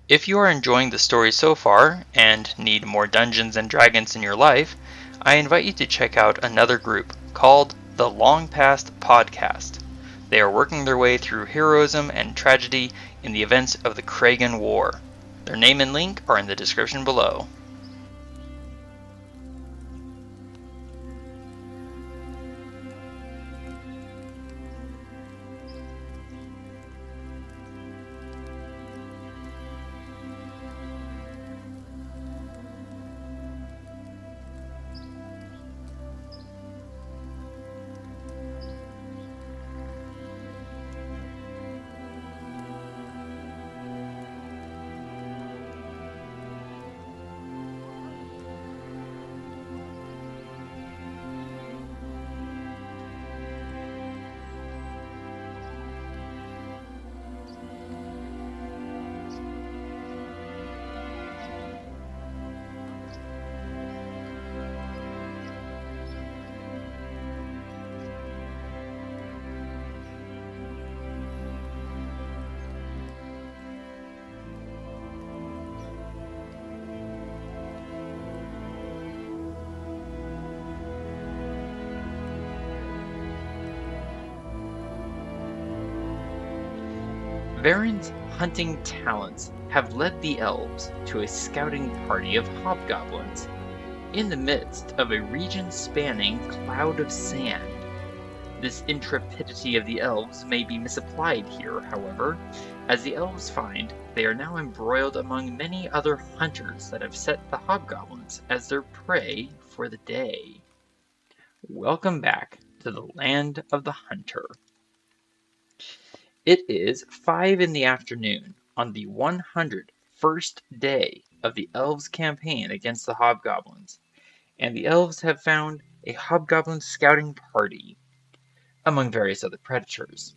If you are enjoying the story so far, and need more Dungeons and Dragons in your life, I invite you to check out another group called the Long Past Podcast. They are working their way through heroism and tragedy in the events of the Chragan War. Their name and link are in the description below. Varin's hunting talents have led the elves to a scouting party of hobgoblins in the midst of a region-spanning cloud of sand. This intrepidity of the elves may be misapplied here, however, as the elves find they are now embroiled among many other hunters that have set the hobgoblins as their prey for the day. Welcome back to the Land of the Hunter. It is 5 in the afternoon on the 101st day of the elves' campaign against the hobgoblins, and the elves have found a hobgoblin scouting party, among various other predators.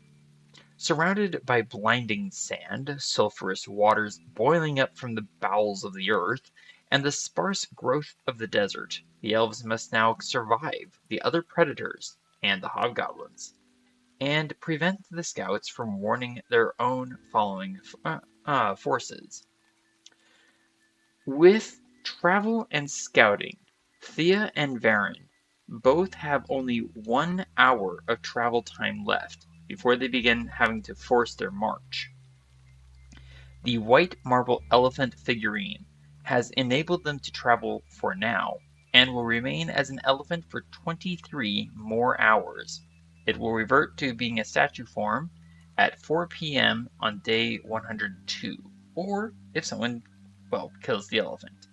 Surrounded by blinding sand, sulphurous waters boiling up from the bowels of the earth, and the sparse growth of the desert, the elves must now survive the other predators and the hobgoblins, and prevent the scouts from warning their own following forces. With travel and scouting, Thía and Varin both have only 1 hour of travel time left before they begin having to force their march. The white marble elephant figurine has enabled them to travel for now, and will remain as an elephant for 23 more hours. It will revert to being a statue form at 4 p.m. on day 102, or if someone, kills the elephant.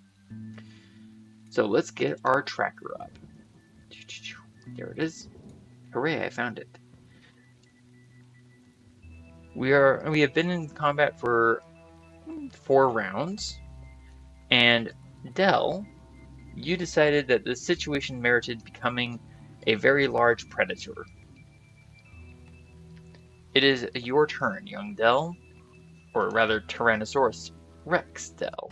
So let's get our tracker up. There it is. Hooray, I found it. We have been in combat for 4 rounds, and Del, you decided that the situation merited becoming a very large predator. It is your turn, young Del, or rather Tyrannosaurus Rex Del.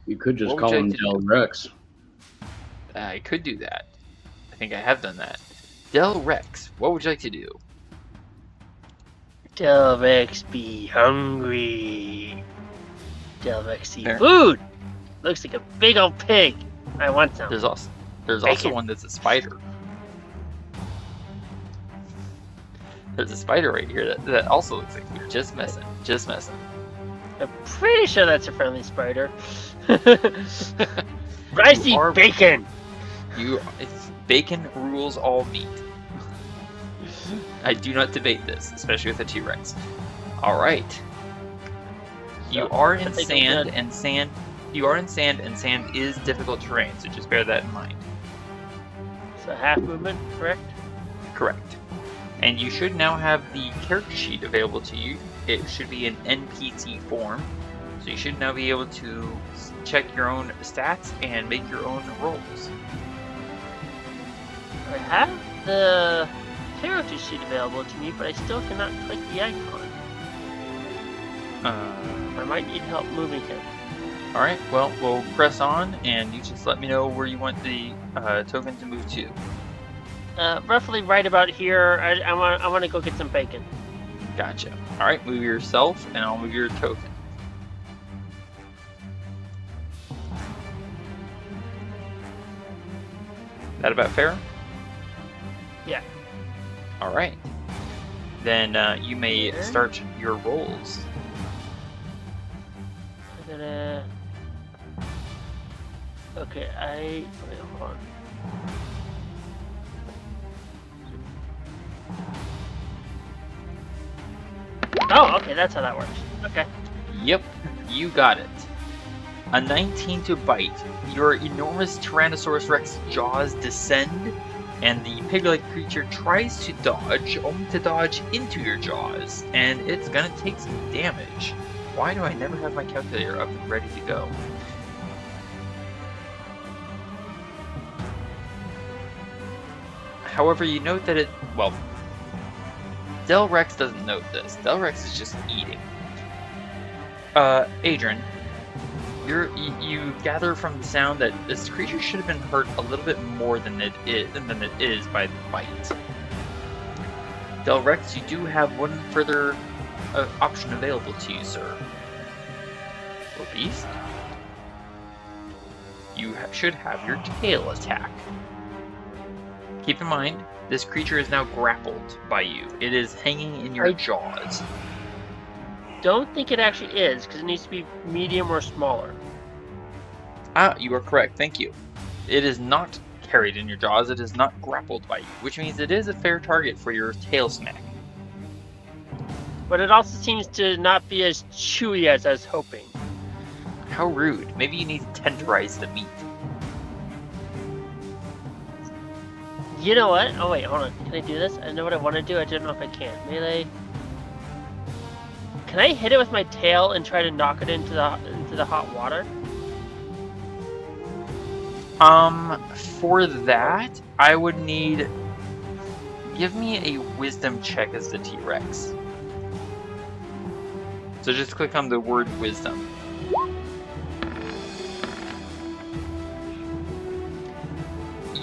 You could just call him Del Rex. I could do that. I think I have done that. Del Rex, what would you like to do? Del Rex be hungry. Del Rex see food. Looks like a big old pig. I want some. There's also one that's a spider. There's a spider right here that also looks like food. Just messing. I'm pretty sure that's a friendly spider. I see bacon. Bacon rules all meat. I do not debate this, especially with a T-Rex. All right. You are in sand, and sand is difficult terrain, so just bear that in mind. So half movement, correct? Correct. And you should now have the character sheet available to you. It should be in NPC form, so you should now be able to check your own stats and make your own rolls. I have the character sheet available to me, but I still cannot click the icon. I might need help moving him. Alright, well, we'll press on, and you just let me know where you want the token to move to. Roughly right about here. I want to go get some bacon. Gotcha. Alright, move yourself, and I'll move your token. That about fair? Yeah. Alright. Then you may start your rolls. I'm gonna... Okay, wait, hold on. Oh, okay, that's how that works. Okay. Yep, you got it. A 19 to bite. Your enormous Tyrannosaurus Rex jaws descend, and the pig-like creature tries to dodge, only to dodge into your jaws, and it's gonna take some damage. Why do I never have my calculator up and ready to go? However, you note that Del Rex doesn't note this. Del Rex is just eating. Adran, you gather from the sound that this creature should have been hurt a little bit more than it is by the bite. Del Rex, you do have one further option available to you, sir. Or beast. You should have your tail attack. Keep in mind, this creature is now grappled by you. It is hanging in your jaws. Don't think it actually is, because it needs to be medium or smaller. Ah, you are correct. Thank you. It is not carried in your jaws. It is not grappled by you, which means it is a fair target for your tail smack. But it also seems to not be as chewy as I was hoping. How rude. Maybe you need to tenderize the meat. You know what? Oh wait, hold on. Can I do this? I know what I want to do. I don't know if I can. Melee. Can I hit it with my tail and try to knock it into the hot water? For that, I would need... Give me a wisdom check as the T-Rex. So just click on the word wisdom.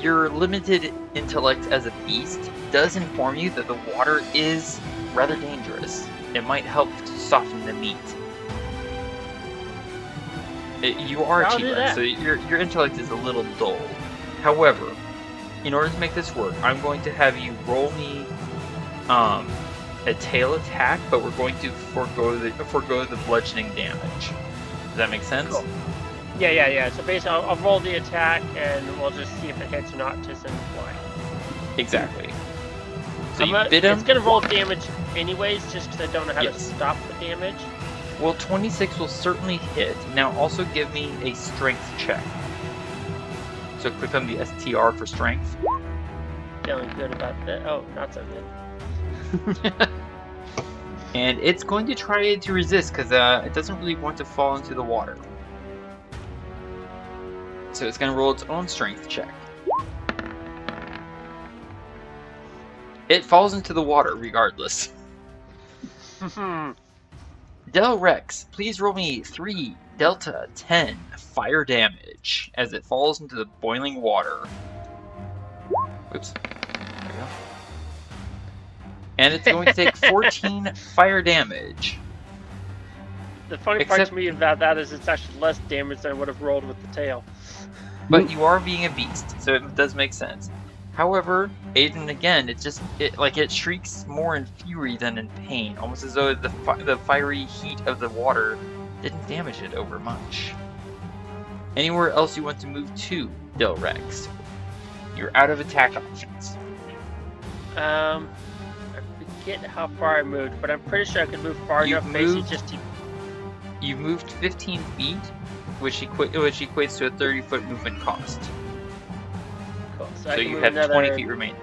Your limited intellect as a beast does inform you that the water is rather dangerous. It might help to soften the meat. You are a T-Rex, so your intellect is a little dull. However, in order to make this work, I'm going to have you roll me a tail attack, but we're going to forego the bludgeoning damage. Does that make sense? Cool. Yeah. So basically, I'll roll the attack, and we'll just see if it hits or not to send it flying. Exactly. So you bit him. It's gonna roll damage anyways, just because I don't know how to stop the damage. Well, 26 will certainly hit. Now also give me a strength check. So click on the STR for strength. Feeling good about that. Oh, not so good. And it's going to try to resist because it doesn't really want to fall into the water. So it's going to roll its own strength check. It falls into the water regardless. Del Rex, please roll me 3 Delta 10 fire damage as it falls into the boiling water. Oops. There we go. And it's going to take 14 fire damage. The funny part to me about that is it's actually less damage than I would have rolled with the tail. But you are being a beast, so it does make sense. However, Adran, again, it shrieks more in fury than in pain, almost as though the fiery heat of the water didn't damage it over much. Anywhere else you want to move to, Del Rex? You're out of attack options. I forget how far I moved, but I'm pretty sure I could move far enough basically just to... You've moved 15 feet, which equates to a 30-foot movement cost. Cool. So you have 20 feet remaining.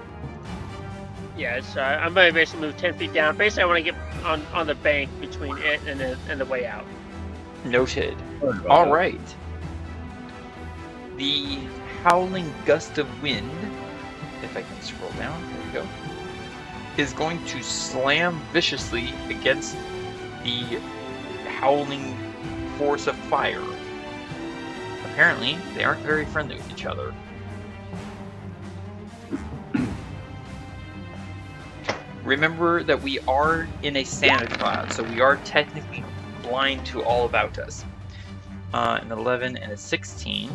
Yeah, so I'm going to basically move 10 feet down. Basically, I want to get on the bank between it and the way out. Noted. All right. The howling gust of wind, if I can scroll down, there we go, is going to slam viciously against the howling force of fire. Apparently, they aren't very friendly with each other. Remember that we are in a Santa cloud, so we are technically blind to all about us. An 11 and a 16.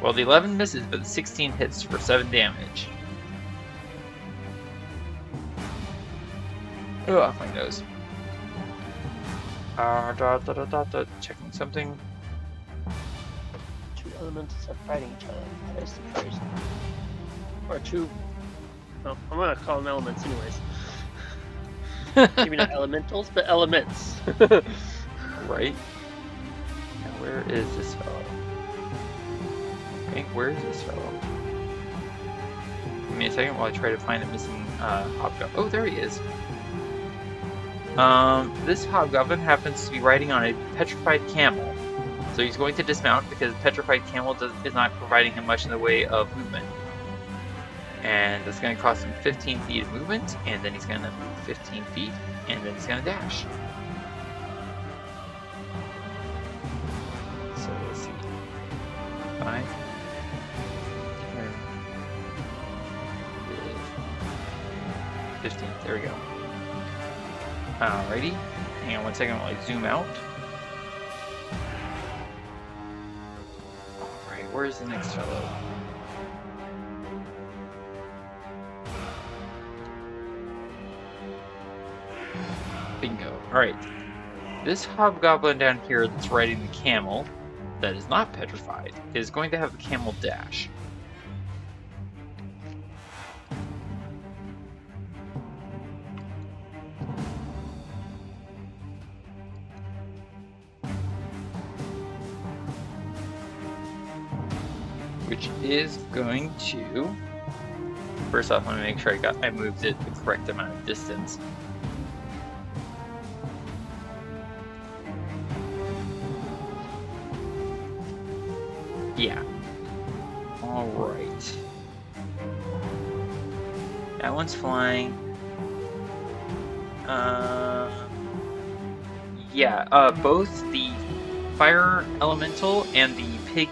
Well, the 11 misses, but the 16 hits for 7 damage. Oh, off my nose. Checking something. 2 elementals are fighting each other. That is surprising. Or 2. Well, I'm gonna call them elements anyways. Maybe not elementals, but elements. Right. Now, where is this fellow? Okay, where is this fellow? Give me a second while I try to find a missing hobgoblin. Oh, there he is. This hobgoblin happens to be riding on a petrified camel. So he's going to dismount because petrified camel is not providing him much in the way of movement. And that's going to cost him 15 feet of movement, and then he's going to move 15 feet, and then he's going to dash. So let's see. 5, 10, 15. There we go. Alrighty. Hang on one second while I zoom out. Alright, where's the next fellow? Bingo. Alright. This hobgoblin down here that's riding the camel, that is not petrified, is going to have the camel dash. Which is going to... First off, let me make sure I moved it the correct amount of distance. Yeah. Alright. That one's flying. Yeah, both the fire elemental and the pig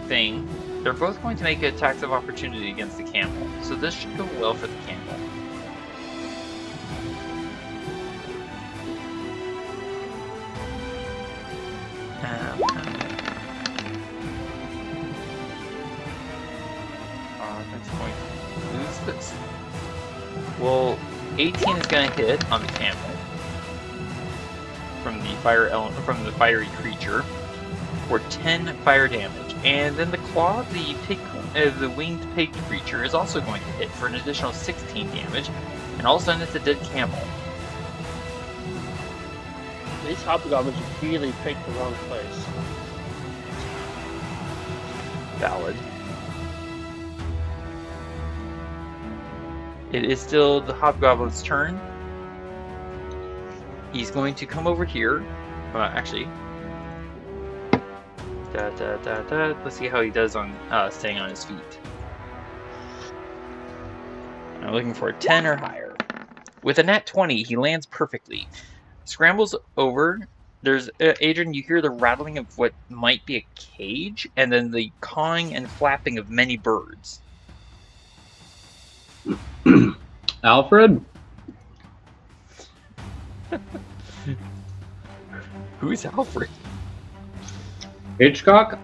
thing, they're both going to make attacks of opportunity against the camel. So this should go well for the camel. That's going to lose this. Well, 18 is going to hit on the camel from the fiery creature for 10 fire damage, and then the claw, the winged pig creature, is also going to hit for an additional 16 damage, and all of a sudden it's a dead camel. These hobgoblins really picked the wrong place. Valid. It is still the hobgoblin's turn. He's going to come over here. Actually, let's see how he does on staying on his feet. I'm looking for a 10 or higher. With a nat 20, he lands perfectly. Scrambles over. There's Adran, you hear the rattling of what might be a cage, and then the cawing and flapping of many birds. Alfred? Who's Alfred? Hitchcock?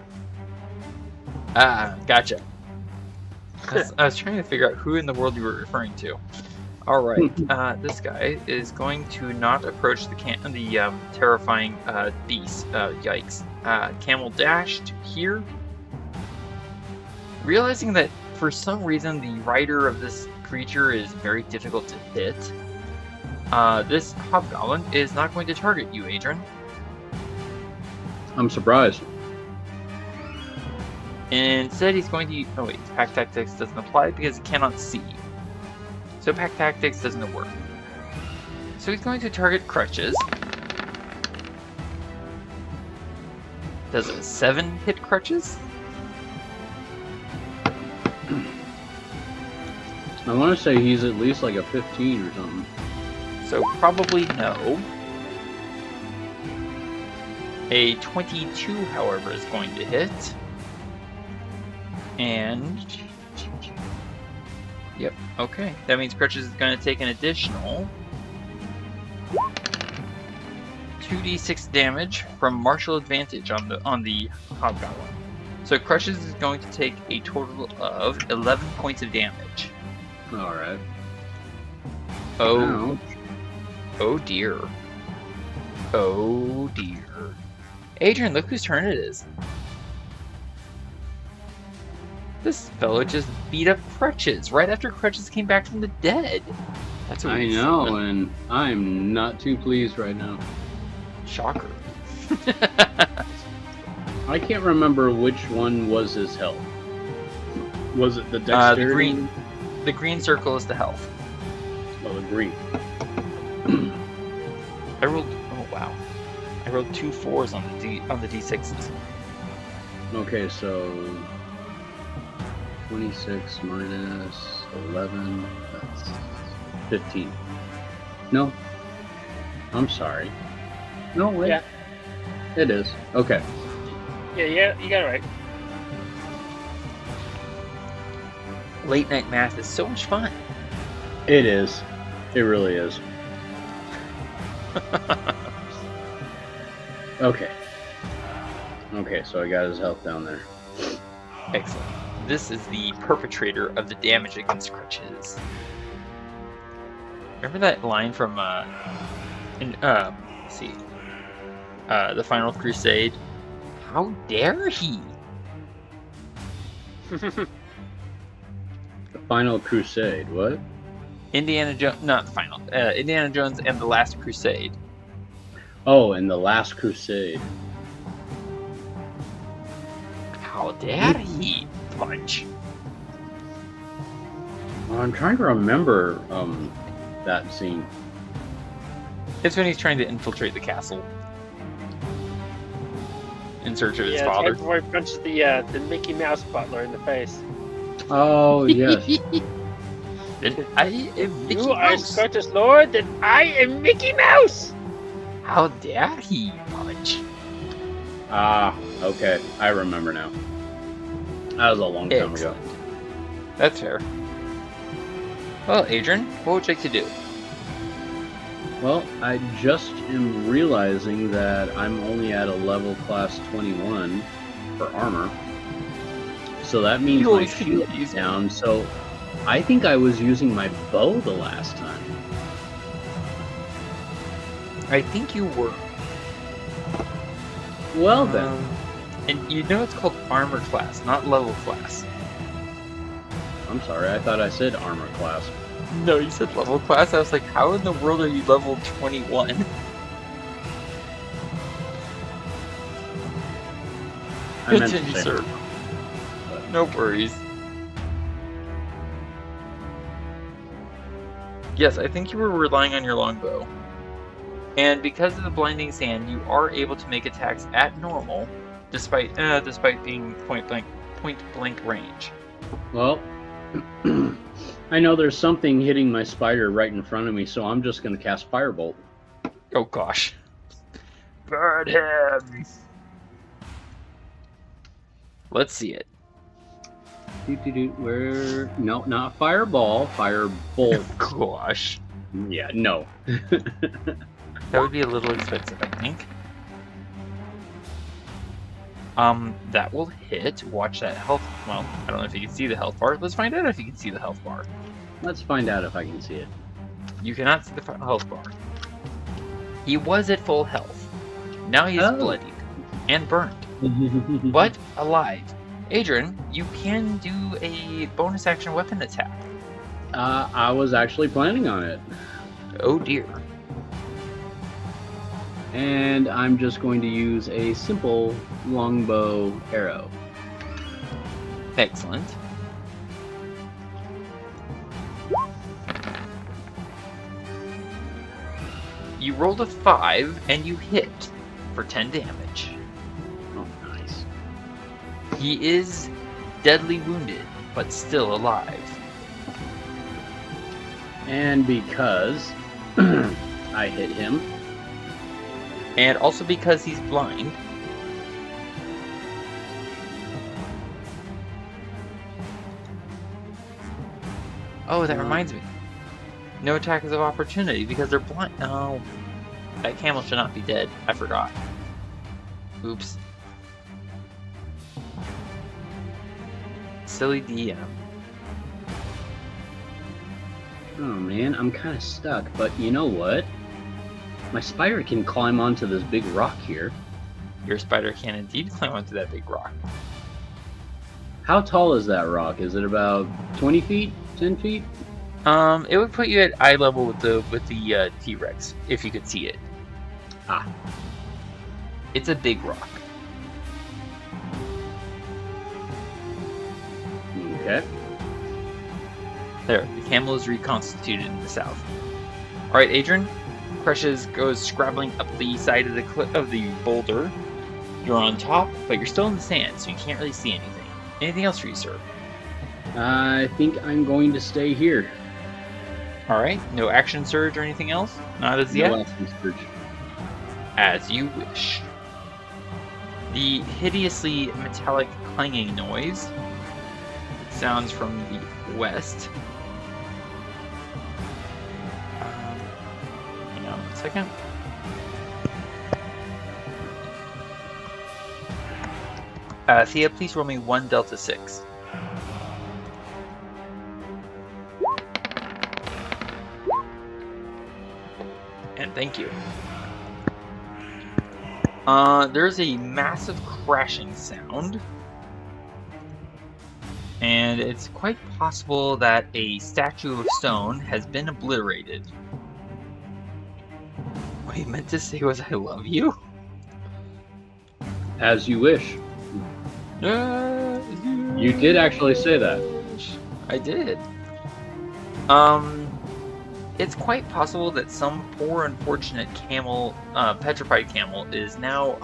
Ah, gotcha. I was trying to figure out who in the world you were referring to. Alright, this guy is going to not approach the terrifying beast. Yikes. Camel dash to here. Realizing that for some reason the rider of this creature is very difficult to hit, this hobgoblin is not going to target you, Adran. I'm surprised. Instead, he's going to... Oh wait, Pack Tactics doesn't apply because he cannot see. So Pack Tactics doesn't work. So he's going to target Crutches. Does a 7 hit Crutches? I want to say he's at least like a 15 or something. So probably no. A 22, however, is going to hit. And Yep. Okay. That means Crutches is going to take an additional 2d6 damage from martial advantage on the hobgoblin. So Crutches is going to take a total of 11 points of damage. All right. Oh. Oh dear. Oh dear. Adran, look whose turn it is. This fellow just beat up Crutches right after Crutches came back from the dead. That's what I know, and I'm not too pleased right now. Shocker. I can't remember which one was his health. Was it the dexterity? The green circle is the health. Oh, the green. I rolled. Oh wow! I rolled 2 4s on the d6s. Okay, so 26 minus 11. That's 15. No, I'm sorry. No, wait. Yeah. It is. Okay. Yeah, you got it right. Late night math is so much fun. It is. It really is. Okay. Okay, so I got his health down there. Excellent. This is the perpetrator of the damage against Crutches. Remember that line from let's see, the Final Crusade? How dare he? The Final Crusade, what? Indiana Jones, not the final. Indiana Jones and the Last Crusade. Oh, and the Last Crusade. How dare he punch? I'm trying to remember that scene. It's when he's trying to infiltrate the castle in search of his It's father. right before he punches the Mickey Mouse butler in the face. Oh, yes. And I am Mickey You are Mouse. Scottish Lord, then I am Mickey Mouse! How dare he punch? Ah, okay. I remember now. That was a long time ago. Excellent. That's fair. Well, Adran, what would you like to do? Well, I just am realizing that I'm only at a level class 21 for armor. So that means You my always shield can is use down. So I think I was using my bow the last time. I think you were. Well then. And you know it's called armor class, not level class. I'm sorry, I thought I said armor class. No, you said level class. I was like, how in the world are you level 21? I meant to Continue, say sir. but- No worries. Yes, I think you were relying on your longbow. And because of the blinding sand, you are able to make attacks at normal, despite being point blank range. Well, I know there's something hitting my spider right in front of me, so I'm just going to cast Firebolt. Oh gosh. Burn him! Let's see it. Where? No, not Fireball. Firebolt. Gosh. Yeah, no. That would be a little expensive, I think. That will hit. Watch that health. Well, I don't know if you can see the health bar. Let's find out if you can see the health bar. Let's find out if I can see it. You cannot see the health bar. He was at full health. Now he is bloodied and burned, but alive. Adran, you can do a bonus action weapon attack. I was actually planning on it. Oh dear. And I'm just going to use a simple longbow arrow. Excellent. You rolled a 5 and you hit for 10 damage. Oh, nice. He is deadly wounded, but still alive. And because I hit him, And also because he's blind, Oh, that reminds me. No attack is of opportunity because they're blind. Oh, that camel should not be dead. I forgot. Oops. Silly DM. Oh man, I'm kind of stuck, but you know what? My spider can climb onto this big rock here. Your spider can indeed climb onto that big rock. How tall is that rock? Is it about 20 feet? 10 feet? It would put you at eye level with the T-Rex if you could see it. Ah. It's a big rock. Okay. There, the camel is reconstituted in the south. All right, Adran, goes scrabbling up the side of the boulder. You're on top, but you're still in the sand, so you can't really see anything. Anything else for you, sir? I think I'm going to stay here. All right, no action surge or anything else? Not as yet? No action surge. As you wish. The hideously metallic clanging noise sounds from the west. Hang on 1 second. Thea, please roll me 1 Delta 6. And thank you. There's a massive crashing sound. And it's quite possible that a statue of stone has been obliterated. What you meant to say was I love you? As you wish. You did actually say that. I did. It's quite possible that some poor unfortunate camel, petrified camel, is now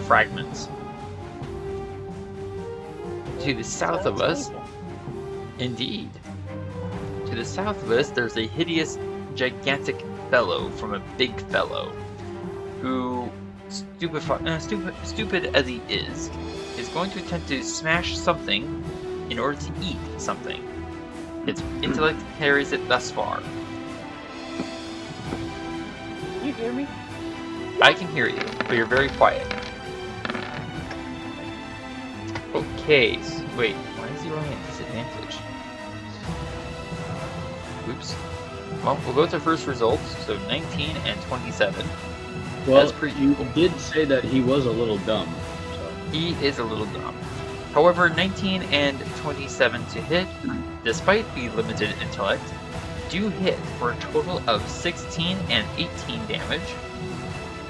fragments. To the south of us, indeed. To the south of us, there's a hideous, gigantic fellow from a big fellow, who, stupid as he is going to attempt to smash something in order to eat something. Its intellect carries it thus far. Can you hear me? I can hear you, but you're very quiet. Okay, wait, why is he rolling at disadvantage? Oops. Well, we'll go with our first results, so 19 and 27. Well, As per you did say that he was a little dumb. So. He is a little dumb. However, 19 and 27 to hit, despite the limited intellect, do hit for a total of 16 and 18 damage.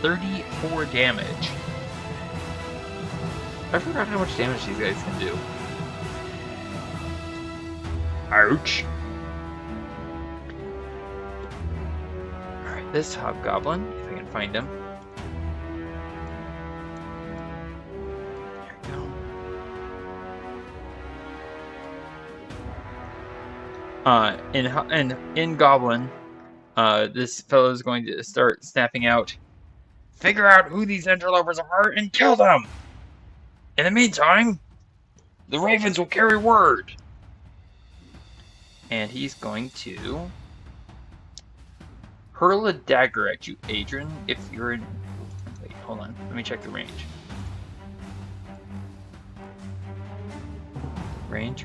34 damage. I forgot how much damage these guys can do. Ouch. Alright, this hobgoblin, if I can find him. There we go. In Goblin, this fellow is going to start snapping out, "Figure out who these interlopers are and kill them! In the meantime, the ravens will carry word." And he's going to hurl a dagger at you, Adran, if you're in... Wait, hold on. Let me check the range. Range.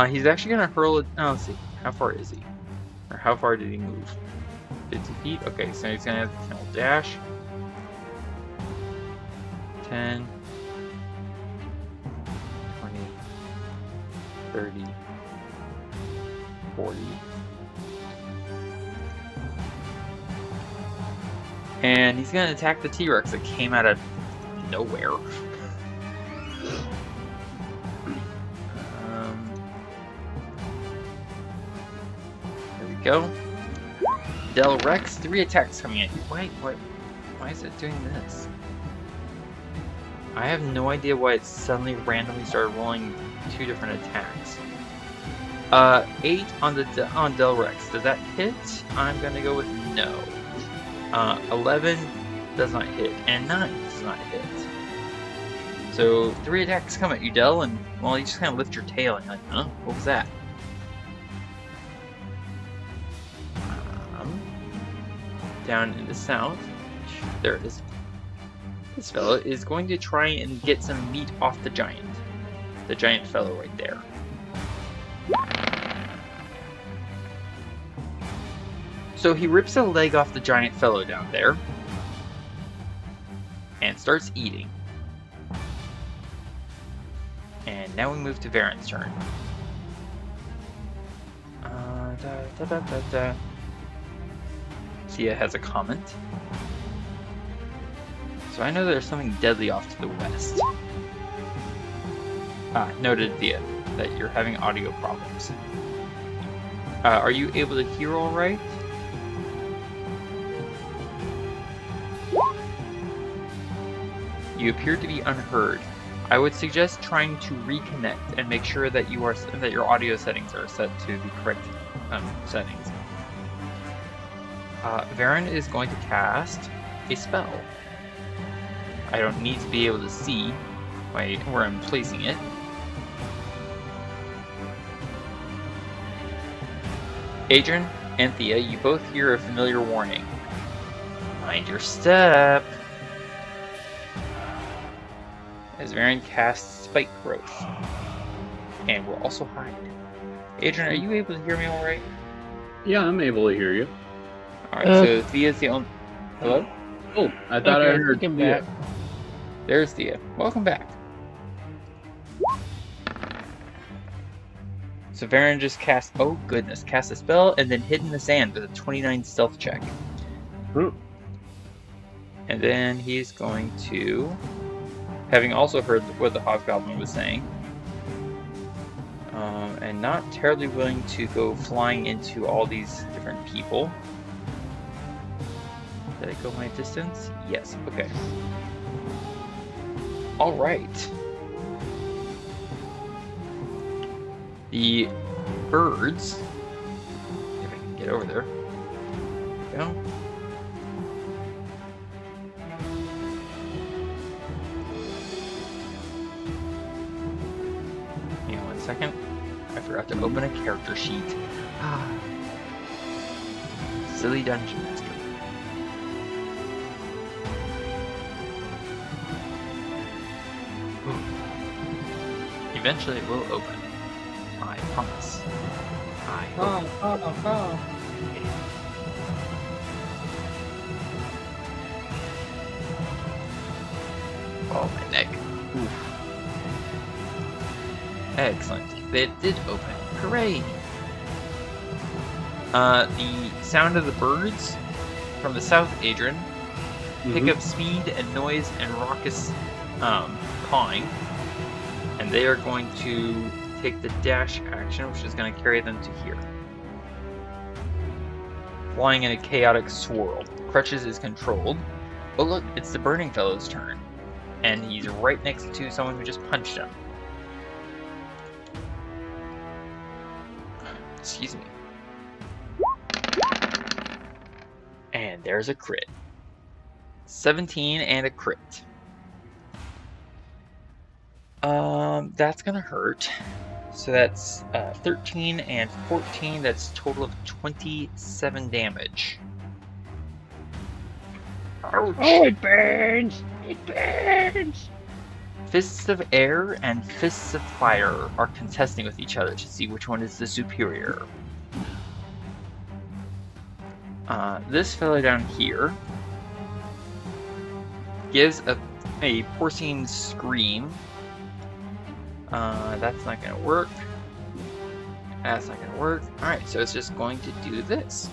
He's actually going to hurl it... Oh, let's see. How far is he? Or how far did he move? 50 feet? Okay, so he's going to have to dash. 10, 20, 30, 40. And he's going to attack the T-Rex that came out of nowhere. There we go. Del Rex, 3 attacks coming at you. Wait, why is it doing this? I have no idea why it suddenly randomly started rolling 2 different attacks. 8 on Del Rex. Does that hit? I'm gonna go with no. 11 does not hit, and 9 does not hit. So 3 attacks come at you, Del, and well, you just kind of lift your tail and you're like, huh? What was that? down in the south. There it is. This fellow is going to try and get some meat off the giant. The giant fellow right there. So he rips a leg off the giant fellow down there and starts eating. And now we move to Varin's turn. Thía has a comment. So I know there's something deadly off to the west. Noted, Thía, that you're having audio problems. Are you able to hear all right? You appear to be unheard. I would suggest trying to reconnect and make sure that your audio settings are set to the correct settings. Varin is going to cast a spell. I don't need to be able to see where I'm placing it. Adran and Thía, you both hear a familiar warning. Mind your step. As Varin casts Spike Growth. And will also hide. Adran, are you able to hear me alright? Yeah, I'm able to hear you. Alright, so Thea's the only... Hello? Oh, I thought I heard him Thía. back. There's Thía. Welcome back. So Varin just cast a spell and then hid in the sand with a 29 stealth check. And then he's going to, having also heard what the hobgoblin was saying, and not terribly willing to go flying into all these different people. Did I go my distance? Yes, okay. Alright. The birds, if I can get over there. There we go. Hang on 1 second. I forgot to open a character sheet. Silly dungeon master. Eventually it will open. I promise. I hope. Oh, my neck. Oof. Excellent. It did open. Hooray! The sound of the birds from the south, Adran, pick up speed and noise and raucous cawing. And they are going to take the dash action, which is going to carry them to here. Flying in a chaotic swirl. Crutches is controlled. Oh look, it's the burning fellow's turn. And he's right next to someone who just punched him. Excuse me. And there's a crit. 17 and a crit. That's gonna hurt. So that's 13 and 14. That's a total of 27 damage. Ouch. Oh, it burns! It burns! Fists of Air and Fists of Fire are contesting with each other to see which one is the superior. This fellow down here gives a porcine scream. That's not gonna work. That's not gonna work. Alright, so it's just going to do this.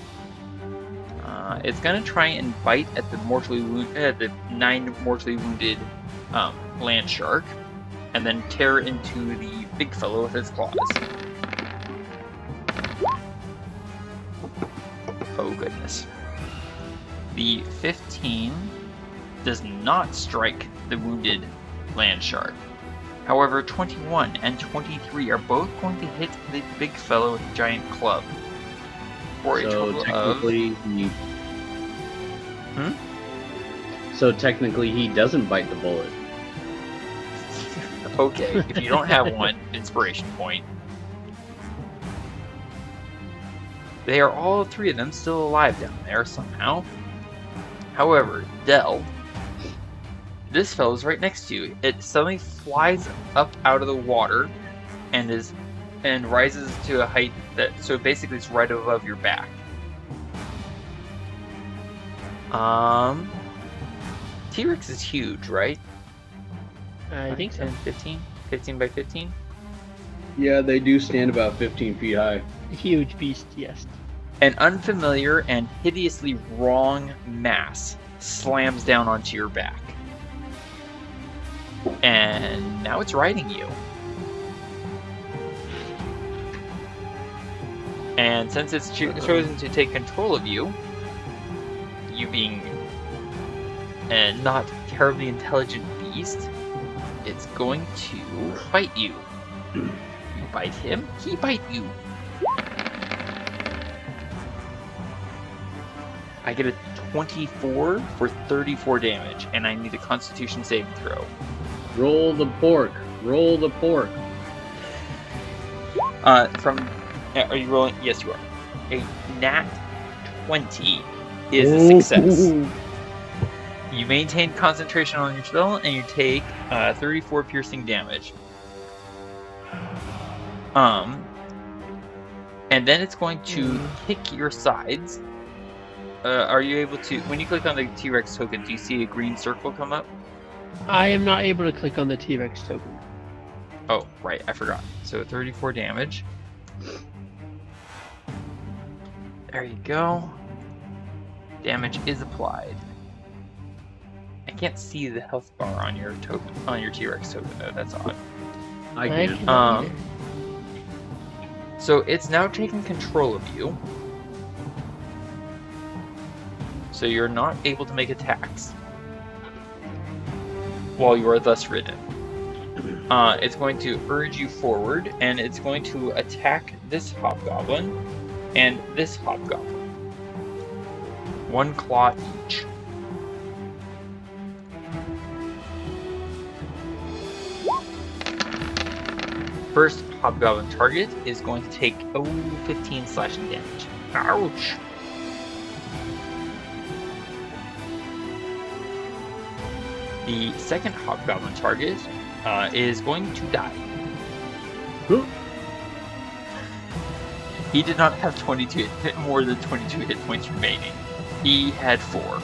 It's gonna try and bite at the the 9 mortally wounded land shark, and then tear into the big fellow with its claws. Oh goodness. The 15 does not strike the wounded land shark. However, 21 and 23 are both going to hit the big fellow with the giant club. For a total technically of... So technically he doesn't bite the bullet. Okay, if you don't have one, inspiration point. They are all 3 of them still alive down there somehow. However, Del, this fellow's right next to you. It suddenly flies up out of the water and rises to a height so basically it's right above your back. T-Rex is huge, right? I think so. 15? 15 by 15? Yeah, they do stand about 15 feet high. A huge beast, yes. An unfamiliar and hideously wrong mass slams down onto your back. And now it's riding you. And since it's chosen to take control of you, you being a not terribly intelligent beast, it's going to bite you. You bite him, he bite you. I get a 24 for 34 damage, and I need a Constitution saving throw. Roll the pork. Roll the pork. Are you rolling? Yes, you are. A nat 20 is a success. Ooh. You maintain concentration on your spell, and you take 34 piercing damage. And then it's going to kick your sides. Are you able to, when you click on the T-Rex token, do you see a green circle come up? I am not able to click on the T-Rex token. Oh, right, I forgot. So 34 damage. There you go. Damage is applied. I can't see the health bar on your token, on your T-Rex token though. That's odd. I can. cannot either. So it's now taking control of you. So you're not able to make attacks while you are thus ridden. It's going to urge you forward, and it's going to attack this hobgoblin and this hobgoblin. One claw each. First hobgoblin target is going to take 15 slashing damage. Ouch! The second hobgoblin target is going to die. Huh? He did not have more than 22 hit points remaining. He had 4.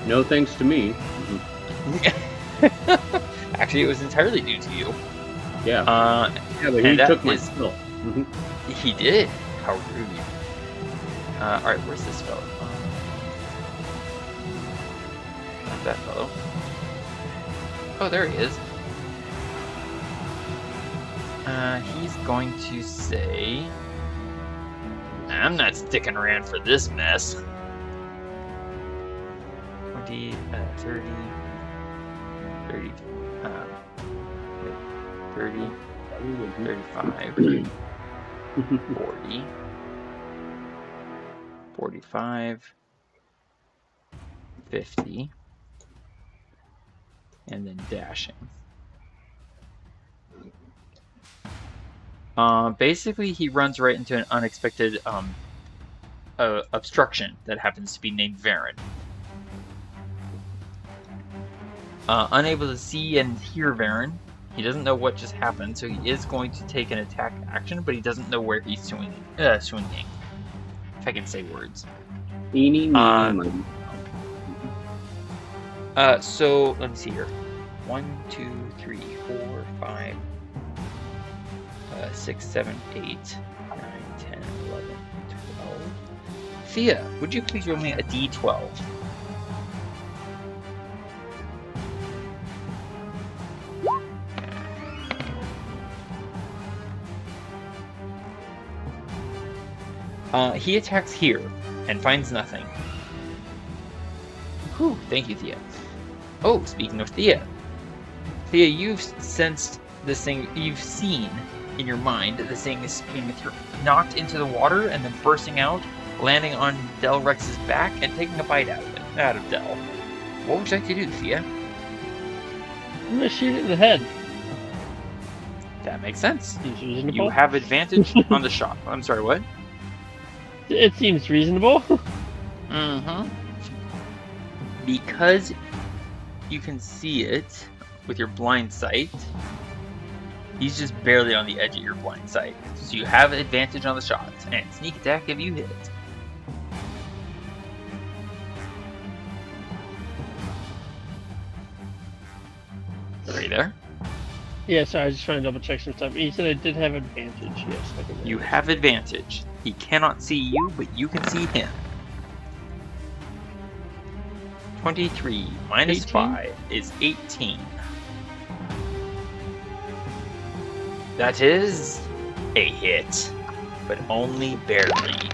No thanks to me. Actually, it was entirely due to you. Yeah. Yeah, but and he that took my is- skill. He did. How rude. Alright, where's this fellow? Not that fellow. Oh, there he is. He's going to say, I'm not sticking around for this mess. 20, 30, 30, 30, 35, 40, 45, 50, and then dashing. Basically, he runs right into an unexpected obstruction that happens to be named Varin. Unable to see and hear Varin, he doesn't know what just happened, so he is going to take an attack action, but he doesn't know where he's swinging. If I can say words. Eeny, meeny, miny. So let me see here. 1, 2, 3, 4, 5, 6, 7, 8, 9, 10, 11, 12. Thea, would you please roll me a d12? He attacks here and finds nothing. Whew, thank you, Thea. Oh, speaking of Thea. Thea, you've sensed this thing, you've seen in your mind this thing is being knocked into the water and then bursting out, landing on Del Rex's back and taking a bite out of Del. What would you like to do, Thea? I'm gonna shoot it in the head. That makes sense. Seems reasonable. You have advantage on the shot. I'm sorry, what? It seems reasonable. Mm-hmm. because you can see it with your blind sight, he's just barely on the edge of your blind sight. So you have advantage on the shots, and sneak attack if you hit. Are you there? Yeah, sorry, I was just trying to double check some stuff. You said I did have advantage. Yes, I can. You have advantage. He cannot see you, but you can see him. 23 minus 18? 5 is 18. That is a hit, but only barely.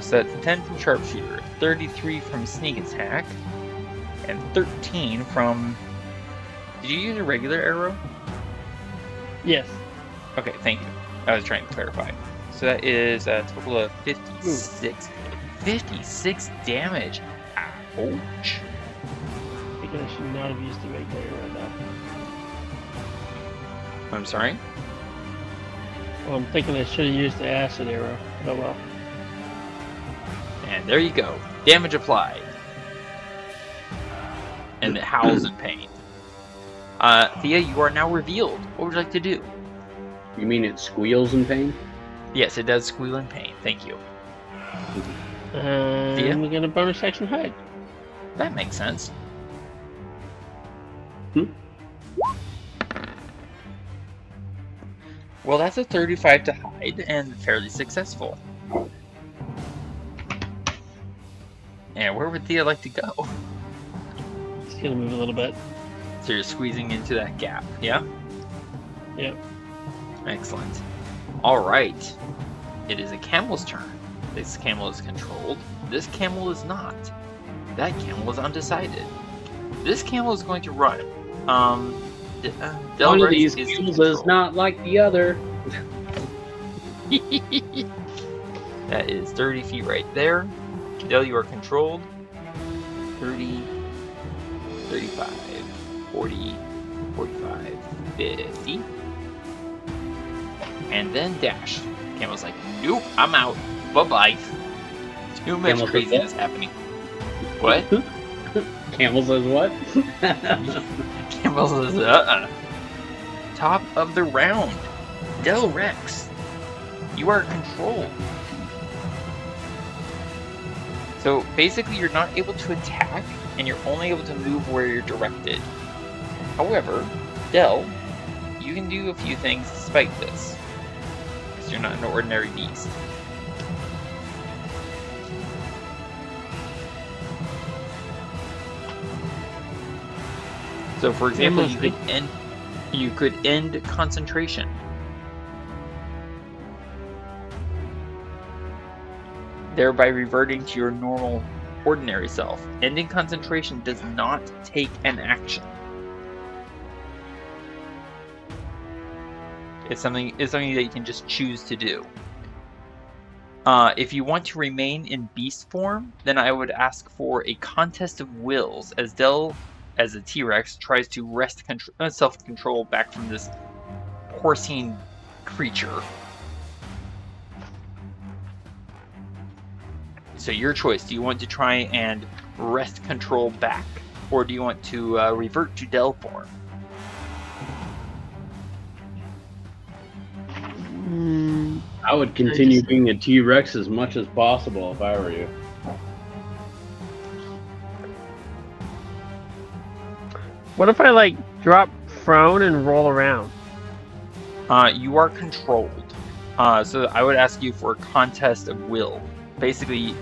So that's 10 from sharpshooter, 33 from sneak attack, and 13 from... Did you use a regular arrow? Yes. Okay, thank you. I was trying to clarify. So that is a total of 56. 56 damage. Ouch. I think I should not have used the regular arrow though. I'm sorry? Well, I'm thinking I should have used the acid arrow. Oh well. And there you go. Damage applied. And it howls in pain. Thea, you are now revealed. What would you like to do? You mean it squeals in pain? Yes, it does squeal in pain. Thank you. And we're gonna bonus action hide. That makes sense. Well, that's a 35 to hide, and fairly successful. And where would Thea like to go? Just gonna move a little bit. So you're squeezing into that gap, yeah? Yep. Excellent. Alright. It is a camel's turn. This camel is controlled. This camel is not. That camel is undecided. This camel is going to run. One of these camels is not like the other. That is 30 feet right there. Del, you are controlled. 30, 35, 40, 45, 50. And then dash. Camel's like, nope, I'm out. Bye-bye. Too much Camel craziness happening. What? Camel says what? Camel says, Top of the round. Del Rex. You are controlled. So basically you're not able to attack, and you're only able to move where you're directed. However, Del, you can do a few things despite this. Because you're not an ordinary beast. So for example, you could end concentration. Thereby reverting to your normal, ordinary self. Ending concentration does not take an action. It's something that you can just choose to do. If you want to remain in beast form, then I would ask for a contest of wills, as Del, as a T-Rex, tries to wrest self-control back from this porcine creature. So your choice. Do you want to try and wrest control back, or do you want to revert to Del form? I would continue being a T-Rex as much as possible if I were you. What if I like drop prone and roll around? You are controlled. So I would ask you for a contest of will. Basically,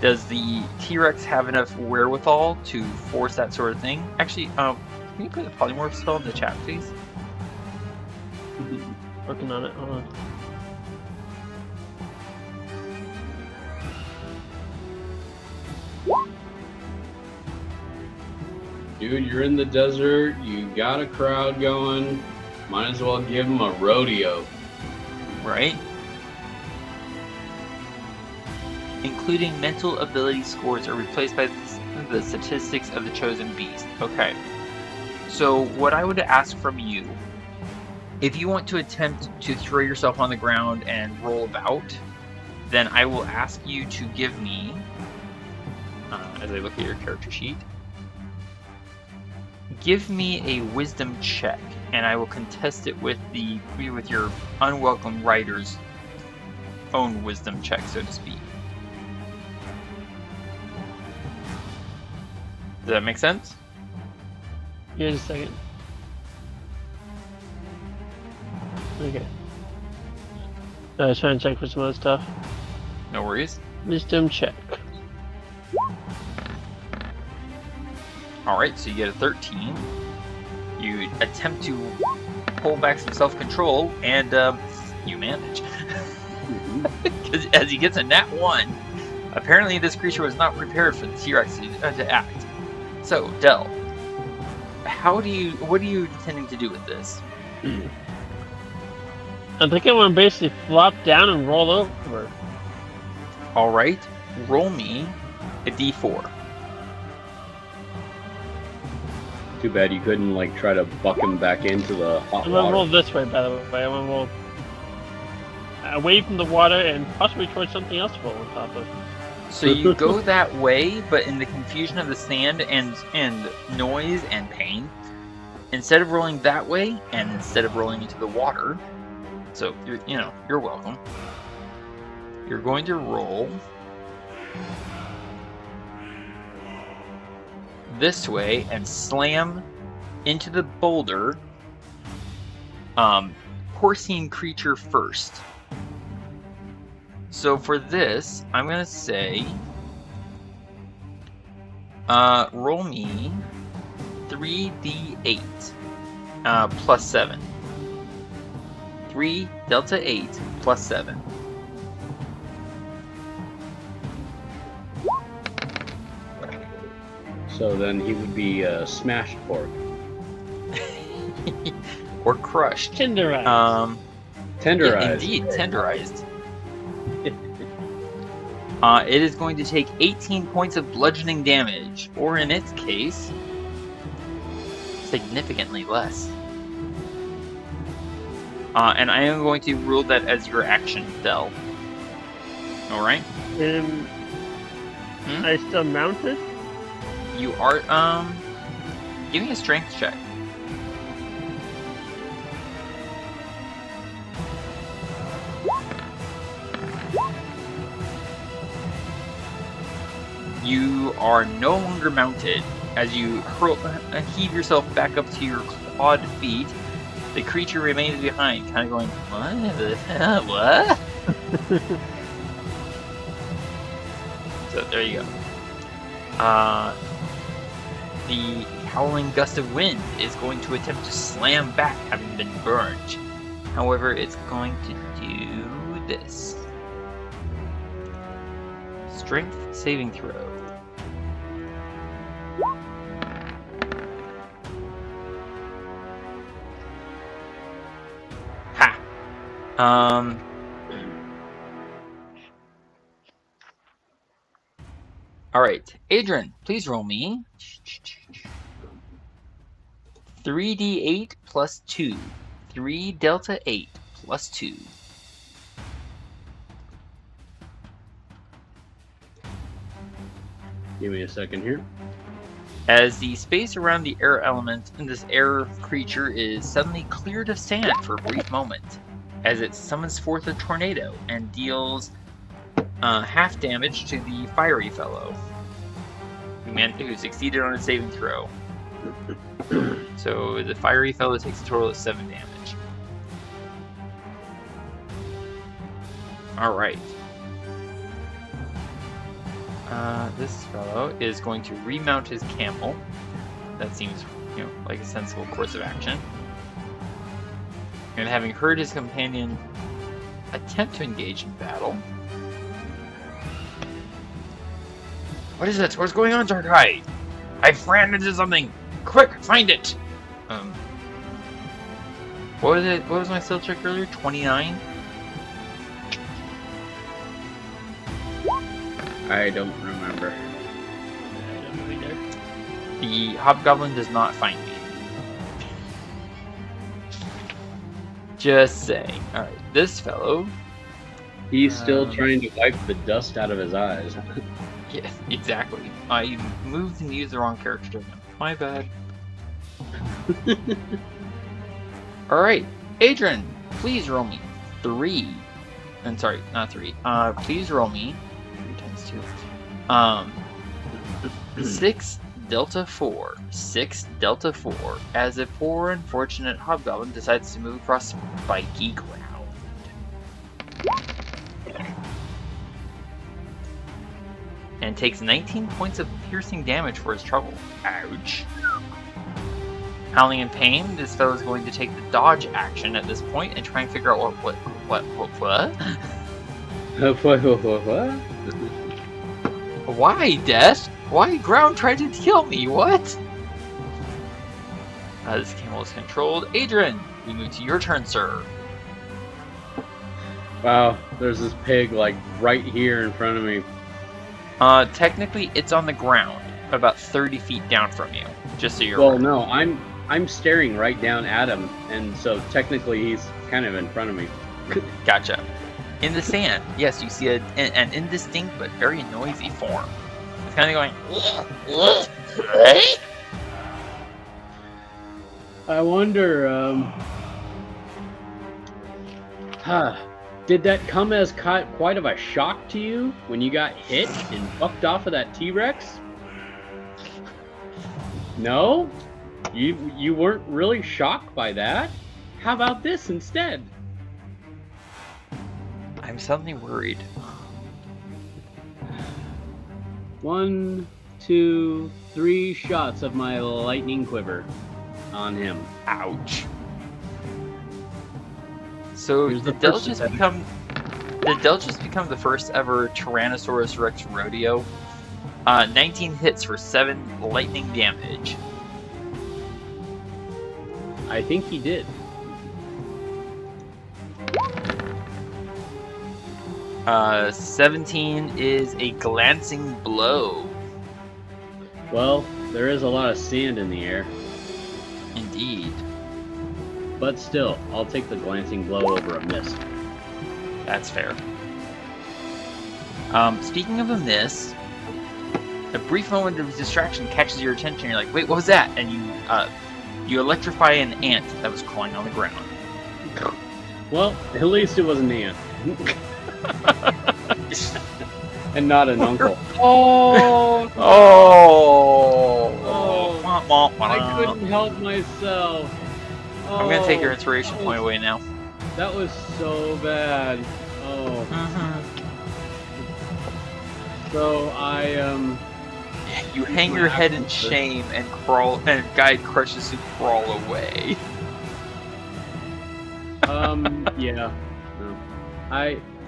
does the T-Rex have enough wherewithal to force that sort of thing? Actually, can you put the polymorph spell in the chat, please? Working on it. Hold on. Dude, you're in the desert, you got a crowd going, might as well give them a rodeo. Right? Including mental ability scores are replaced by the statistics of the chosen beast. Okay. So what I would ask from you, if you want to attempt to throw yourself on the ground and roll about, then I will ask you to give me as I look at your character sheet. Give me a wisdom check, and I will contest it with your unwelcome rider's own wisdom check, so to speak. Does that make sense? Here's a second. Okay. I was trying to check for some other stuff. No worries. Wisdom check. Alright, so you get a 13. You attempt to pull back some self-control, and you manage. Because as he gets a nat 1, apparently this creature was not prepared for the T-Rex to act. So, Del, what are you intending to do with this? I think I want to basically flop down and roll over. Alright, roll me a d4. Too bad you couldn't like try to buck him back into the hot I'm gonna water. roll this way, by the way. I'm gonna roll away from the water and possibly towards something else to roll on top of. So you go that way, but in the confusion of the sand and noise and pain, instead of rolling that way, and instead of rolling into the water, so you're welcome. You're going to roll this way and slam into the boulder, porcine creature first. So for this, I'm gonna say, roll me 3d8 plus 7. 3 delta 8 plus 7. So then he would be smashed pork. Or crushed. Tenderized. Tenderized. Yeah, indeed, tenderized. It is going to take 18 points of bludgeoning damage, or in its case, significantly less. And I am going to rule that as your action, Del. Alright? I still mounted? You are, give me a strength check. You are no longer mounted. As you heave yourself back up to your clawed feet, the creature remains behind, kind of going, what the hell, what? So there you go. The howling gust of wind is going to attempt to slam back, having been burned. However, it's going to do this. Strength saving throw. Ha! Alright, Adran, please roll me 3d8 plus 2. 3 delta 8 plus 2. Give me a second here. As the space around the air element in this air creature is suddenly cleared of sand for a brief moment, as it summons forth a tornado and deals half damage to the fiery fellow, who succeeded on a saving throw. So the fiery fellow takes a total of 7 damage. Alright. This fellow is going to remount his camel. That seems, like a sensible course of action. And having heard his companion attempt to engage in battle. What is it? What's going on, Darkai? I've ran into something! Quick, find it! What was it? What was my skill check earlier? 29? I don't remember. I don't know either. The hobgoblin does not find me. Just saying. Alright, this fellow He's still trying to wipe the dust out of his eyes. Yes, exactly. I moved and used the wrong character. My bad. Alright, Adran, please roll me 3. I'm sorry, not 3. Please roll me 3 times 2. 6 Delta 4. 6 Delta 4. As a poor unfortunate hobgoblin decides to move across spiky ground. And takes 19 points of piercing damage for his trouble. Ouch. Howling in pain, this fellow is going to take the dodge action at this point and try and figure out what? Why, Death? Why ground tried to kill me? What? This camel is controlled. Adran, we move to your turn, sir. Wow, there's this pig like right here in front of me. Technically, it's on the ground, about 30 feet down from you. Just so you're Well, aware. no, I'm staring right down at him, and so technically he's kind of in front of me. Gotcha. In the sand, yes, you see an indistinct but very noisy form. It's kind of going. I wonder, did that come as quite of a shock to you when you got hit and bucked off of that T-Rex? No? You weren't really shocked by that? How about this instead? I'm suddenly worried. 1, 2, 3 shots of my lightning quiver on him. Ouch. So Here's did the Del first just step. become the first ever Tyrannosaurus Rex rodeo? 19 hits for 7 lightning damage. I think he did. Uh, 17 is a glancing blow. Well, there is a lot of sand in the air, Indeed. but still, I'll take the glancing blow over a miss. That's fair. Speaking of a miss, a brief moment of distraction catches your attention. You're like, wait, what was that? And you electrify an ant that was crawling on the ground. Well, at least it was an ant. And not an uncle. Oh! I couldn't help myself. I'm gonna take your Oh, inspiration point away now. that was so bad. Oh. So You hang your head in shame and crawl, and guide crushes to crawl away. yeah. No.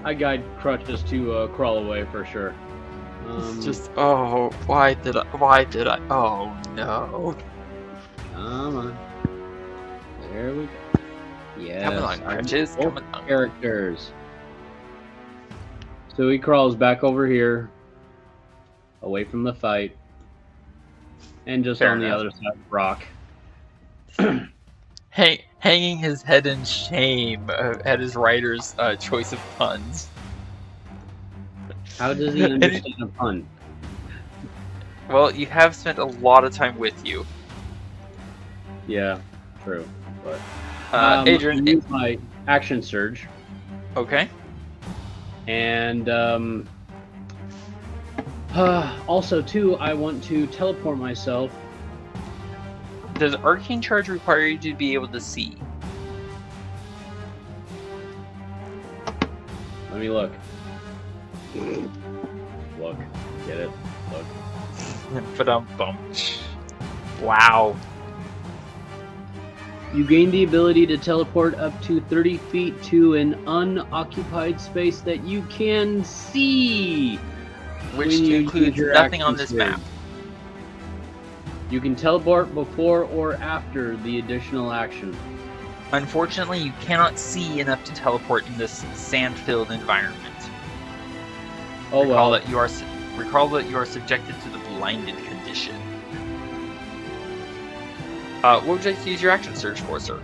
I guide crutches to crawl away for sure. It's just, why did I, oh no. Come on. There we go. Yes. Come on, crutches, come on. Characters. So he crawls back over here, away from the fight, and just Fair on the enough. other side of the rock. Hanging his head in shame at his writer's choice of puns. How does he understand a pun? Well, you have spent a lot of time with you. Yeah, true. But Adran, I use my action surge, okay. and also too, I want to teleport myself. Does Arcane Charge require you to be able to see? Let me look. Look. Get it? Look. Ba-dum-bum. Wow. You gain the ability to teleport up to 30 feet to an unoccupied space that you can see. Which when you includes use your nothing on action this surge. map. You can teleport before or after the additional action. Unfortunately, you cannot see enough to teleport in this sand-filled environment. Oh Recall well. that you are subjected to the blinded condition. What would you like to use your action surge for, sir?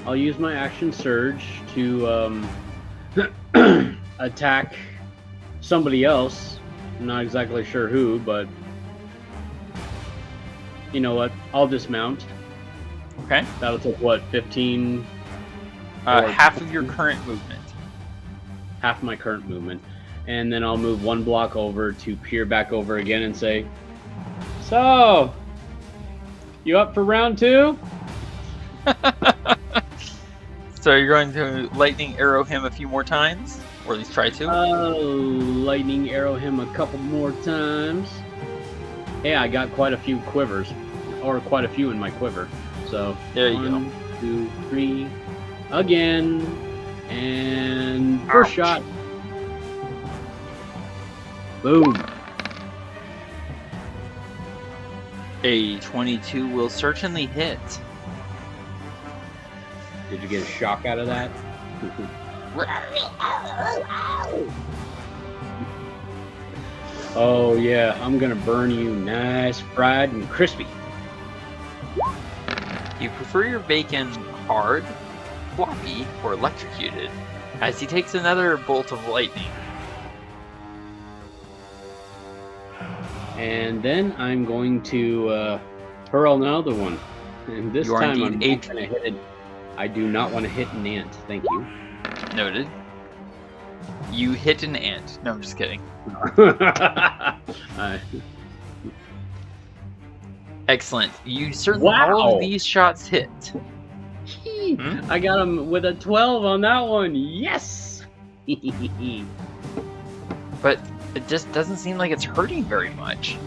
I'll use my action surge to attack somebody else. I'm not exactly sure who, but you know what? I'll dismount. Okay. That'll take what, 15? Half of your current movement. Half my current movement. And then I'll move one block over to peer back over again and say, "So, you up for round 2? So you're going to lightning arrow him a few more times? Or at least try to? Lightning arrow him a couple more times. Hey, I got quite a few quivers. Or quite a few in my quiver. So, there you go. 1, 2, 3. Again. And first shot. Boom. A 22 will certainly hit. Did you get a shock out of that? Oh yeah, I'm gonna burn you nice, fried, and crispy. You prefer your bacon hard, floppy, or electrocuted, as he takes another bolt of lightning. And then I'm going to hurl another one. And this time I'm not gonna hit it. I do not want to hit an ant, thank you. Noted. You hit an ant. No, I'm just kidding. Excellent. You certainly all of these shots hit. I got him with a 12 on that one. Yes. But it just doesn't seem like it's hurting very much.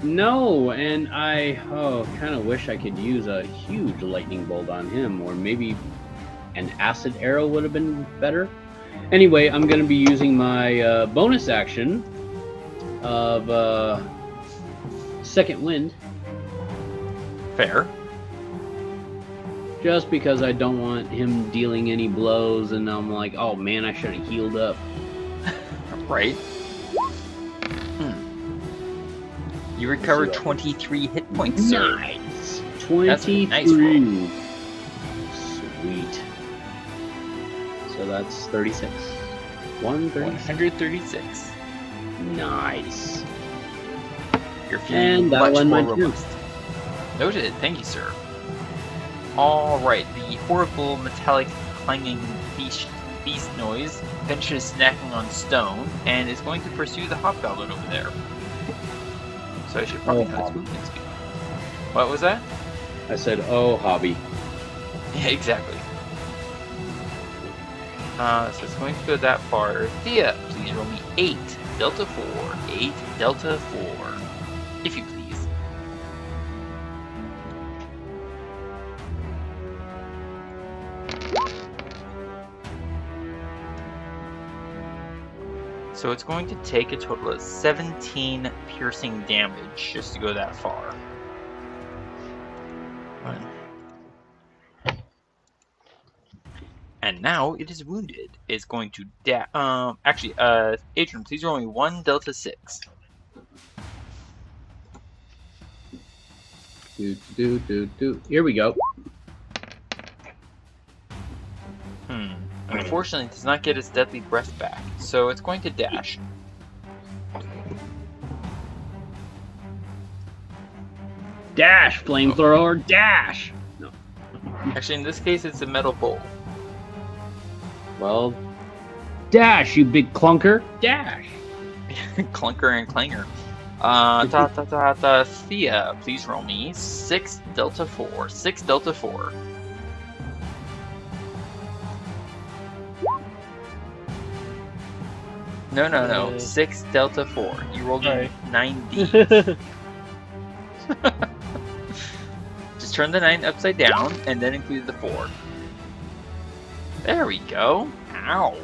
No, and I kind of wish I could use a huge lightning bolt on him, or maybe an acid arrow would have been better. Anyway, I'm going to be using my bonus action of Second Wind. Fair. Just because I don't want him dealing any blows, and I'm like, oh man, I should have healed up. Right. You recover 23 hit points, sir. Nice. 23. Nice roll. Sweet. So that's 36. 136. Nice. You're feeling much more robust. Noted. Thank you, sir. Alright, the horrible metallic clanging beast noise finishes snacking on stone and is going to pursue the hobgoblin over there. So I should probably know his movement speed. What was that? I said, oh, hobby. Yeah, exactly. So it's going to go that far. Thea, please roll me 8 Delta 4. 8 Delta 4. If you please. So it's going to take a total of 17 piercing damage just to go that far. And now it is wounded. It's going to actually, Adran, please roll me 1 Delta 6. Here we go. Unfortunately, it does not get its deadly breath back, so it's going to dash. Dash, flamethrower, dash! No. Actually, in this case, it's a metal bowl. Well, dash, you big clunker, dash! Clunker and clanger. Thea, please roll me 6 Delta 4. 6 Delta 4. No. 6 Delta 4. You rolled a 9D. Just turn the 9 upside down and then include the 4. There we go. Ow.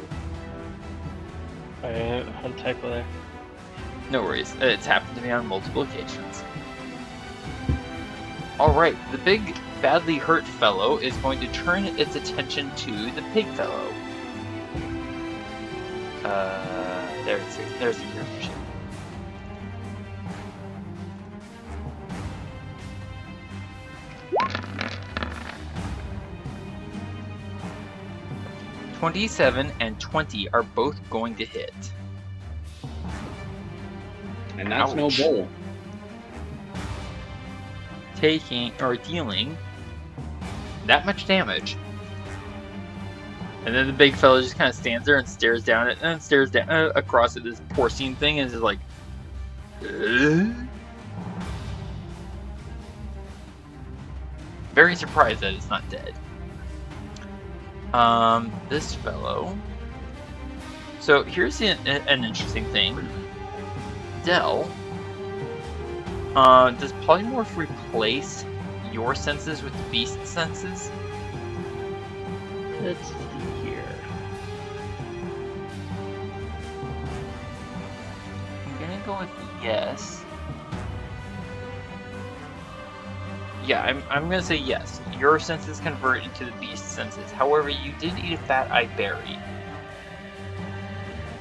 I had a typo there. No worries. It's happened to me on multiple occasions. Alright, the big, badly hurt fellow is going to turn its attention to the pig fellow. There's the hero ship. 27 and 20 are both going to hit. And that's Ouch. no bowl. Dealing that much damage. And then the big fella just kind of stands there and stares down it, and then stares down across at this porcine thing, and is like, very surprised that it's not dead. This fellow. So here's an interesting thing. Dell, does polymorph replace your senses with the beast senses? Let's see here. I'm gonna go with yes. Yeah, I'm gonna say yes. Your senses convert into the beast senses. However, you did eat a fat-eyed berry.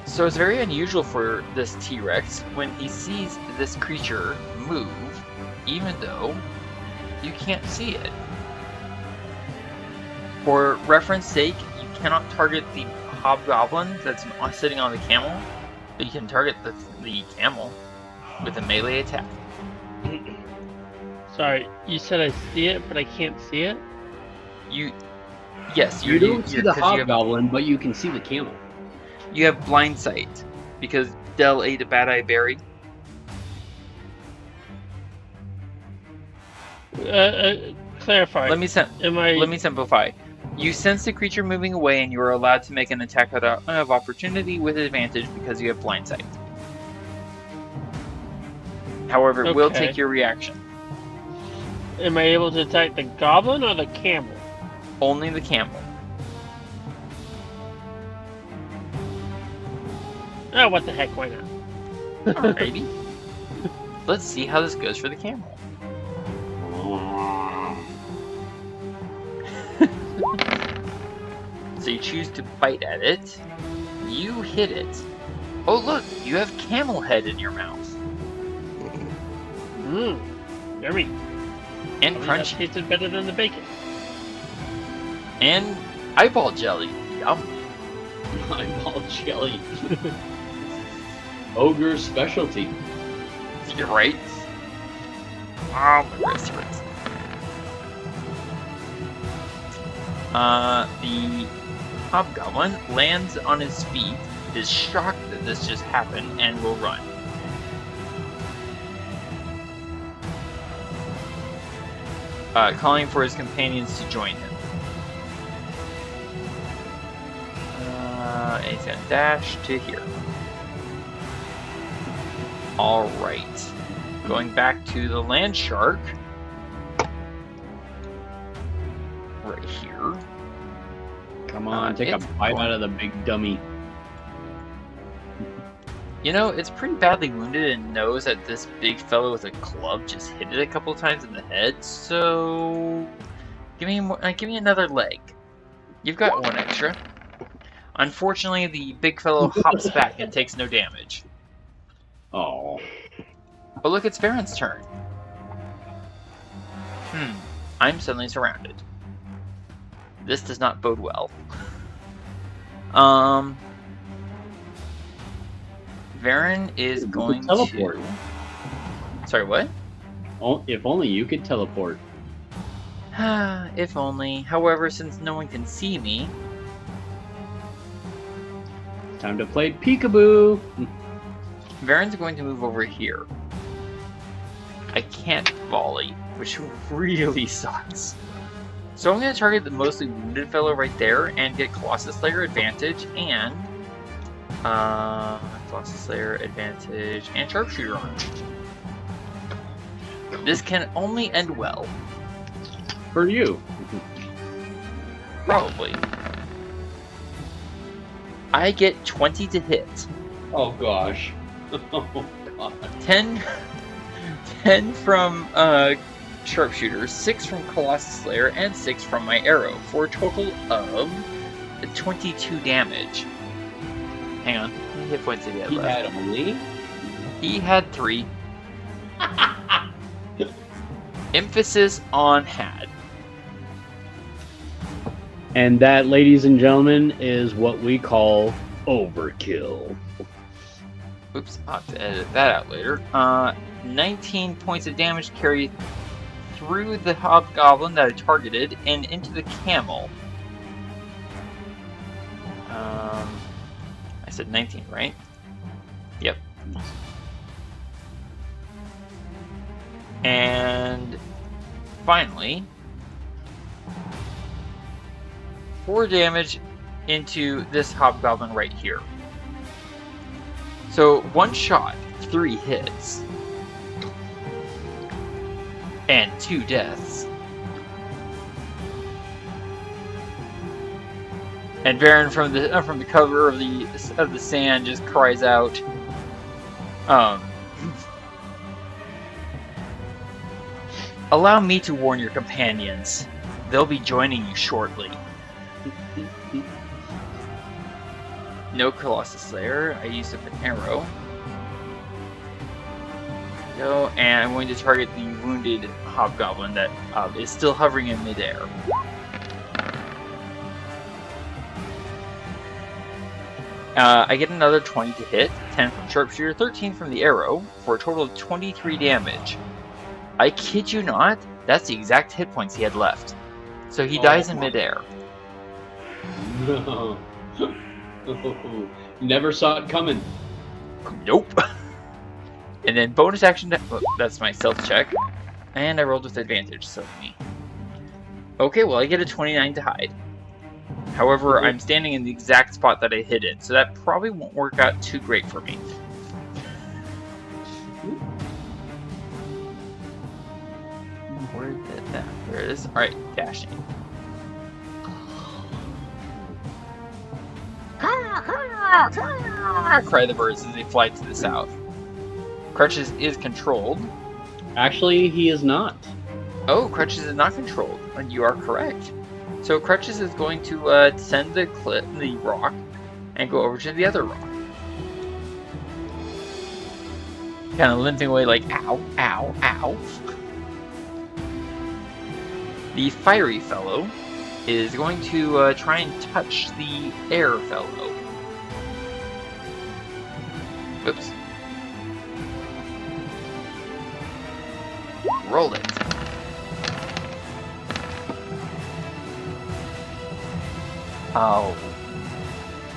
So it's very unusual for this T-Rex when he sees this creature move, even though you can't see it. For reference sake, you cannot target the hobgoblin that's sitting on the camel, but you can target the camel with a melee attack. Sorry, you said I see it, but I can't see it? Yes, You don't see the 'cause you have- hobgoblin, but you can see the camel. You have blind sight because Dell ate a bad eye berry. Clarify. Let me simplify. You sense the creature moving away, and you are allowed to make an attack of opportunity with advantage because you have blind sight. However, it will Okay. take your reaction. Am I able to attack the goblin or the camel? Only the camel. Oh, what the heck, why not? Alrighty. Let's see how this goes for the camel. So you choose to bite at it. You hit it. Oh look, you have camel head in your mouth. Mmm, yummy. And That crunchy. tasted better than the bacon. And eyeball jelly. Yum. Eyeball jelly. Ogre's specialty. You're right. Oh, my wrist hurts. The hobgoblin lands on his feet, is shocked that this just happened, and will run. Calling for his companions to join him. And he's gonna dash to here. Alright. Going back to the land shark. Right here. Come on, take a it's bite going- out of the big dummy. You know, it's pretty badly wounded and knows that this big fellow with a club just hit it a couple of times in the head, so give me another leg. You've got one extra. Unfortunately, the big fellow hops back and takes no damage. Oh. But look, it's Varin's turn. I'm suddenly surrounded. This does not bode well. Varin is You going could teleport. to... Sorry, what? Oh, if only you could teleport. If only. However, since no one can see me... Time to play peekaboo. Varin's going to move over here. I can't volley, which really sucks. So I'm going to target the mostly wounded fellow right there and get Colossus Slayer advantage and Colossus Slayer advantage and Sharpshooter on him. This can only end well. For you. Probably. I get 20 to hit. Oh gosh. Oh god. 10 from Sharpshooter, 6 from Colossus Slayer, and 6 from my arrow, for a total of 22 damage. Hang on, how many hit points did he have He left? had only. He had 3. Emphasis on had. And that, ladies and gentlemen, is what we call overkill. Oops, I'll have to edit that out later. 19 points of damage carried through the hobgoblin that I targeted and into the camel. I said 19, right? Yep. And finally, 4 damage into this hobgoblin right here. So 1 shot, 3 hits, and 2 deaths. And Varin from the cover of the sand just cries out, "Allow me to warn your companions. They'll be joining you shortly." No Colossus Slayer. I used up an arrow. No, and I'm going to target the wounded hobgoblin that is still hovering in midair. I get another 20 to hit, 10 from sharpshooter, 13 from the arrow, for a total of 23 damage. I kid you not, that's the exact hit points he had left. So he dies in midair. No. Never saw it coming. Nope. And then bonus action, that's my stealth check. And I rolled with advantage, so me. Okay, well I get a 29 to hide. However, I'm standing in the exact spot that I hid in, so that probably won't work out too great for me. Where did that? There it is. Alright, dashing. Cry the birds as they fly to the south. Crutches is controlled. Actually, he is not. Oh, Crutches is not controlled, and you are correct. So Crutches is going to descend the rock and go over to the other rock. Kind of limping away like, ow, ow, ow. The fiery fellow is going to try and touch the air fellow. Oops. Roll it. Oh.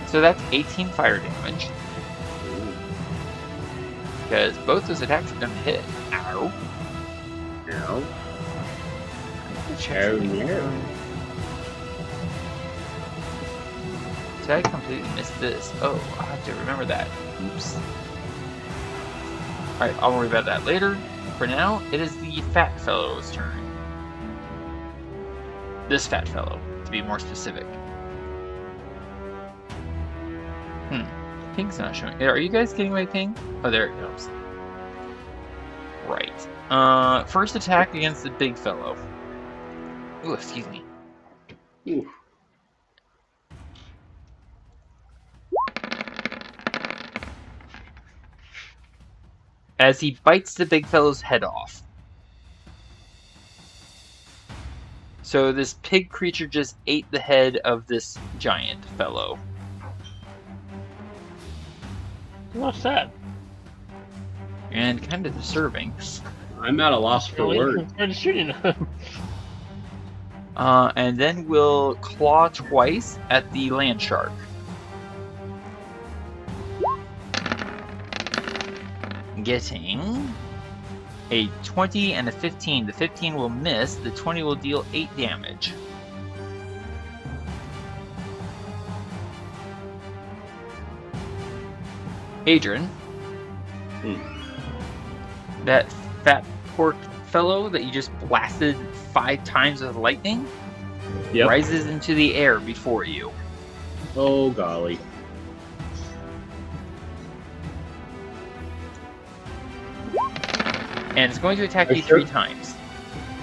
So that's 18 fire damage. Because both those attacks are going to hit. Ow. No. Oh, no. Did I completely miss this? Oh, I'll have to remember that. Oops. Alright, I'll worry about that later. For now, it is the fat fellow's turn. This fat fellow, to be more specific. Ping's not showing. Are you guys getting my ping? Oh, there it goes. Right. First attack against the big fellow. Ooh, excuse me. Ooh. As he bites the big fellow's head off. So this pig creature just ate the head of this giant fellow. What's that? And kind of disturbing. I'm at a loss for words. We're shooting him. And then we'll claw twice at the land shark. Getting a 20 and a 15. The 15 will miss. The 20 will deal 8 damage. Adran, that fat pork fellow that you just blasted 5 times with lightning, rises into the air before you. Oh golly. And it's going to attack you 3 times.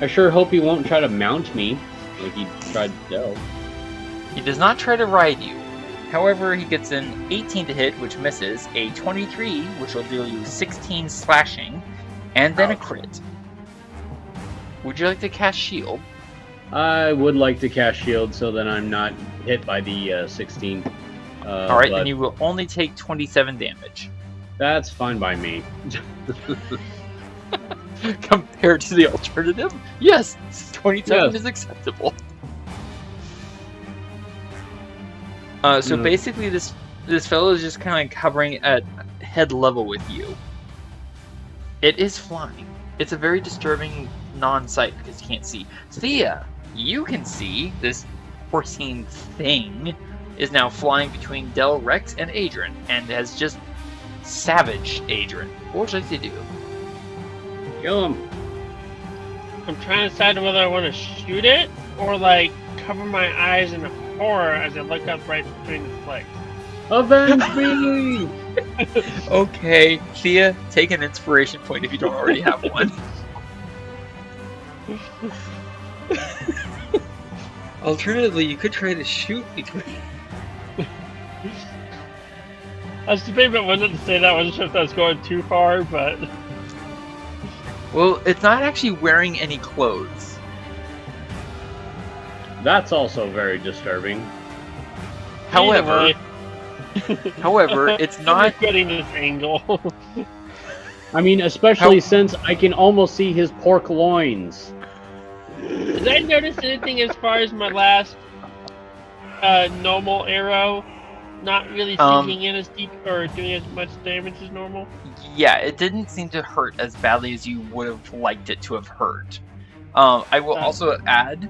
I sure hope he won't try to mount me like he tried to do. He does not try to ride you. However, he gets an 18 to hit, which misses, a 23, which will deal you 16 slashing, and then a crit. Would you like to cast shield? I would like to cast shield so that I'm not hit by the 16. All right, but then you will only take 27 damage. That's fine by me. Compared to the alternative, yes, 27 Yes. is acceptable. So No. basically, this fellow is just kind of hovering at head level with you. It is flying. It's a very disturbing non-sight because you can't see. Thea, you can see this porcine thing is now flying between Del Rex and Adran and has just savaged Adran. What would you like to do? Kill him. I'm trying to decide whether I want to shoot it or like cover my eyes in horror as I look up right between its legs. Avenge me! Okay, Thea, take an inspiration point if you don't already have one. Alternatively, you could try to shoot between. I was debating about whether to say that. I wasn't sure if that was going too far, but Well, it's not actually wearing any clothes. That's also very disturbing. However, Either it's I'm not. getting this angle. I mean, especially since I can almost see his pork loins. Did I notice anything as far as my last normal arrow not really sinking in as deep or doing as much damage as normal? Yeah, it didn't seem to hurt as badly as you would have liked it to have hurt. I will also add,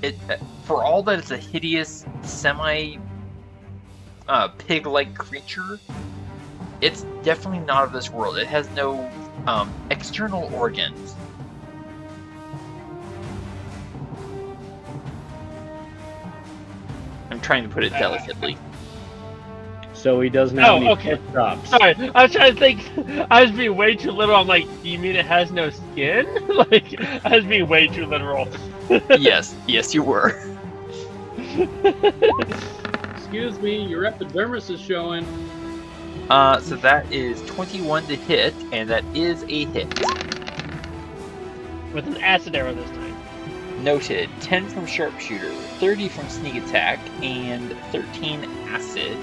it for all that it's a hideous pig-like creature, it's definitely not of this world. It has no external organs. I'm trying to put it delicately. So he doesn't have any okay. pork chops. Sorry, I was trying to think. I was being way too literal. I'm like, do you mean it has no skin? Like, I was being way too literal. Yes, you were. Excuse me, your epidermis is showing. So that is 21 to hit, and that is a hit. With an acid arrow this time. Noted. 10 from sharpshooter, 30 from sneak attack, and 13 acid,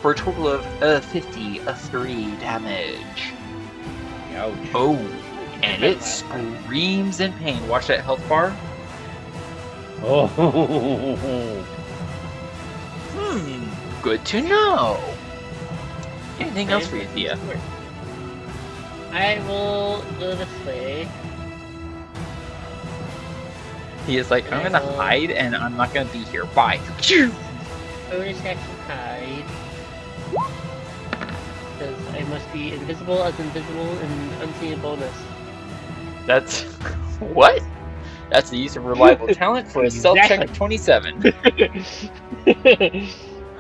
for a total of 53 damage. Ouch. Oh, and it screams in pain. Watch that health bar. Oh. Good to know. Anything else for you, Thea? I will go this way. Thea's like, I'm gonna hide, and I'm not gonna be here. Bye. Bonus action hide. Because I must be invisible as invisible and unseeableness. That's... what? That's the use of reliable talent for a stealth check of 27.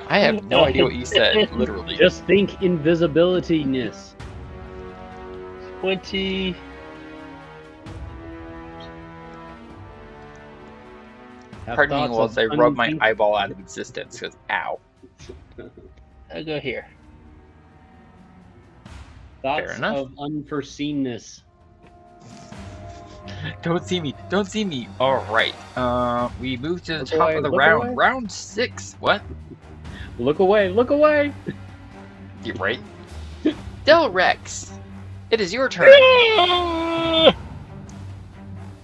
I have no idea what you said, literally. Just think invisibility-ness. 20. Pardon me whilst I rub my eyeball out of existence, because ow. I'll go here. Thoughts Fair enough. of unforeseenness. Don't see me, don't see me. Alright, we move to the Look top away, of the look round. away. Round 6. What? Look away, look away! You're right. Del Rex, it is your turn.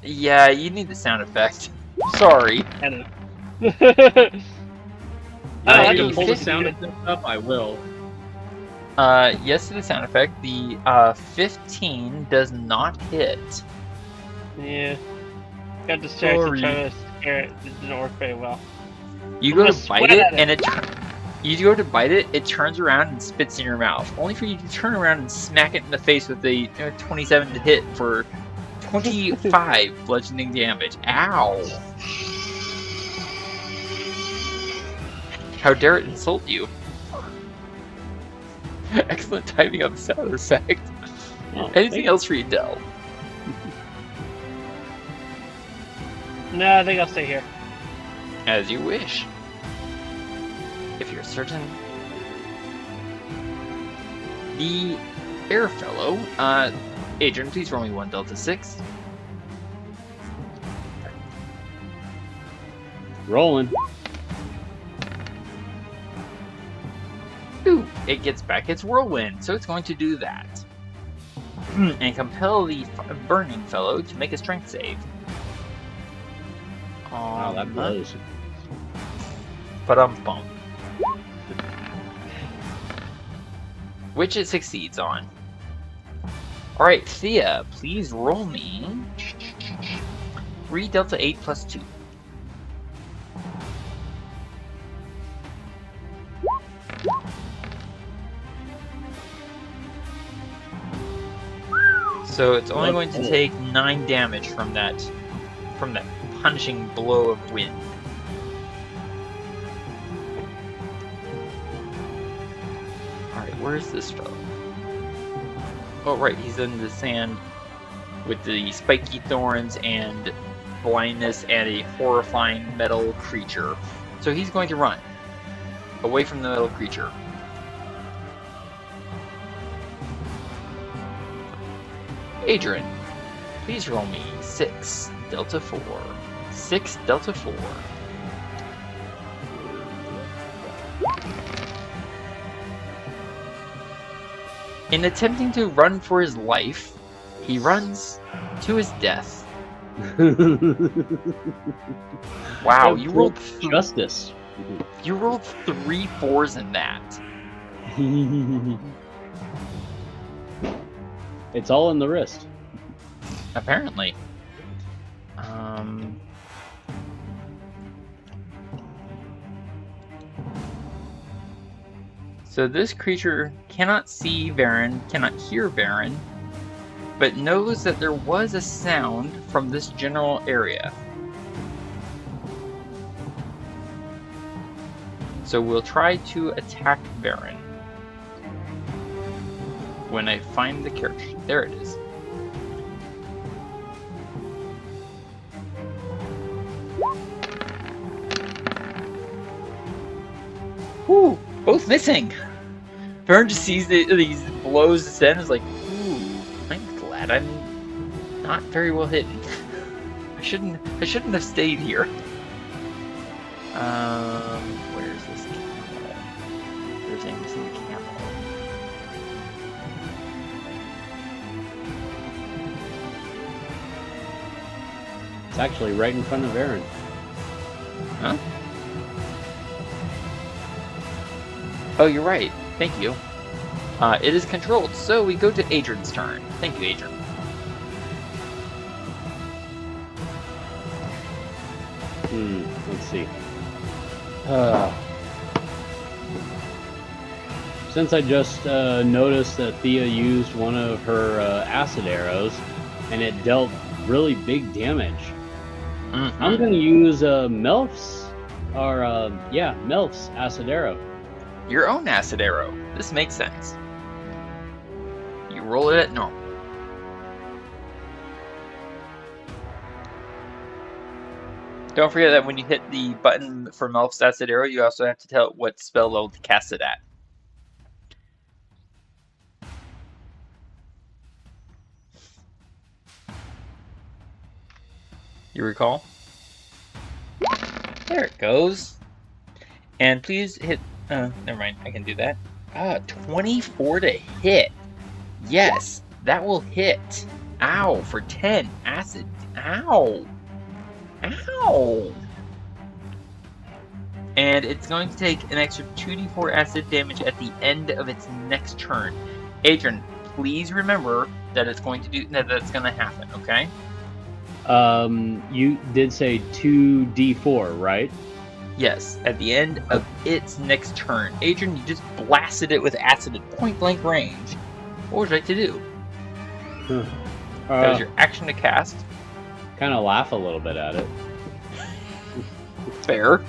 Yeah, you need the sound effect. Sorry. I don't know. I I can can pull the fit sound it. effect up, I will. Yes to the sound effect. The 15 does not hit. Yeah. Got distracted Sorry. trying to scare it. It didn't work very well. You I'm go gonna to bite sweat it, at it. and you go to bite it, it turns around and spits in your mouth. Only for you to turn around and smack it in the face with a 27 to hit for 25 bludgeoning damage. Ow! How dare it insult you? Excellent timing on the sound effect. Oh, Anything else for you, Del? No, I think I'll stay here. As you wish. If you're certain. The air fellow, Adran, please roll me 1 Delta 6. Rolling. Ooh, it gets back its whirlwind, so it's going to do that. And compel the burning fellow to make a strength save. Wow, that blows. Ba-dum-bum. Which it succeeds on. Alright, Thía, please roll me 3 delta 8 plus 2. So it's only going to take 9 damage from that punishing blow of wind. Alright, where's this fellow? Oh right, he's in the sand with the spiky thorns and blindness and a horrifying metal creature. So he's going to run away from the metal creature. Adran, please roll me 6 delta 4. 6 delta 4. In attempting to run for his life, he runs to his death. Wow, you rolled justice. You rolled 3 4s in that. It's all in the wrist. Apparently. So this creature cannot see Varin, cannot hear Varin, but knows that there was a sound from this general area. So we'll try to attack Varin. When I find the character. There it is. Whew! Both missing! Varin just sees these blows descend and is like, ooh, I'm glad I'm not very well hidden. I shouldn't have stayed here. Where's this camel? There's a missing camel. It's actually right in front of Aaron. Huh? Oh, you're right. Thank you. It is controlled, so we go to Adran's turn. Thank you, Adran. Let's see. Since I just noticed that Thía used one of her acid arrows, and it dealt really big damage, I'm going to use Melf's acid arrow. Your own acid arrow. This makes sense. You roll it at normal. Don't forget that when you hit the button for Melf's acid arrow, you also have to tell it what spell level to cast it at. You recall? There it goes. And please hit... never mind, I can do that. 24 to hit. Yes, that will hit. Ow, for 10 acid. Ow. Ow. And it's going to take an extra 2d4 acid damage at the end of its next turn. Adran, please remember that it's going to do that's going to happen, okay? You did say 2d4, right? Yes, at the end of its next turn. Adran, you just blasted it with acid at point-blank range. What would you like to do? That was your action to cast. Kind of laugh a little bit at it. Fair.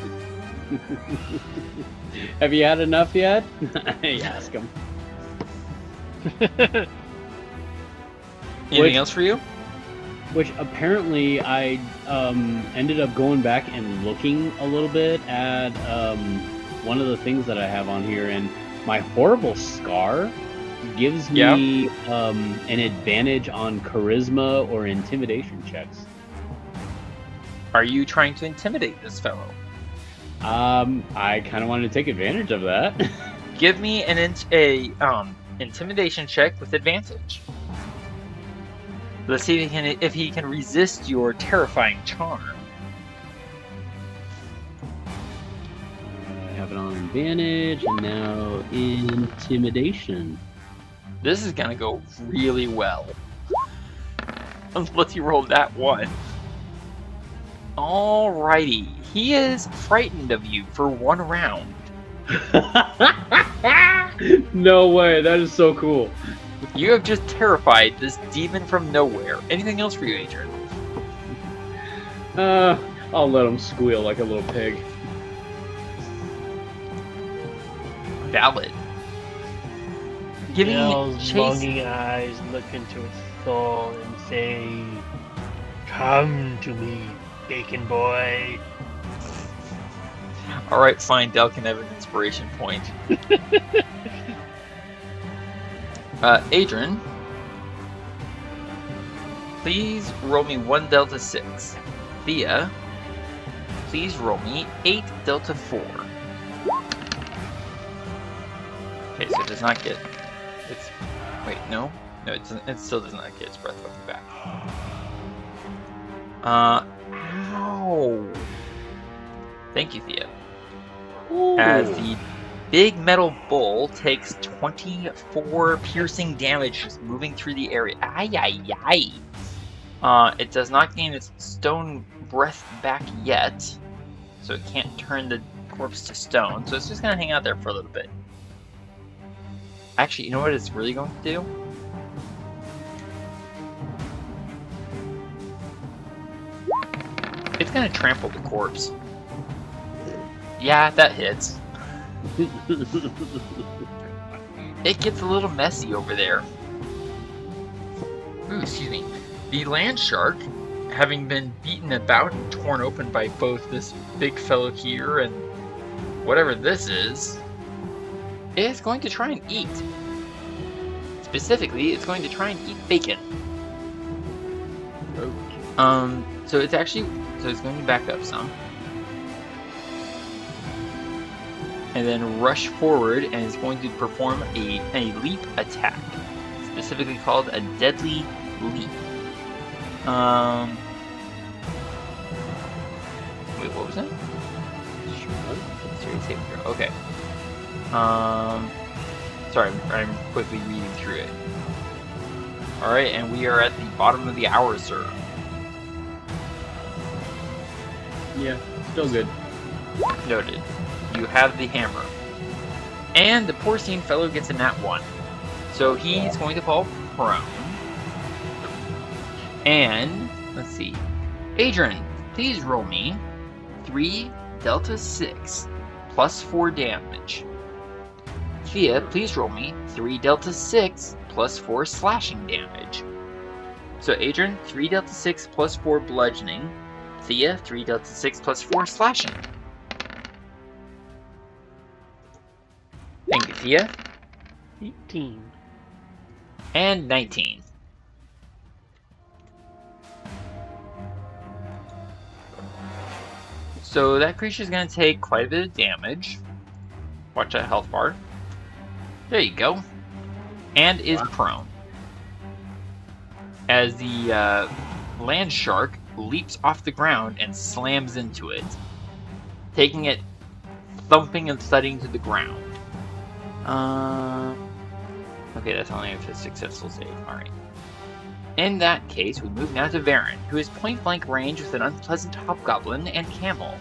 Have you had enough yet? You ask him. Anything else for you? Which apparently I ended up going back and looking a little bit at one of the things that I have on here, and my horrible scar gives me an advantage on charisma or intimidation checks. Are you trying to intimidate this fellow? I kind of wanted to take advantage of that. Give me an intimidation check with advantage. Let's see if he can resist your terrifying charm. I have it on advantage, and now intimidation. This is gonna go really well. Unless you roll that one. Alrighty. He is frightened of you for 1 round. No way, that is so cool. You have just terrified this demon from nowhere. Anything else for you, Adran? I'll let him squeal like a little pig. Valid. Giving Hell's chase. longing eyes look into its soul and say, "Come to me, bacon boy." Alright, fine. Del can have an inspiration point. Adran, please roll me 1 Delta 6. Thea, please roll me 8 Delta 4. Okay, so it does not get its... Wait, no? No, it still does not get its breath weapon back. Ow! Thank you, Thea. Ooh. As the big metal bull takes 24 piercing damage just moving through the area. Ay, ay, ay. It does not gain its stone breath back yet, so it can't turn the corpse to stone, so it's just going to hang out there for a little bit. Actually, you know what it's really going to do? It's going to trample the corpse. Yeah, that hits. It gets a little messy over there. Ooh, excuse me. The land shark, having been beaten about and torn open by both this big fellow here and whatever this is going to try and eat. Specifically, it's going to try and eat bacon. So it's going to back up some. And then rush forward and is going to perform a leap attack, specifically called a deadly leap. Wait, what was that? Serious saving throw. Okay. Sorry, I'm quickly reading through it. All right, and we are at the bottom of the hour, sir. Yeah, still good. Noted. You have the hammer. And the porcine fellow gets a nat 1. So he's going to fall prone. And, let's see. Adran, please roll me 3 Delta 6 plus 4 damage. Thea, please roll me 3 Delta 6 plus 4 slashing damage. So Adran, 3 Delta 6 plus 4 bludgeoning. Thea, 3 Delta 6 plus 4 slashing. Thank you, Thea. 18. And 19. So that creature's going to take quite a bit of damage. Watch that health bar. There you go. And is prone. As the land shark leaps off the ground and slams into it, taking it thumping and thudding to the ground. Okay, that's only a successful save. Alright. In that case, we move now to Varin, who is point-blank range with an unpleasant hobgoblin and camel.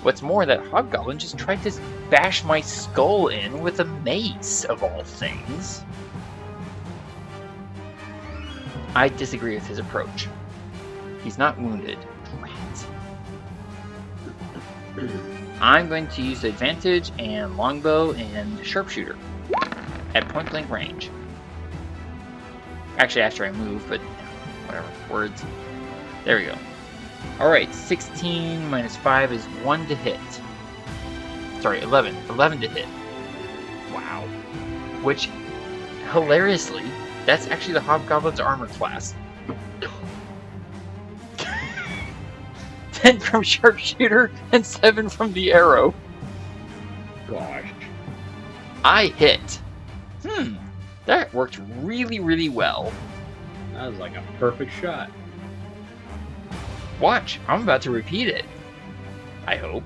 What's more, that hobgoblin just tried to bash my skull in with a mace, of all things. I disagree with his approach. He's not wounded. Drat. I'm going to use advantage and longbow and sharpshooter at point blank range. Actually, after I move, but whatever. Words. There we go. Alright, 16 minus 5 is 1 to hit. Sorry, 11. 11 to hit. Wow. Which, hilariously, that's actually the hobgoblin's armor class. 10 from sharpshooter, and 7 from the arrow. Gosh. I hit. That worked really, really well. That was like a perfect shot. Watch, I'm about to repeat it. I hope.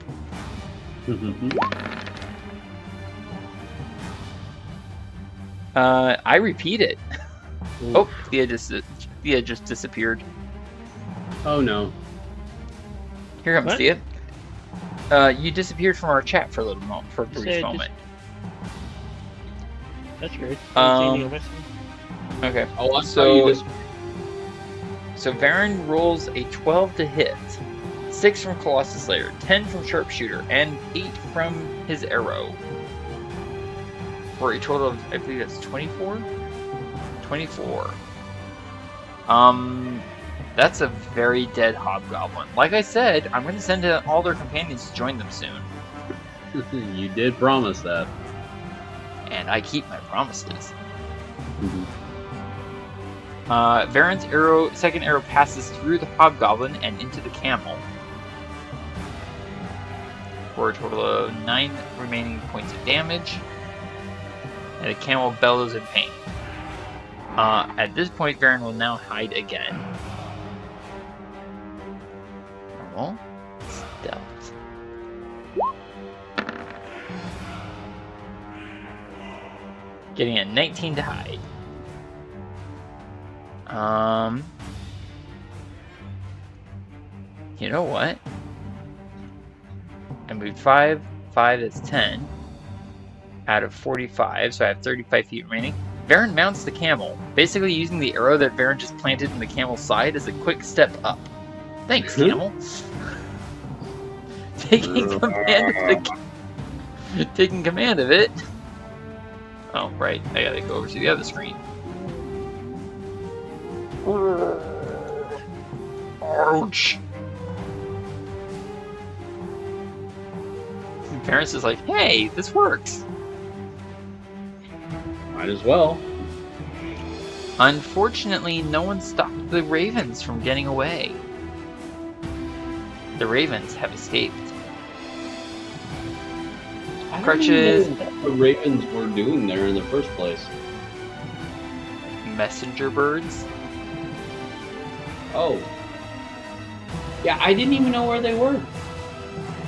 I repeat it. Oh, Thea just disappeared. Oh no. Here comes What? Thea. You disappeared from our chat for a little moment, for a brief moment. That's weird. Okay. Oh, I saw you this. So Varin rolls a 12 to hit, 6 from Colossus Slayer, 10 from Sharpshooter, and 8 from his arrow. For a total of, I believe that's 24? 24. That's a very dead hobgoblin. Like I said, I'm going to send all their companions to join them soon. You did promise that. And I keep my promises. Varin's second arrow passes through the hobgoblin and into the camel. For a total of 9 remaining points of damage. And the camel bellows in pain. At this point, Varin will now hide again. Normal. Stealth. Getting a 19 to hide. You know what? I moved 5, that's 10. Out of 45, so I have 35 feet remaining. Varin mounts the camel, basically using the arrow that Varin just planted in the camel's side as a quick step up. Thanks, camel. Taking command of it. Oh, right. I gotta go over to the other screen. Ouch! Varin's is like, hey, this works. Might as well. Unfortunately, no one stopped the ravens from getting away. The ravens have escaped. Crutches. What the ravens were doing there in the first place? Messenger birds. Oh. Yeah, I didn't even know where they were.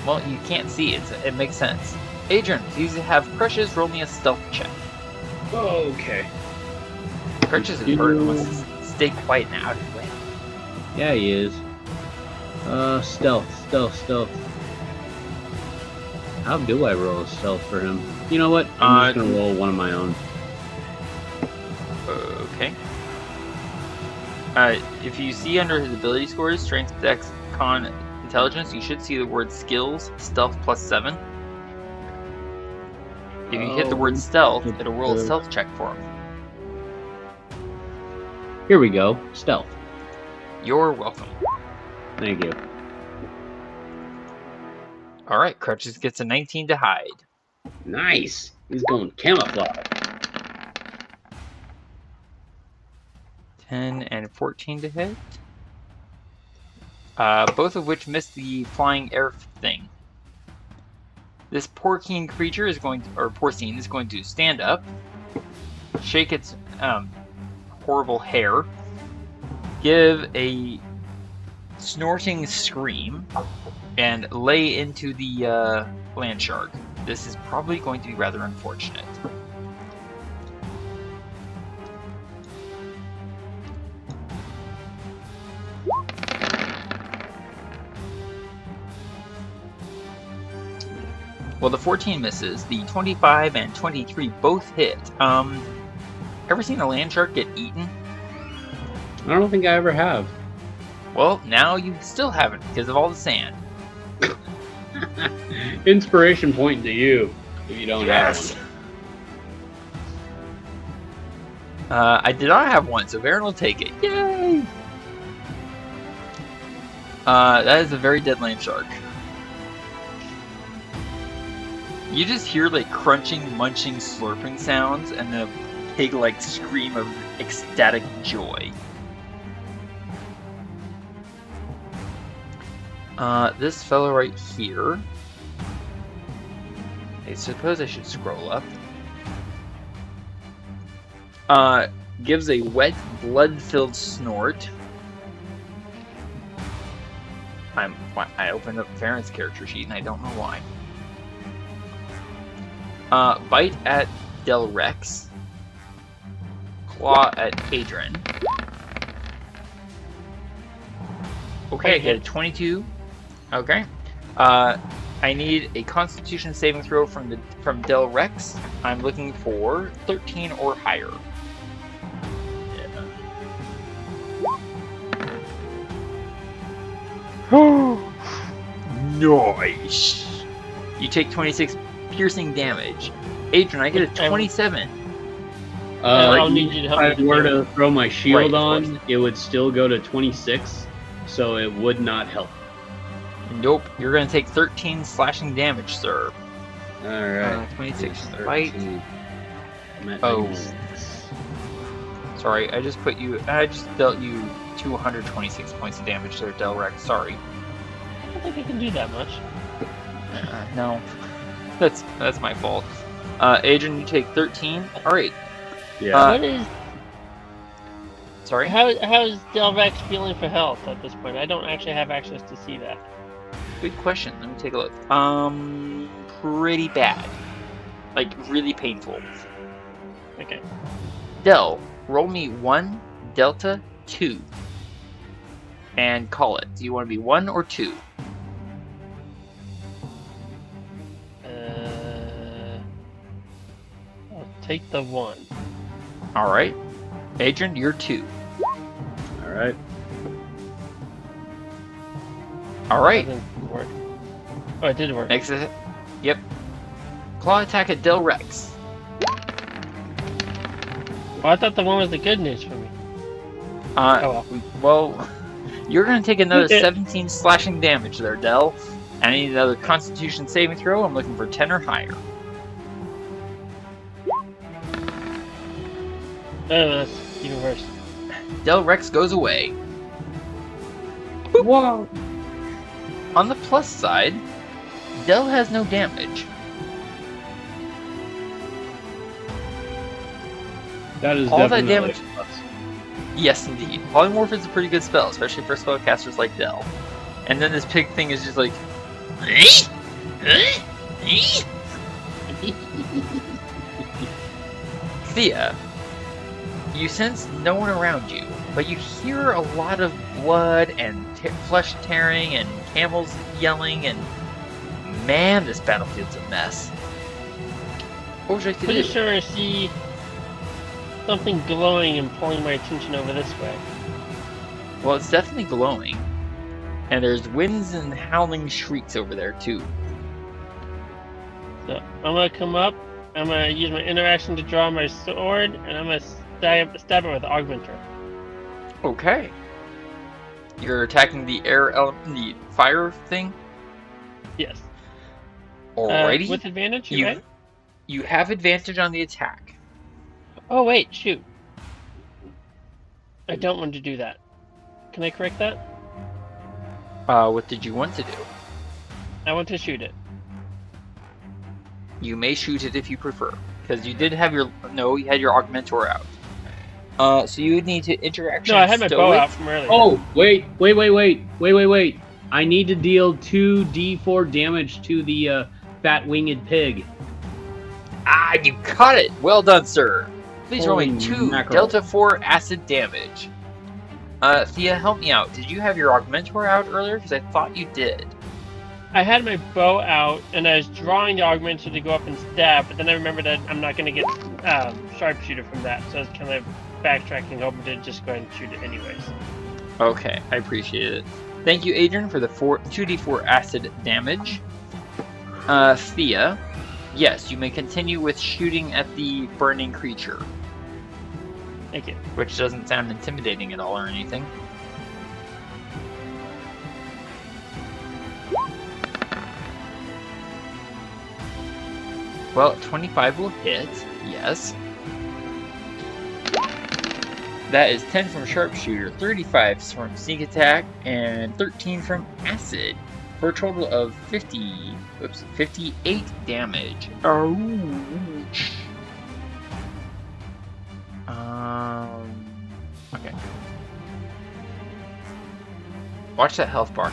Well, you can't see it. It makes sense. Adran, if you have crutches, roll me a stealth check. Okay. Crutches is bird wants to stay quiet and out of the way. Yeah, he is. Stealth. How do I roll a stealth for him? You know what? I'm just gonna roll one of my own. Okay. If you see under his ability scores, strength, dex, con, intelligence, you should see the word skills, stealth +7. If you hit the word stealth, it'll roll a stealth check for him. Here we go. Stealth. You're welcome. Thank you. Alright, Crutches gets a 19 to hide. Nice. He's going camouflage. 10 and 14 to hit. Both of which miss the flying air thing. This porcine creature is going to, or porcine is going to stand up, shake its horrible hair, give a snorting scream, and lay into the land shark. This is probably going to be rather unfortunate. Well, the 14 misses. The 25 and 23 both hit. Ever seen a land shark get eaten? I don't think I ever have. Well, now you still haven't because of all the sand. Inspiration point to you if you don't have one. I did not have one, so Varin will take it. Yay! That is a very dead land shark. You just hear like crunching, munching, slurping sounds, and then a pig-like scream of ecstatic joy. This fellow right here. I suppose I should scroll up. Gives a wet, blood-filled snort. I opened up Varin's character sheet and I don't know why. Bite at Del Rex. Claw at Adran. Okay, I get a 22. Okay. I need a Constitution saving throw from Del Rex. I'm looking for 13 or higher. Nice. You take 26 piercing damage. Adran, I get a 27. I'll need you to help if I me. were to throw my shield Right, of on, course. it would still go to 26, so it would not help. Nope, you're gonna take 13 slashing damage, sir. Alright. 26 bite. I'm at Oh. 96. Sorry, I just dealt you 226 points of damage there, Del Rex. Sorry. I don't think I can do that much. No. That's my fault. Adrian, you take 13. Alright. Yeah. What is? Sorry? How is Delvex feeling for health at this point? I don't actually have access to see that. Good question. Let me take a look. Pretty bad. Like, really painful. Okay. Del, roll me 1, Delta, 2. And call it. Do you want to be 1 or 2? I'll take the 1. Alright. Adrian, you're 2. Alright. Alright. Doesn't work. Oh, it did work. Next is it. Yep. Claw attack at Del Rex. Oh, I thought the 1 was the good news for me. Well, you're going to take another 17 slashing damage there, Del. And I need another Constitution saving throw. I'm looking for 10 or higher. Oh, that's even worse. Del Rex goes away. Whoa! On the plus side, Del has no damage. That is All that definitely damage- a plus. Yes, indeed. Polymorph is a pretty good spell, especially for spellcasters like Del. And then this pig thing is just like... Thea, you sense no one around you, but you hear a lot of blood and flesh tearing and camels yelling, and man, this battlefield's a mess. What would you like to Pretty do? sure I see something glowing and pulling my attention over this way. Well, it's definitely glowing. And there's winds and howling shrieks over there, too. So I'm gonna come up. I'm gonna use my interaction to draw my sword, and I'm gonna stab it with the augmenter. Okay. You're attacking the the fire thing? Yes. Alrighty. With advantage, you, right? you have advantage on the attack. Oh wait, shoot. I don't want to do that. Can I correct that? What did you want to do? I want to shoot it. You may shoot it if you prefer. Because you did have your... No, you had your Augmentor out. So you would need to interaction No, I had my bow stoic. out from earlier. Oh, wait. I need to deal 2d4 damage to the fat winged pig. Ah, you caught it! Well done, sir. Please roll me Holy 2 mackerel. Delta 4 acid damage. Thea, help me out. Did you have your Augmentor out earlier? Because I thought you did. I had my bow out, and I was drawing the augmenter to go up and stab, but then I remembered that I'm not going to get sharpshooter from that, so I was kind of backtracking, hoping to just go ahead and shoot it anyways. Okay, I appreciate it. Thank you, Adrian, for the 2d4 acid damage. Thea, yes, you may continue with shooting at the burning creature, Thank you. which doesn't sound intimidating at all or anything. Well, 25 will hit, yes. That is 10 from Sharpshooter, 35 from Sneak Attack, and 13 from Acid. for a total of 58 damage. Ouch. Okay. Watch that health bar.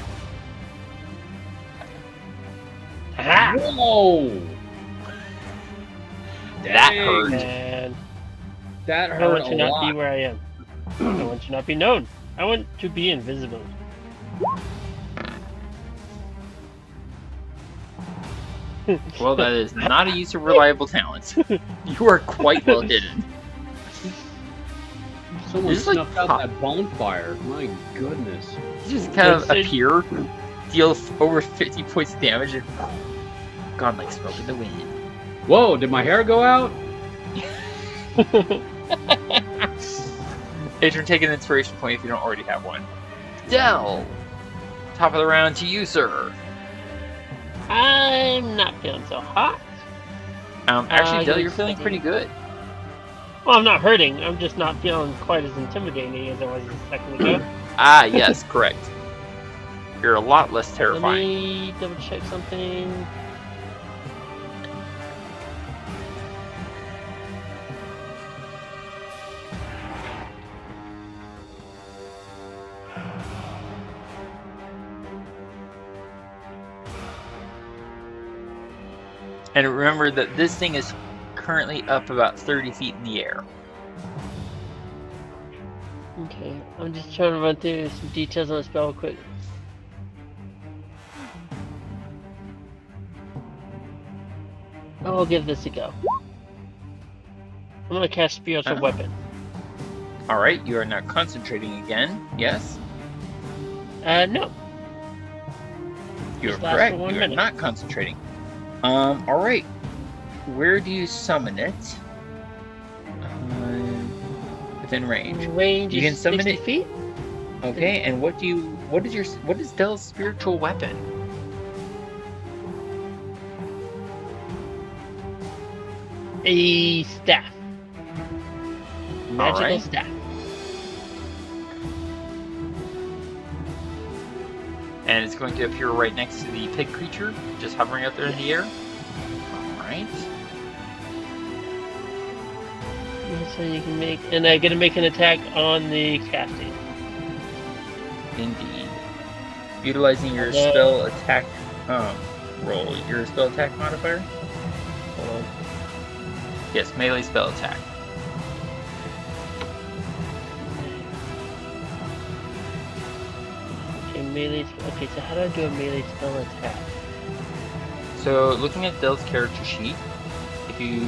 Ha! Whoa! That Dang, hurt. Man, That I hurt want a to not lot. be where I am. I want to not be known. I want to be invisible. Well, that is not a use of reliable talents. You are quite well hidden. Someone This is like snuffed out pop- that bonfire. My goodness. You just kind of That's it. appear, deal over 50 points of damage, and gone like smoke in the wind. Whoa, did my hair go out? Adran, take an inspiration point if you don't already have one. Dell! Top of the round to you, sir. I'm not feeling so hot. Actually, Dell, yes, you're feeling I pretty good. Well, I'm not hurting. I'm just not feeling quite as intimidating as I was a second ago. Ah, yes, correct. You're a lot less Let terrifying. me double check something. And remember that this thing is currently up about 30 feet in the air. Okay, I'm just trying to run through some details on the spell quick. I'll give this a go. I'm gonna cast Spiritual Oh. Weapon. Alright, you are now concentrating again. Yes? No. You're Just lasts correct. for 1 You are minute. not concentrating. Alright. Where do you summon it? Within range. Range You can is summon 60 it- feet. Okay, and what is Dell's spiritual weapon? A staff. Magical Alright. staff. And it's going to appear right next to the pig creature, just hovering out there in the air. Alright. So you can make, and I get to make an attack on the casting. Indeed. Utilizing your Although- spell attack roll. Your spell attack modifier? Hold on. Yes, melee spell attack. Okay, melee. Okay, so how do I do a melee spell attack? So, looking at Dell's character sheet, if you...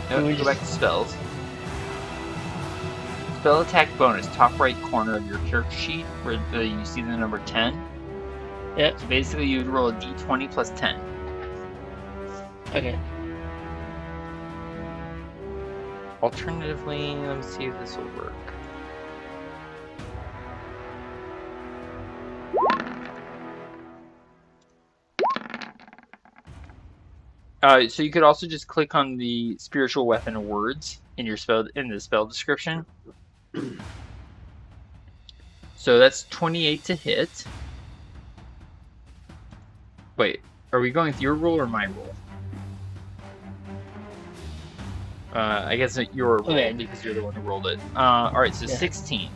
Can we go back to spells. Spell attack bonus, top right corner of your character sheet, where you see the number 10. Yeah. So basically you would roll a d20 plus 10. Okay. Alternatively, let me see if this will work. So you could also just click on the spiritual weapon words in your the spell description. So that's 28 to hit. Wait, are we going with your roll or my roll? I guess your roll, Okay. because you're the one who rolled it. Alright, so Yeah. 16.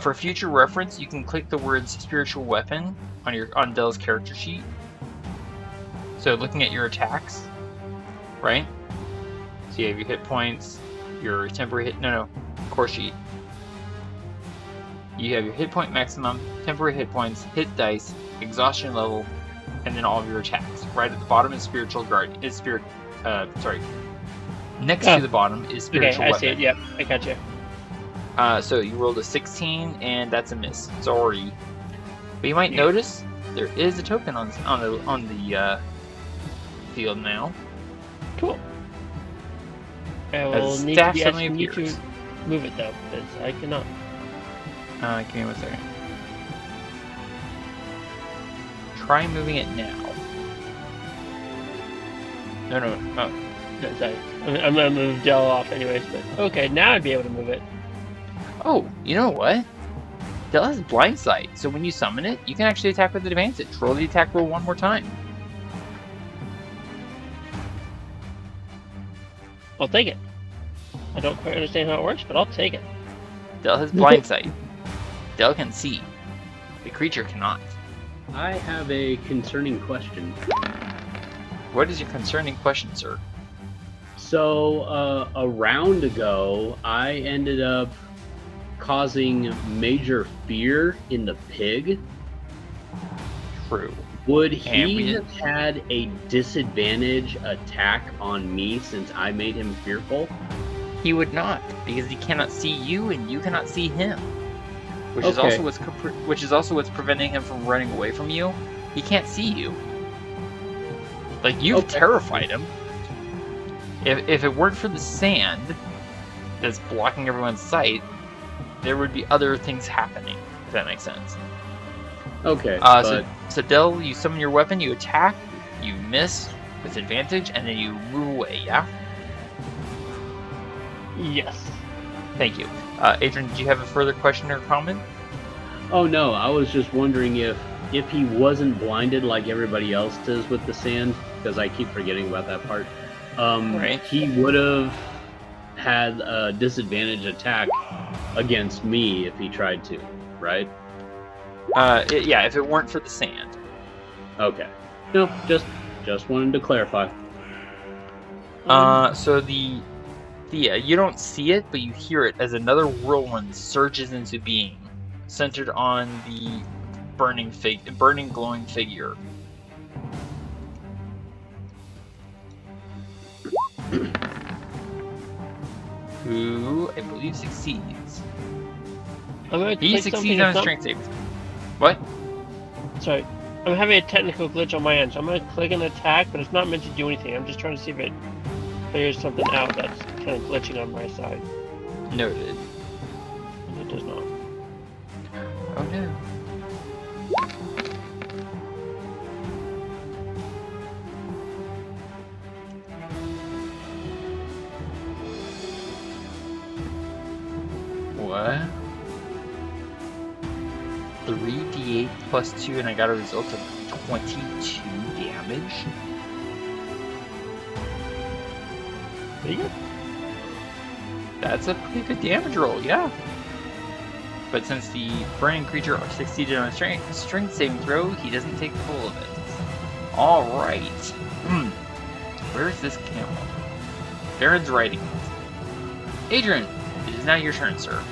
For future reference, you can click the words spiritual weapon on Dell's character sheet. So looking at your attacks, right? So you have your hit points, your temporary hit, core sheet. You have your hit point maximum, temporary hit points, hit dice, exhaustion level, and then all of your attacks. Right at the bottom is spiritual guard. Next Oh. to the bottom is spiritual Okay, I weapon. see it. Yep, I got you. So you rolled a 16, and that's a miss. Sorry, but you might Yeah. notice there is a token on the field now. Cool. I As will a need to staff be suddenly asking you to appears. move it though, because I cannot. Give me 1 second. Try moving it now. No. Oh, No, sorry. I'm gonna move Dell off anyways, but okay, now I'd be able to move it. oh, you know what? Del has blind sight, so when you summon it, you can actually attack with advantage. Roll the attack roll one more time. I'll take it. I don't quite understand how it works, but I'll take it. Del has blind sight. Del can see. The creature cannot. I have a concerning question. What is your concerning question, sir? So, a round ago, I ended up causing major fear in the pig. True. Would And we he didn't- have had a disadvantage attack on me since I made him fearful? He would not, because he cannot see you and you cannot see him. Which is Okay. also what's preventing him from running away from you. He can't see you. Like, you've Okay. terrified him. If it weren't for the sand that's blocking everyone's sight, there would be other things happening, if that makes sense. Okay, So Del, you summon your weapon, you attack, you miss with advantage, and then you move away, yeah? Yes. Thank you. Adran, did you have a further question or comment? oh no, I was just wondering if he wasn't blinded like everybody else does with the sand, because I keep forgetting about that part. Right. He would have had a disadvantage attack against me if he tried to, right? Yeah, if it weren't for the sand. Okay. No, just wanted to clarify. So Thea, you don't see it, but you hear it as another whirlwind surges into being, centered on the burning glowing figure. Who, I believe, succeeds. I'm gonna He click something succeeds on that's a not- strength save. What? Sorry. I'm having a technical glitch on my end, so I'm gonna click an attack, but it's not meant to do anything. I'm just trying to see if it figures something out that's kind of glitching on my side. Noted. And it does not. Oh no. What? 3d8 plus 2, and I got a result of 22 damage? There you go. That's a pretty good damage roll, yeah. But since the burning creature succeeded on a strength saving throw, he doesn't take full of it. Alright. Where's this camel? Varin's riding it. Adran, it is now your turn, sir.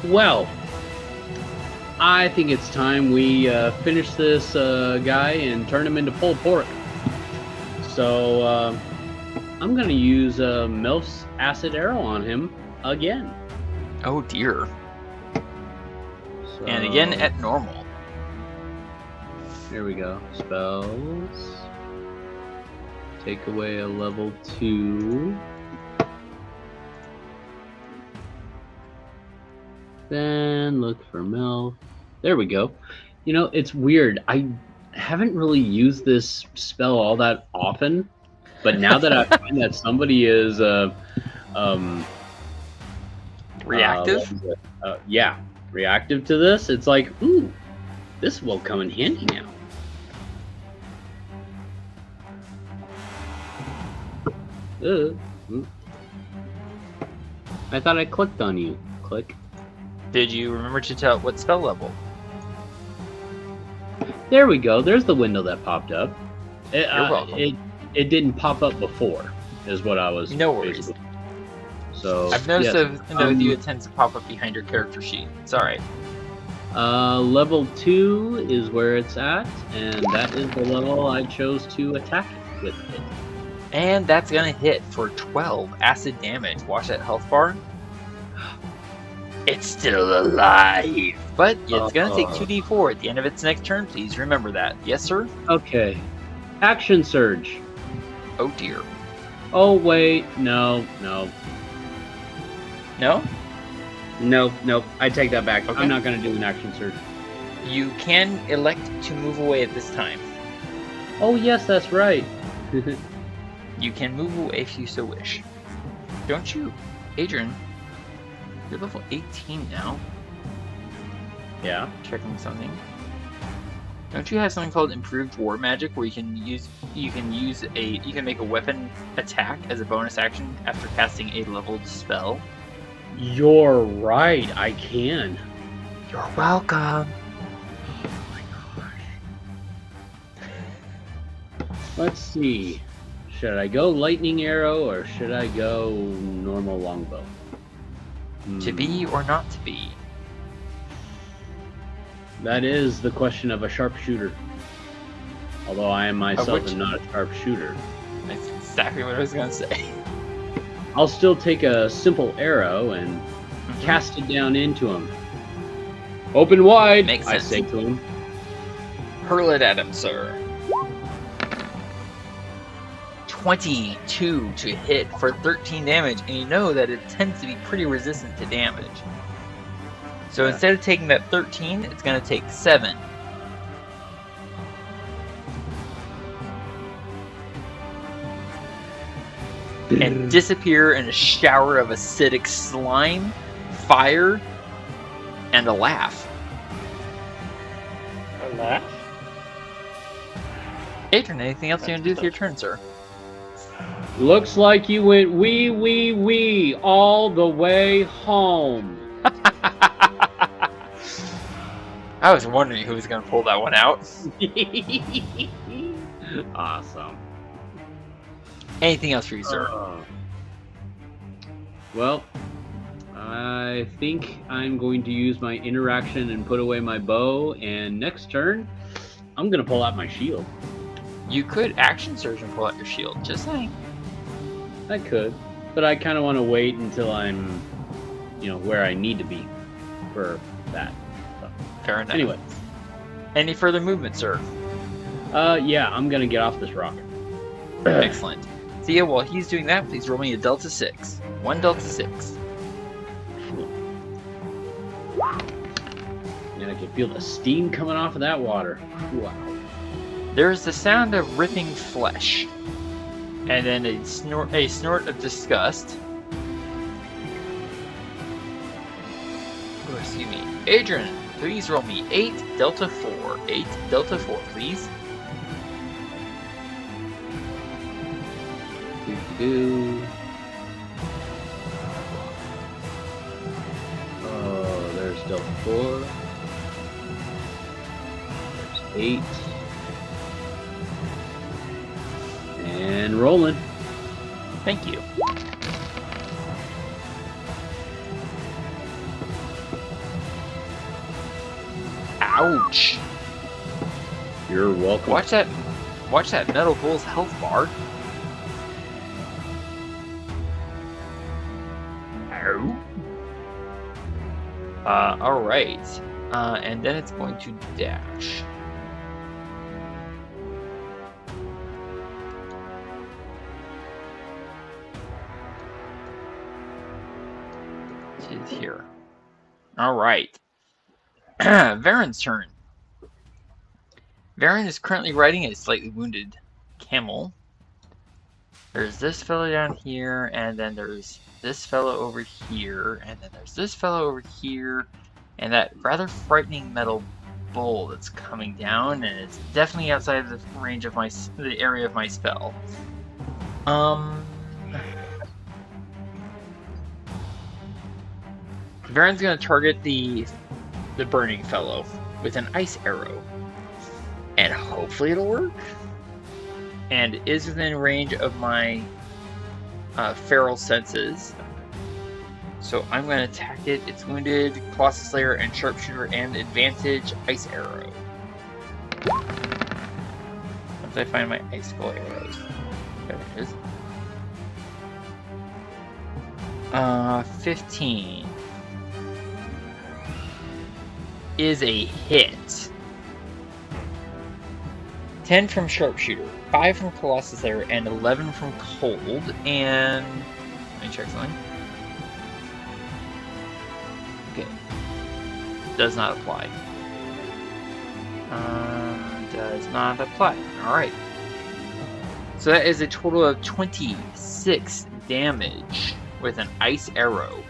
Well, I think it's time we finish this guy and turn him into pulled pork. So I'm going to use Melf's acid arrow on him again. Oh dear. So, And again at normal. Here we go. Spells. Take away a level 2. Then look for Melf. There we go. You know, it's weird. I haven't really used this spell all that often, but now that I find that somebody is Reactive? what is it? Yeah, reactive to this, it's like, ooh, this will come in handy now. I thought I clicked on you. Click. Did you remember to tell what spell level? There we go. There's the window that popped up. It, You're welcome. It didn't pop up before, is what I was. No worries. basically- So I've noticed yes. that with you it tends to pop up behind your character sheet. It's alright. Level 2 is where it's at, and that is the level I chose to attack it with it. And that's gonna hit for 12 acid damage. Watch that health bar. It's still alive! But it's gonna take 2d4 at the end of its next turn, please remember that. Yes, sir? Okay. Action surge. Oh dear. Oh wait, no. No? Nope. I take that back. Okay. I'm not gonna do an action surge. You can elect to move away at this time. Oh yes, that's right. You can move away if you so wish. don't you, Adran? You're level 18 now. Yeah. Checking something. Don't you have something called improved war magic, where you can make a weapon attack as a bonus action after casting a leveled spell? You're right. I can. You're welcome. Oh my gosh. Let's see. Should I go lightning arrow or should I go normal longbow? To be or not to be? That is the question of a sharpshooter. Although I am myself not a sharpshooter. That's exactly what I was going to say. I'll still take a simple arrow and cast it down into him. Open wide, Makes I sense. say to him. Hurl it at him, sir. 22 to hit for 13 damage, and you know that it tends to be pretty resistant to damage. So instead of taking that 13, it's going to take 7. And disappear in a shower of acidic slime, fire, and a laugh. A laugh? Adran, anything else you want to do with your turn, sir? Looks like you went wee all the way home. I was wondering who was going to pull that one out. Awesome. Anything else for you, sir? Well, I think I'm going to use my interaction and put away my bow, and next turn, I'm going to pull out my shield. You could action surge and pull out your shield, just saying. I could, but I kind of want to wait until I'm, where I need to be for that. So. Fair enough. Anyway. Any further movement, sir? Yeah, I'm going to get off this rock. Excellent. Thea, while he's doing that, please roll me a Delta 6. 1 Delta 6. And I can feel the steam coming off of that water. Wow. There is the sound of ripping flesh, and then a snort of disgust. Oh, excuse me. Adran, please roll me 8 Delta 4. 8 Delta 4, please. Oh, there's Delta 4. There's 8. And rolling. Thank you. Ouch! You're welcome. Watch that metal bull's health bar. Ow. Alright. And then it's going to dash. It's here. Alright. Varin's turn. Varin is currently riding a slightly wounded camel. There's this fellow down here, and then there's this fellow over here, and then there's this fellow over here, and that rather frightening metal bull that's coming down, and it's definitely outside of the range of the area of my spell. Varin's gonna target the burning fellow with an ice arrow, and hopefully it'll work. And is within range of my feral senses. So I'm going to attack it. It's wounded, Colossus Slayer, and Sharpshooter, and advantage ice arrow. Once I find my icicle arrows. There it is. 15 is a hit. 10 from Sharpshooter, 5 from Colossus Slayer, and 11 from Cold. And let me check something. Okay. Does not apply. Does not apply. Alright. So that is a total of 26 damage with an ice arrow.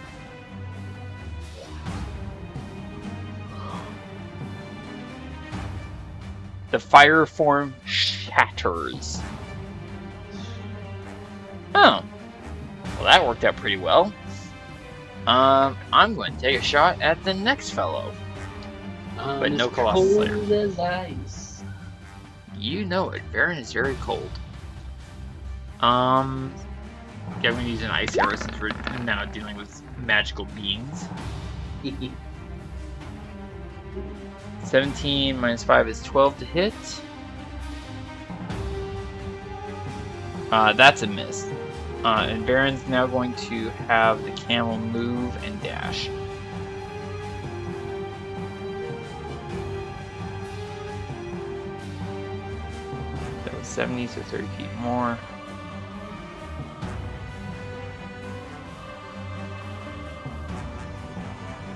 The fire form shatters. Oh. Well, that worked out pretty well. I'm going to take a shot at the next fellow. But no Colossus Slayer. Cold as ice. You know it. Varin is very cold. Yeah, I'm going to use an ice arrow since we're now dealing with magical beings. 17 minus 5 is 12 to hit. That's a miss. And Varin's now going to have the camel move and dash. So 70, so 30 feet more.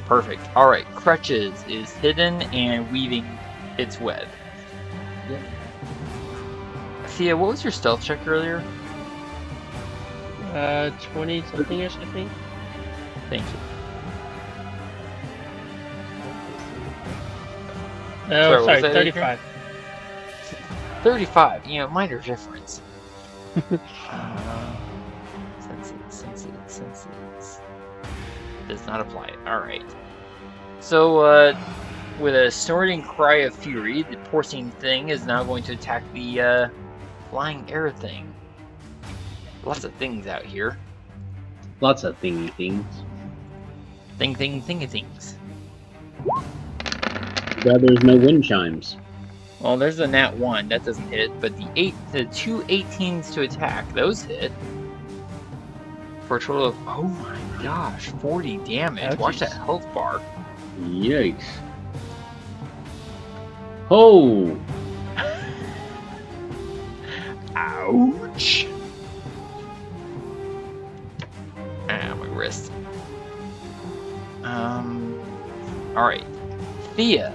Perfect. Alright, Crutches is hidden and weaving its web. Yep. Thea, what was your stealth check earlier? 20 something-ish, I think. Thank you. Oh, Sorry, sorry, what was that 35. 35, minor difference. Senses. Does not apply. Alright. So, with a snorting cry of fury, the porcine thing is now going to attack the, flying air thing. Lots of things out here. Lots of thingy things. Thingy things. Glad there's no wind chimes. Well, there's a nat 1, that doesn't hit, but the 2 18s to attack, those hit. For a total of, oh my gosh, 40 damage. Ouchies. Watch that health bar. Yikes. Oh! Ouch! Ah, my wrist. Alright. Thea,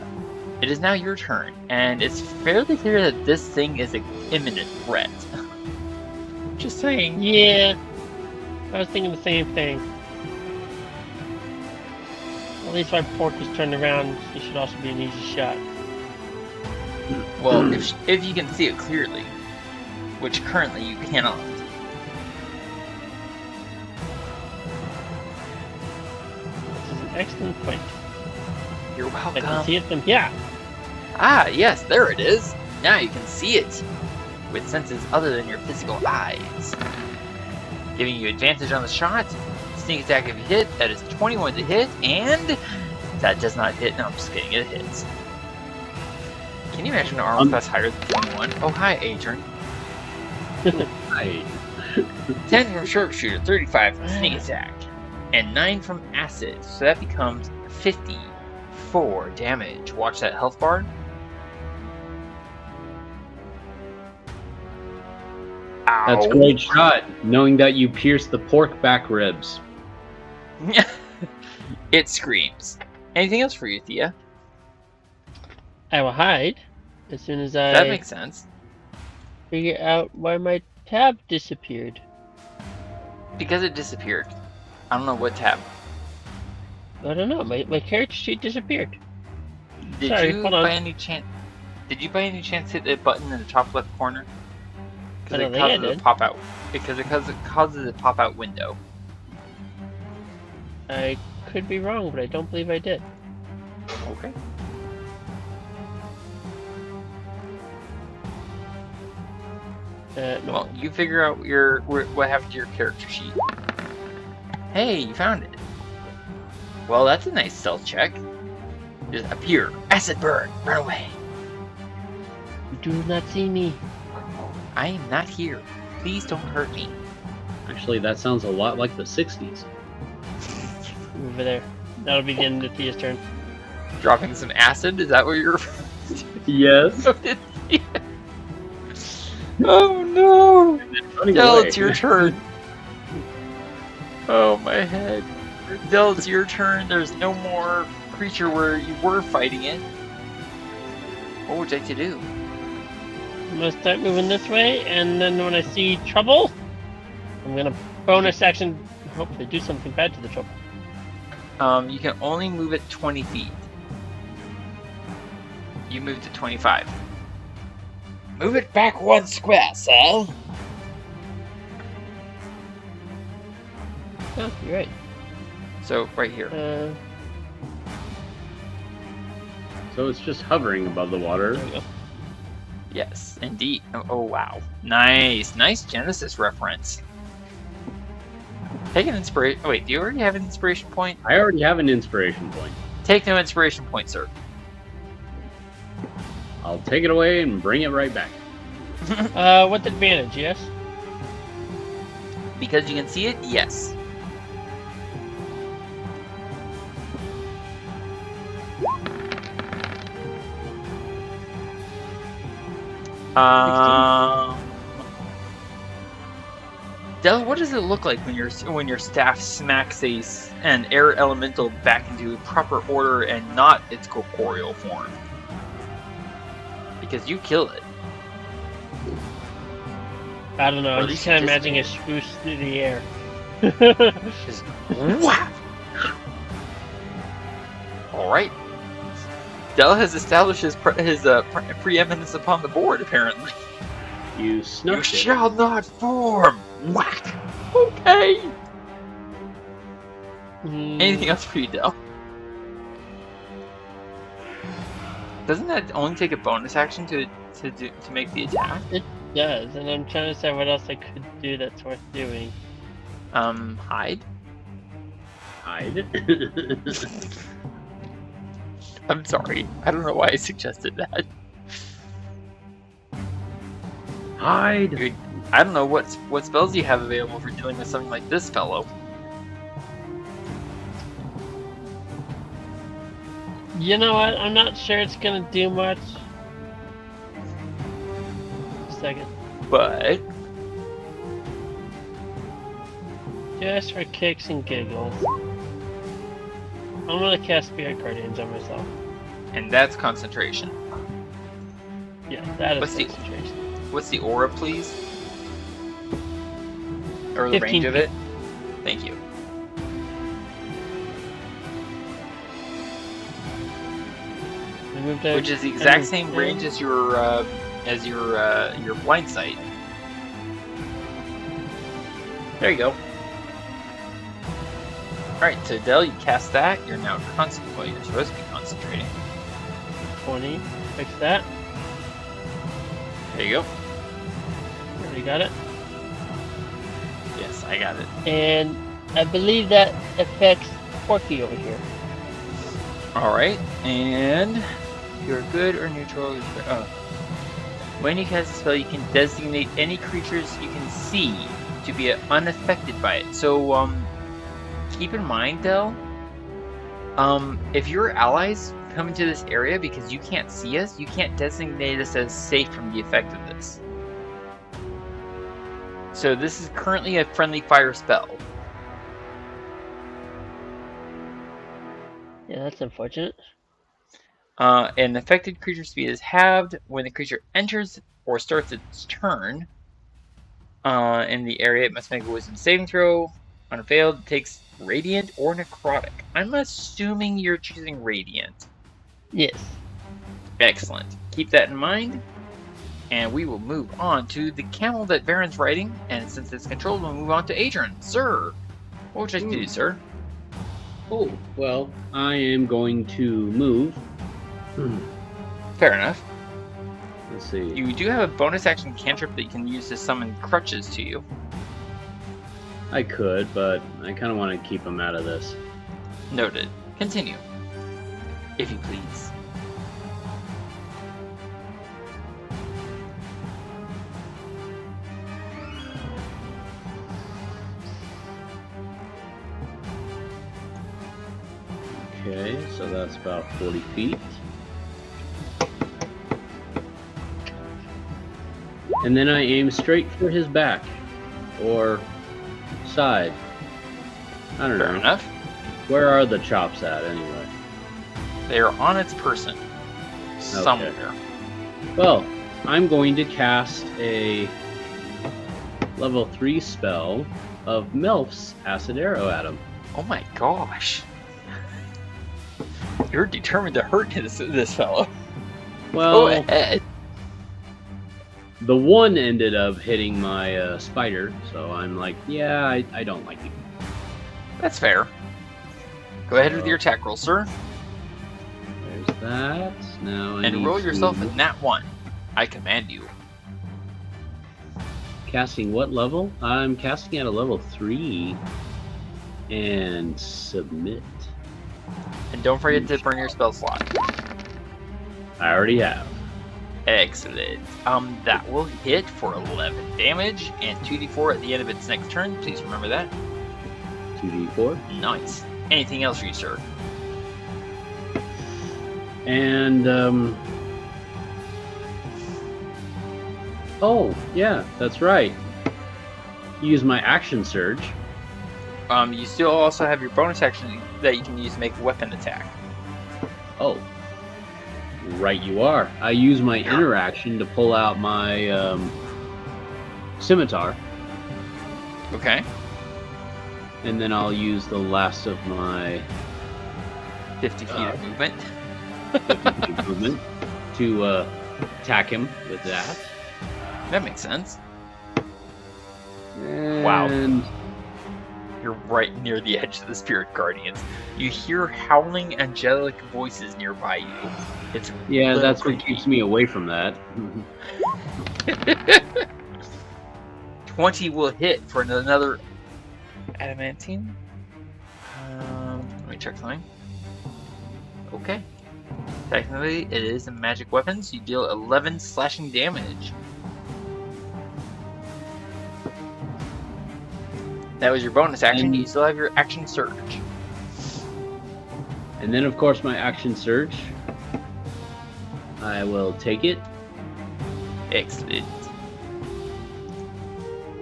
it is now your turn, and it's fairly clear that this thing is an imminent threat. Just saying. Yeah, I was thinking the same thing. At least my pork is turned around, it should also be an easy shot. Well, if you can see it clearly, which currently you cannot. This is an excellent point. You're I can welcome. see it from here. Ah, yes, there it is. Now you can see it with senses other than your physical eyes. Giving you advantage on the shot. Sneak attack if you hit. That is 21 to hit, and that does not hit. No, I'm just kidding. It hits. Can you imagine an armor class higher than 21? Oh, hi, Adran. Hi. 10 from sharpshooter, 35 from sneak attack, and 9 from acid. So that becomes 54 damage. Watch that health bar. Ow. That's a great shot, knowing that you pierced the pork back ribs. It screams. Anything else for you, Thea? I will hide as soon as That I makes sense. figure out why my tab disappeared. Because it disappeared. I don't know what tab. I don't know, my character sheet disappeared. Did Sorry, you hold on. by any chance hit the button in the top left corner? I Because don't it think I causes a did. pop out. Because it causes a pop out window. I could be wrong, but I don't believe I did. Okay. No. Well, you figure out what happened to your character sheet. Hey, you found it. Well, that's a nice stealth check. Just appear. Acid burn. Run away. You do not see me. I am not here. Please don't hurt me. Actually, that sounds a lot like the 60s. Over there. That'll be the end of Thea's turn. Dropping some acid? Is that what you're... Yes. Oh no! Running Del, away. it's your turn. Oh, my head. Del, it's your turn. There's no more creature where you were fighting it. What would you like to do? I'm gonna start moving this way, and then when I see trouble, I'm gonna bonus action hopefully do something bad to the troll. You can only move it 20 feet. You moved it 25. Move it back 1 square, sir. Oh, you're right. So, right here. So it's just hovering above the water. There we go. Yes, indeed. Oh, wow. Nice. Nice Genesis reference. Take an inspiration. Oh, wait, do you already have an inspiration point? I already have an inspiration point. Take no inspiration point, sir. I'll take it away and bring it right back. With advantage, yes? Because you can see it? Yes. Del, what does it look like when your staff smacks an air elemental back into proper order and not its corporeal form? Because you kill it. I don't know. Or I'm at just least kind of just- imagining a swoosh through the air. Just whap! Alright. Del has established his preeminence upon the board, apparently. You You snuffed it. shall not form! Whack! Okay! Anything else for you, Del? Doesn't that only take a bonus action to make the attack? It does, and I'm trying to decide what else I could do that's worth doing. Hide? Hide. I'm sorry. I don't know why I suggested that. Hide. I don't know what spells you have available for dealing with something like this fellow. You know what? I'm not sure it's gonna do much. Just a second. But Just for kicks and giggles. I'm gonna cast Spirit Guardians on myself. and that's concentration. Yeah, that is What's the- concentration. What's the aura, please? Or the 15 range of it? Thank you. We moved to Which is the exact 10, same 10. range as your blind sight. There you go. Alright, so Del, you cast that. You're now well, you're supposed to be concentrating. 20. Fix that. There you go. Already got it. Yes, I got it. And I believe that affects Porky over here. Alright, and you're good or neutral. Oh. When you cast a spell, you can designate any creatures you can see to be unaffected by it. So, keep in mind, Del, if your allies come into this area because you can't see us, you can't designate us as safe from the effect of this. So this is currently a friendly fire spell. Yeah, that's unfortunate. An affected creature's speed is halved when the creature enters or starts its turn in the area. It must make a wisdom saving throw. On a failed, it takes radiant or necrotic. I'm assuming you're choosing radiant. Yes. Excellent. Keep that in mind. And we will move on to the camel that Varin's riding. And since it's controlled, we'll move on to Adran. Sir, what would you like to do, sir? Oh, well, I am going to move. Fair enough. Let's see. You do have a bonus action cantrip that you can use to summon crutches to you. I could, but I kind of want to keep him out of this. Noted. Continue. If you please. Okay, so that's about 40 feet. And then I aim straight for his back. Or side. I don't Fair know. enough. Where are the chops at, anyway? They are on its person. Somewhere. Well, I'm going to cast a level 3 spell of Melf's acid arrow at him. Oh my gosh. You're determined to hurt this fellow. Well, Go ahead. the one ended up hitting my spider, so I'm like, yeah, I don't like it. That's fair. Go ahead with your attack roll, sir. There's that. Now I And need roll to- yourself a nat 1. I command you. Casting what level? I'm casting at a level 3. And submit. And don't forget to burn your spell slot. I already have. Excellent. That will hit for 11 damage and 2d4 at the end of its next turn. Please remember that. 2d4. Nice. Anything else for you, sir? And, oh, yeah, that's right. Use my action surge. You still also have your bonus action that you can use to make a weapon attack. Oh. Right you are. I use my interaction to pull out my, scimitar. Okay. And then I'll use the last of my 50 feet of movement. movement to attack him with that. That makes sense. And Wow. You're right near the edge of the Spirit Guardians. You hear howling angelic voices nearby you. It's yeah, little that's what creepy. keeps me away from that. 20 will hit for another adamantine. Let me check something. Okay. Technically, it is a magic weapon, so you deal 11 slashing damage. That was your bonus action. And- You still have your action surge. And then, of course, my action surge. I will take it. Excellent.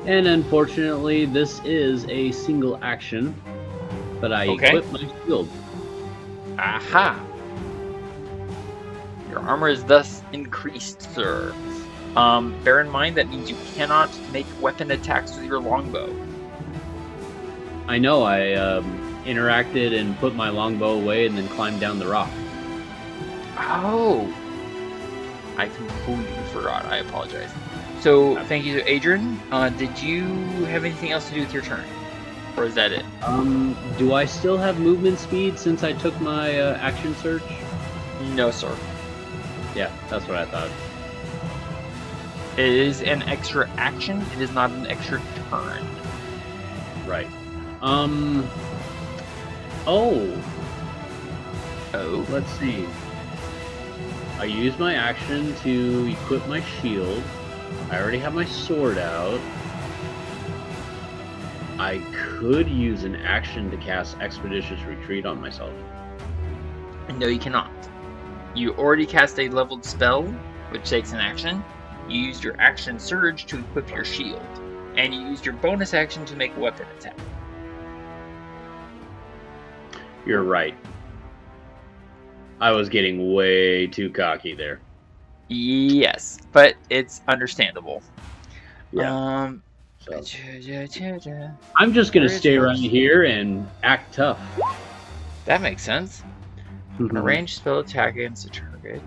And unfortunately, this is a single action. But I Okay. equip my shield. Aha! Your armor is thus increased, sir. Bear in mind that means you cannot make weapon attacks with your longbow. I know, I interacted and put my longbow away and then climbed down the rock. Oh! I completely forgot. I apologize. So, thank you to Adran. Did you have anything else to do with your turn? Or is that it? Do I still have movement speed since I took my action surge? No, sir. Yeah, that's what I thought. It is an extra action. It is not an extra turn. Right. Oh. Let's see. I use my action to equip my shield. I already have my sword out. I could use an action to cast Expeditious Retreat on myself. No, you cannot. You already cast a leveled spell, which takes an action. You used your action surge to equip your shield. And you used your bonus action to make a weapon attack. You're right. I was getting way too cocky there. Yes, but it's understandable. Yeah. So That I'm just gonna There is stay one. right here and act tough. makes sense. A ranged spell attack against a target.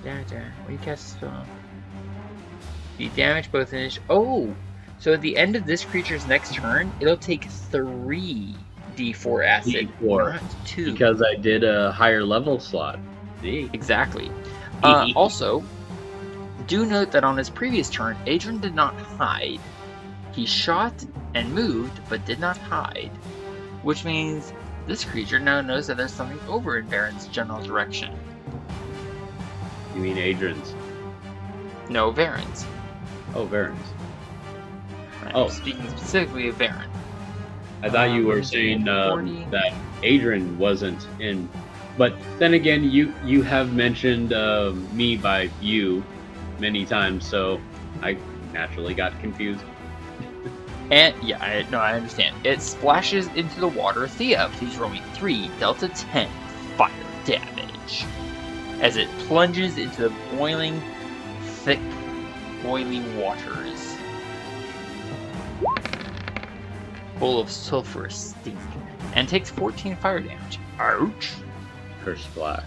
When you cast a spell, you damage both initial. Oh, so at the end of this creature's next turn, it'll take 3 D4 acid, D4, not 2. because I did a higher level slot. See? Exactly. Also, do note that on his previous turn, Adran did not hide. He shot and moved, but did not hide. Which means this creature now knows that there's something over in Varin's general direction. You mean Adrian's? No, Varin's. Oh, Varin's. I'm Oh. speaking specifically of Varin. I thought you were saying 40. that Adrian wasn't in. But then again, you have mentioned me by you many times, so I naturally got confused. And yeah, I understand. It splashes into the water. Thea, please roll me 3 Delta 10 fire damage as it plunges into the boiling, thick, boiling waters. full of sulfurous stink, and takes 14 fire damage. Ouch! Curse splash.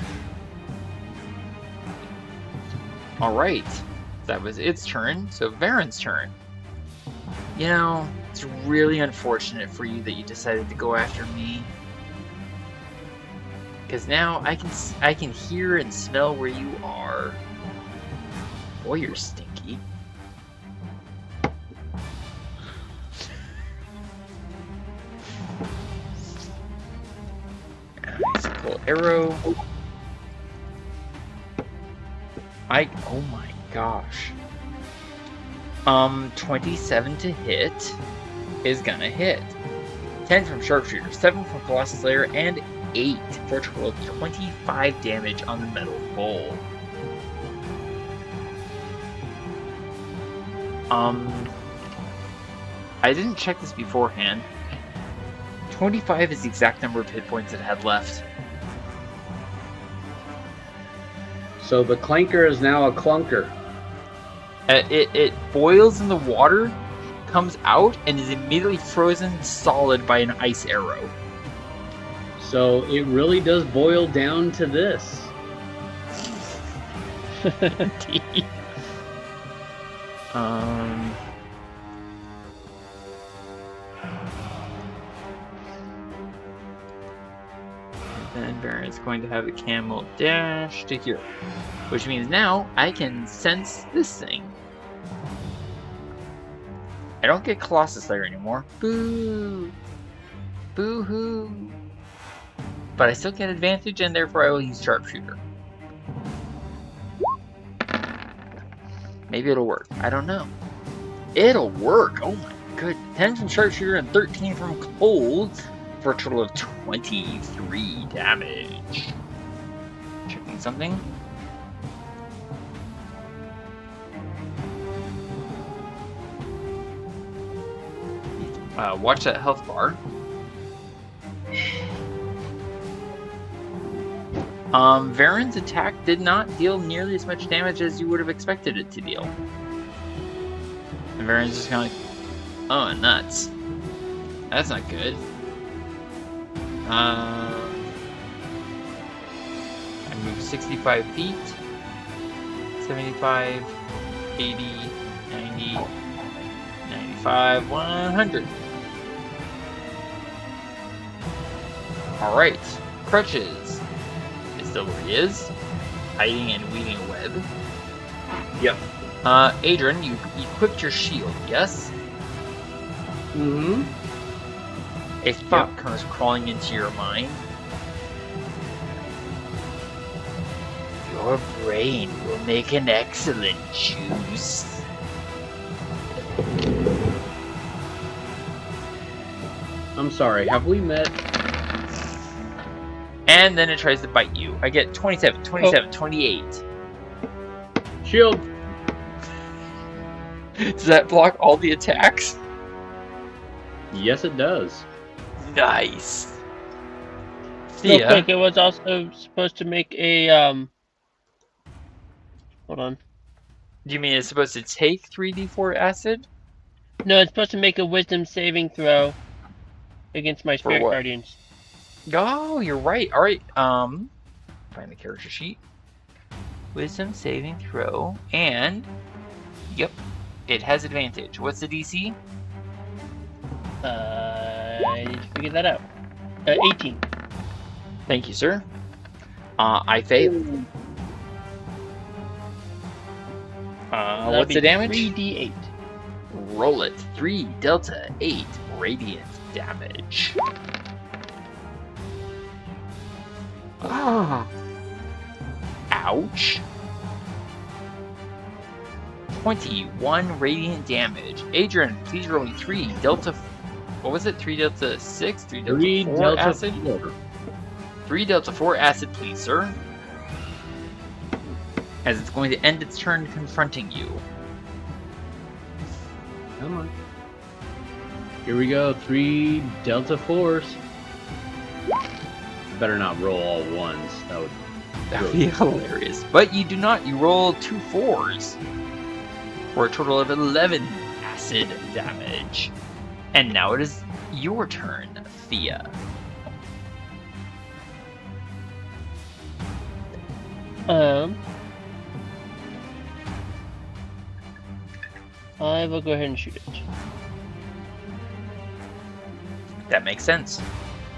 Alright, that was its turn, so Varin's turn. You know, it's really unfortunate for you that you decided to go after me. Because now I can hear and smell where you are. Boy, you're stinky. Pull arrow. Oh my gosh. 27 to hit is gonna hit. 10 from Sharpshooter, 7 from Colossus Slayer, and 8 for a total of 25 damage on the metal bowl. I didn't check this beforehand. 25 is the exact number of hit points it had left. So the clanker is now a clunker. It boils in the water, comes out, and is immediately frozen solid by an ice arrow. So it really does boil down to this. Then Baron is going to have a camel dash to here, which means now I can sense this thing. I don't get Colossus Slayer anymore. Boo! Boo-hoo! But I still get advantage, and therefore I will use Sharpshooter. Maybe it'll work. I don't know. It'll work! Oh my goodness. 10 from Sharpshooter and 13 from Cold for a total of 23 damage. Checking something. Watch that health bar. Varin's attack did not deal nearly as much damage as you would have expected it to deal. And Varin's just kind of like, oh, nuts. That's not good. I move 65 feet. 75, 80, 90, 95, 100. Alright, Crutches is still where he is, hiding and weaving a web. Yep. Adran, you equipped your shield, yes? Mm-hmm. A thought comes crawling into your mind. Your brain will make an excellent juice. I'm sorry, have we met? And then it tries to bite you. I get 27, 27, 28. Shield! Does that block all the attacks? Yes, it does. Nice. Real Thía, quick, it was also supposed to make a hold on. do you mean it's supposed to take 3d4 acid? No, it's supposed to make a wisdom saving throw against my For spirit what? guardians. Oh, you're right. Alright, find the character sheet. Wisdom saving throw, and yep, it has advantage. What's the DC? I need to figure that out. 18. Thank you, sir. I fail. That'll What's be the damage? 3d8. Roll it. 3 delta 8 radiant damage. Ah. Ouch. 21 radiant damage. Adran, please roll me 3 delta. What was it? 3 delta 6? 3 delta 3 4 delta acid? 4. 3 delta 4 acid, please, sir. As it's going to end its turn confronting you. Come on. Here we go. 3 delta 4s. Better not roll all ones. That would be hilarious. But you do not. You roll 2 4s. For a total of 11 acid damage. And now it is your turn, Thea. I will go ahead and shoot it. That makes sense.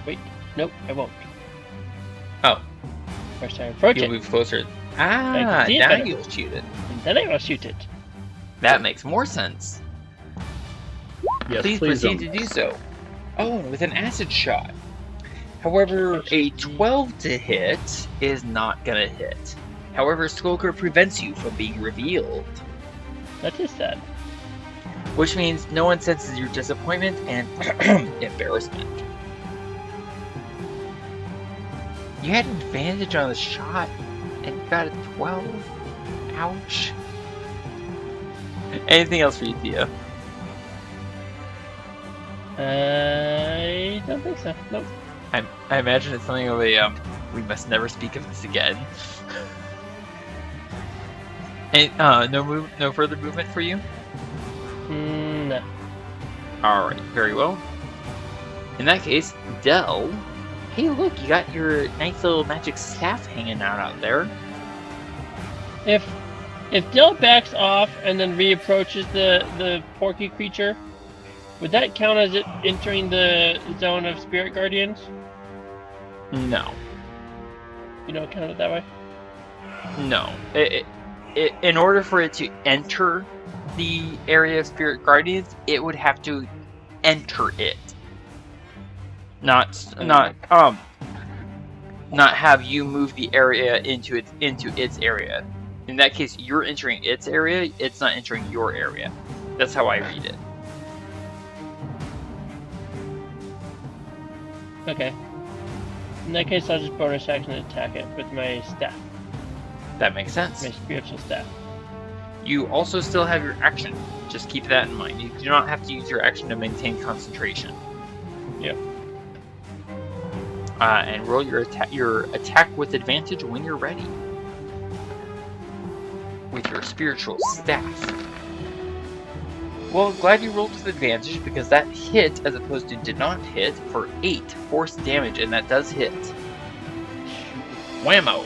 Wait, nope, I won't. Oh. First I approach You'll it. move closer. I Ah, can see it now better. you'll shoot it. And then I will shoot it. That makes more sense. Yes, Please proceed to do so. Oh, with an acid shot. However, a 12 to hit is not gonna hit. However, Skulker prevents you from being revealed, That is sad. which means no one senses your disappointment and embarrassment. You had an advantage on the shot, and you got a 12? Ouch. Anything else for you, Thea? I don't think so. Nope. I imagine it's something of a, we must never speak of this again. And, no further movement for you? No. Alright, very well. In that case, Dell, hey look, you got your nice little magic staff hanging out there. If Dill backs off and then reapproaches the porky creature, would that count as it entering the zone of spirit guardians? No. You don't count it that way? No. In order for it to enter the area of spirit guardians, it would have to enter it. Not have you move the area into its area. In that case, you're entering its area, it's not entering your area. That's how I read it. Okay. In that case, I'll just bonus action and attack it with my staff, That makes sense. my spiritual staff. You also still have your action. Just keep that in mind. You do not have to use your action to maintain concentration. Yep. And roll your attack with advantage when you're ready. With your spiritual staff. Well, glad you rolled with advantage because that hit, as opposed to did not hit, for 8 force damage, and that does hit. Whammo!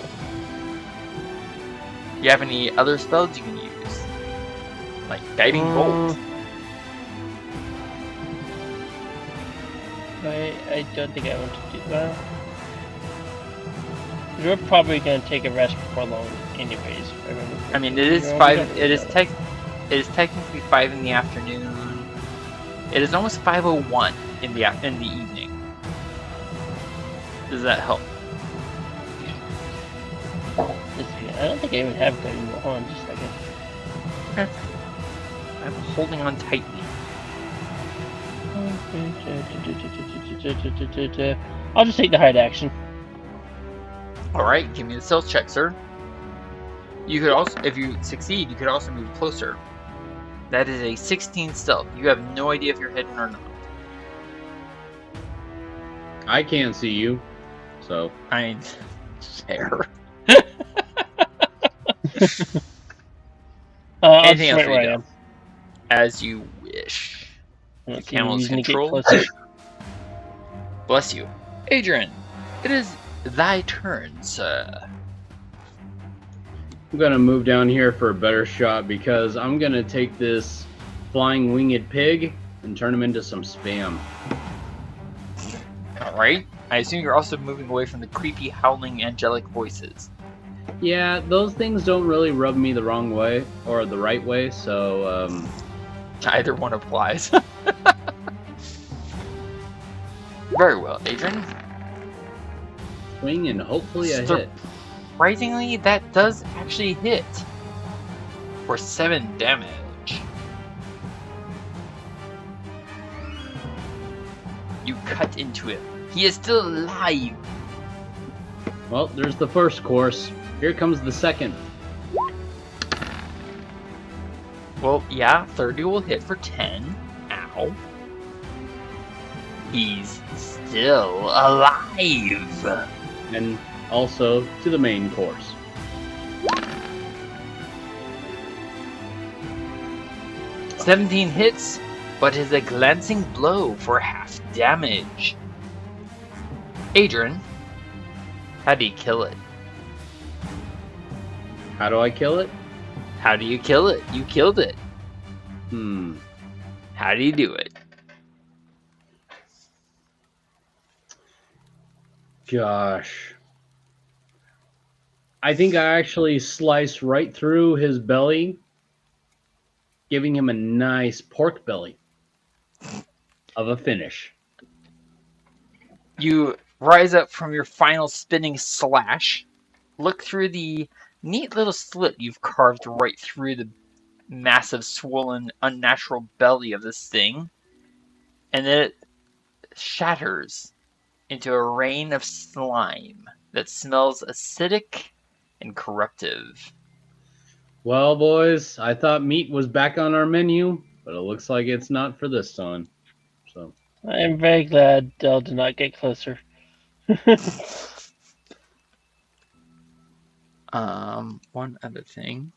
You have any other spells you can use? Like Guiding Bolt. I don't think I want to do well. We're probably going to take a rest before long, anyways. I mean, it is 5. It is technically 5 in the afternoon. It is almost 5:01 in the evening. Does that help? I don't think I even have Guiding Bolt. Hold on just a second. Okay. I'm holding on tightly. I'll just take the hide action. Alright, give me the stealth check, sir. You could also, if you succeed, you could also move closer. That is a 16 stealth. You have no idea if you're hidden or not. I can't see you, so. I mean, fair. I'll Anything just else right for where you, I though? am. As you wish. The Let's see, camel's using to get control. closer. Bless you. Adran, it is thy turn, sir. I'm gonna move down here for a better shot because I'm gonna take this flying winged pig and turn him into some spam. Alright. I assume you're also moving away from the creepy, howling, angelic voices. Yeah, those things don't really rub me the wrong way or the right way, so Either one applies. Very well, Adran. swing and hopefully a hit. Surprisingly, that does actually hit. For 7 damage. You cut into him. He is still alive. Well, there's the first course. Here comes the second. Well, yeah, 30 will hit for 10. Ow. He's still alive. And also to the main course. "17 hits but is a glancing blow for half damage. Adran, how do you kill it? How do I kill it? How do you kill it? You killed it. How do you do it? Gosh. I think I actually sliced right through his belly, giving him a nice pork belly of a finish. You rise up from your final spinning slash, look through the neat little slit you've carved right through the massive, swollen, unnatural belly of this thing, and then it shatters into a rain of slime that smells acidic and corruptive. Well, boys, I thought meat was back on our menu, but it looks like it's not for this time. So I am very glad Dell did not get closer. One other thing.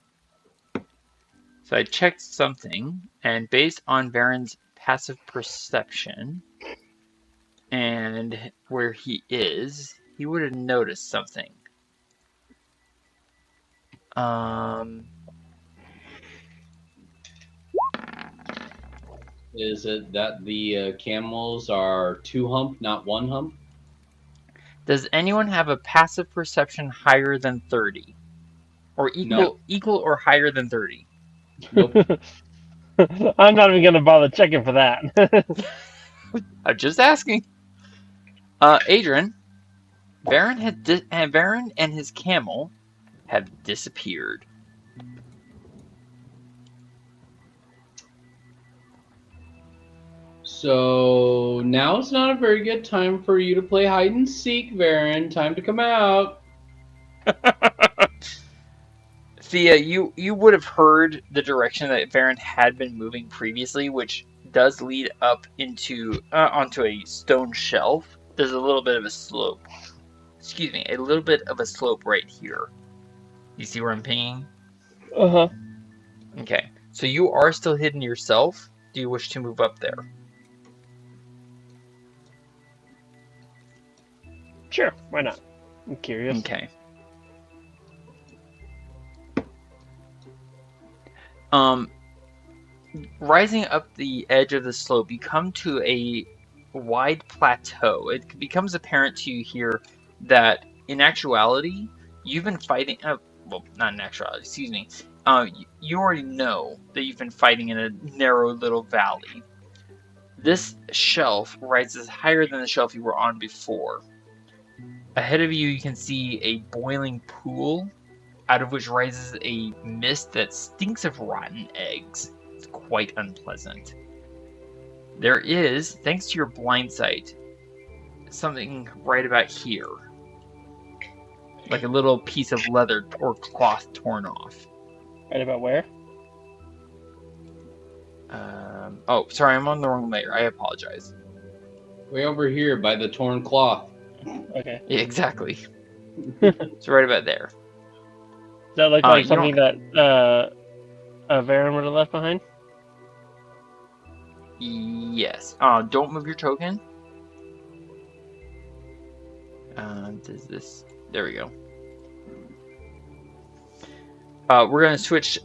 So I checked something, and based on Varin's passive perception and where he is, he would have noticed something. is it that the camels are 2 hump, not 1 hump? Does anyone have a passive perception higher than 30? Or equal or higher than 30? Nope. I'm not even going to bother checking for that. I'm just asking. Adran, Varin and his camel have disappeared. So now it's not a very good time for you to play hide and seek, Varin. Time to come out. Thea, you would have heard the direction that Varin had been moving previously, which does lead up into onto a stone shelf. There's a little bit of a slope. Excuse me, a little bit of a slope right here. You see where I'm pinging? Uh-huh. Okay, so you are still hidden yourself. Do you wish to move up there? Sure, why not? I'm curious. Okay. Rising up the edge of the slope, you come to a wide plateau. It becomes apparent to you here that, in actuality, you've been fighting... well, not in actuality, excuse me. You already know that you've been fighting in a narrow little valley. This shelf rises higher than the shelf you were on before. Ahead of you, you can see a boiling pool, out of which rises a mist that stinks of rotten eggs. It's quite unpleasant. There is, thanks to your blind sight, something right about here. Like a little piece of leather or cloth torn off. Right about where? Oh, sorry, I'm on the wrong layer. I apologize. Way over here by the torn cloth. Okay. Yeah, exactly. It's right about there. Does that look like something that Varin would have left behind? Yes. Don't move your token. Does this... There we go. We're going to switch...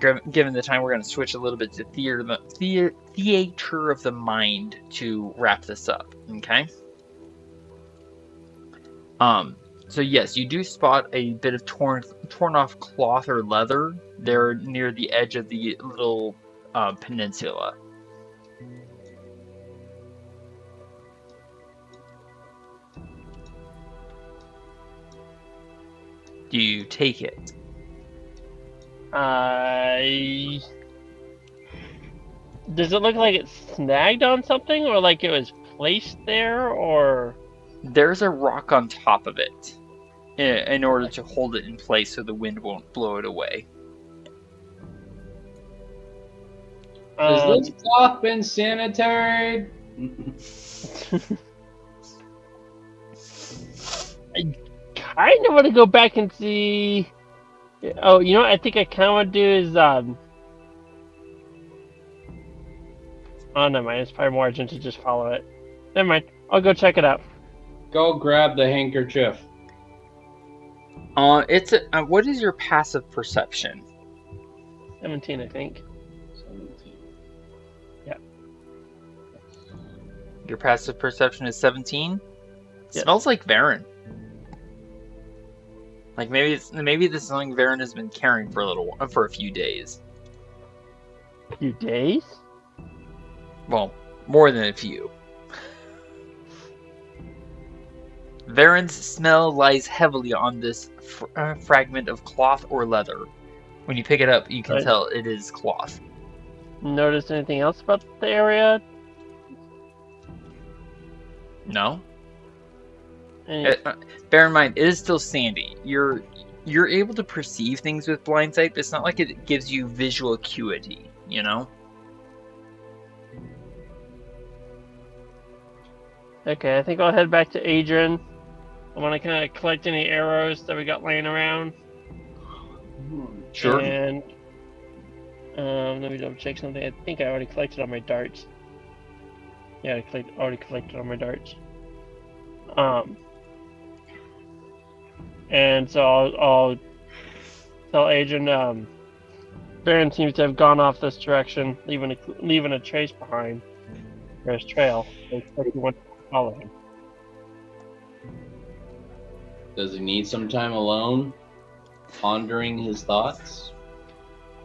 given the time, we're going to switch a little bit to theater of the mind to wrap this up. Okay? So yes, you do spot a bit of torn off cloth or leather there near the edge of the little peninsula. Do you take it? Does it look like it's snagged on something, or like it was placed there, or... There's a rock on top of it in order to hold it in place so the wind won't blow it away. Has this cloth been sanitary? I kind of want to go back and see... Oh, you know what I think I kind of want to do is... Oh, never mind. It's probably more urgent to just follow it. Never mind. I'll go check it out. Go grab the handkerchief. What is your passive perception? 17, I think. 17. Yeah. Your passive perception is 17? Yes. Smells like Varin. Like maybe this is something Varin has been carrying for a few days. A few days? Well, more than a few. Varin's smell lies heavily on this fragment of cloth or leather. When you pick it up, you can tell it is cloth. Notice anything else about the area? No. Bear in mind, it is still sandy. You're able to perceive things with blind sight, but it's not like it gives you visual acuity, you know? Okay, I think I'll head back to Adran. I want to kind of collect any arrows that we got laying around. Sure. And let me double check something. I think I already collected all my darts. Yeah, I already collected all my darts. And so I'll tell Adran, Varin seems to have gone off this direction, leaving a trace behind for his trail. So he wants to follow him. Does he need some time alone, pondering his thoughts?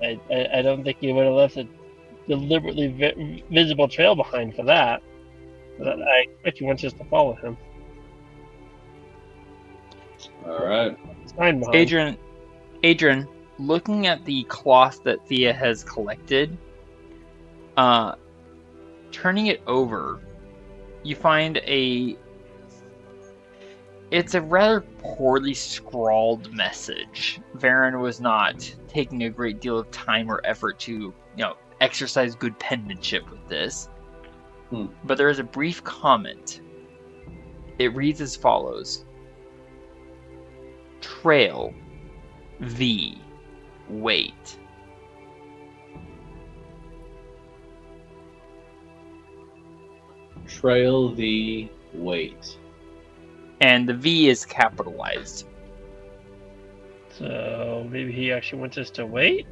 I don't think he would have left a deliberately visible trail behind for that. But I expect he wants us to follow him. All right. It's fine behind. Adran, looking at the cloth that Thía has collected, turning it over, you find it's a rather poorly scrawled message. Varin was not taking a great deal of time or effort to, exercise good penmanship with this. But there is a brief comment. It reads as follows. Trail V. Wait. Trail the wait. And the V is capitalized. So maybe he actually wants us to wait,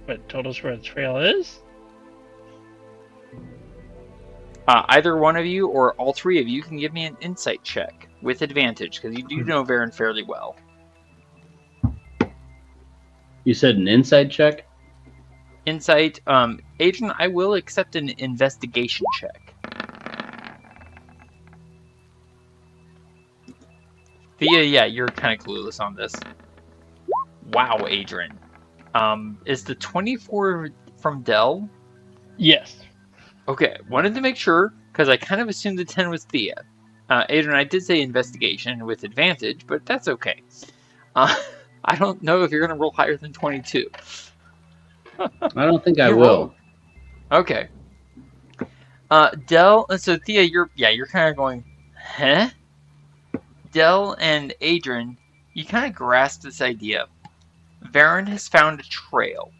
but told us where the trail is? Either one of you or all three of you can give me an insight check with advantage, because you do know Varin fairly well. You said an insight check? Insight. Adran, I will accept an investigation check. Thía, yeah, you're kind of clueless on this. Wow, Adran. Is the 24 from Dell? Yes. Okay, wanted to make sure, because I kind of assumed the 10 was Thía. Adran, I did say investigation with advantage, but that's okay. I don't know if you're going to roll higher than 22. I don't think I will. Okay. Dell, so Thía, you're kind of going, huh? Dell and Adran, you kind of grasp this idea. Varin has found a trail.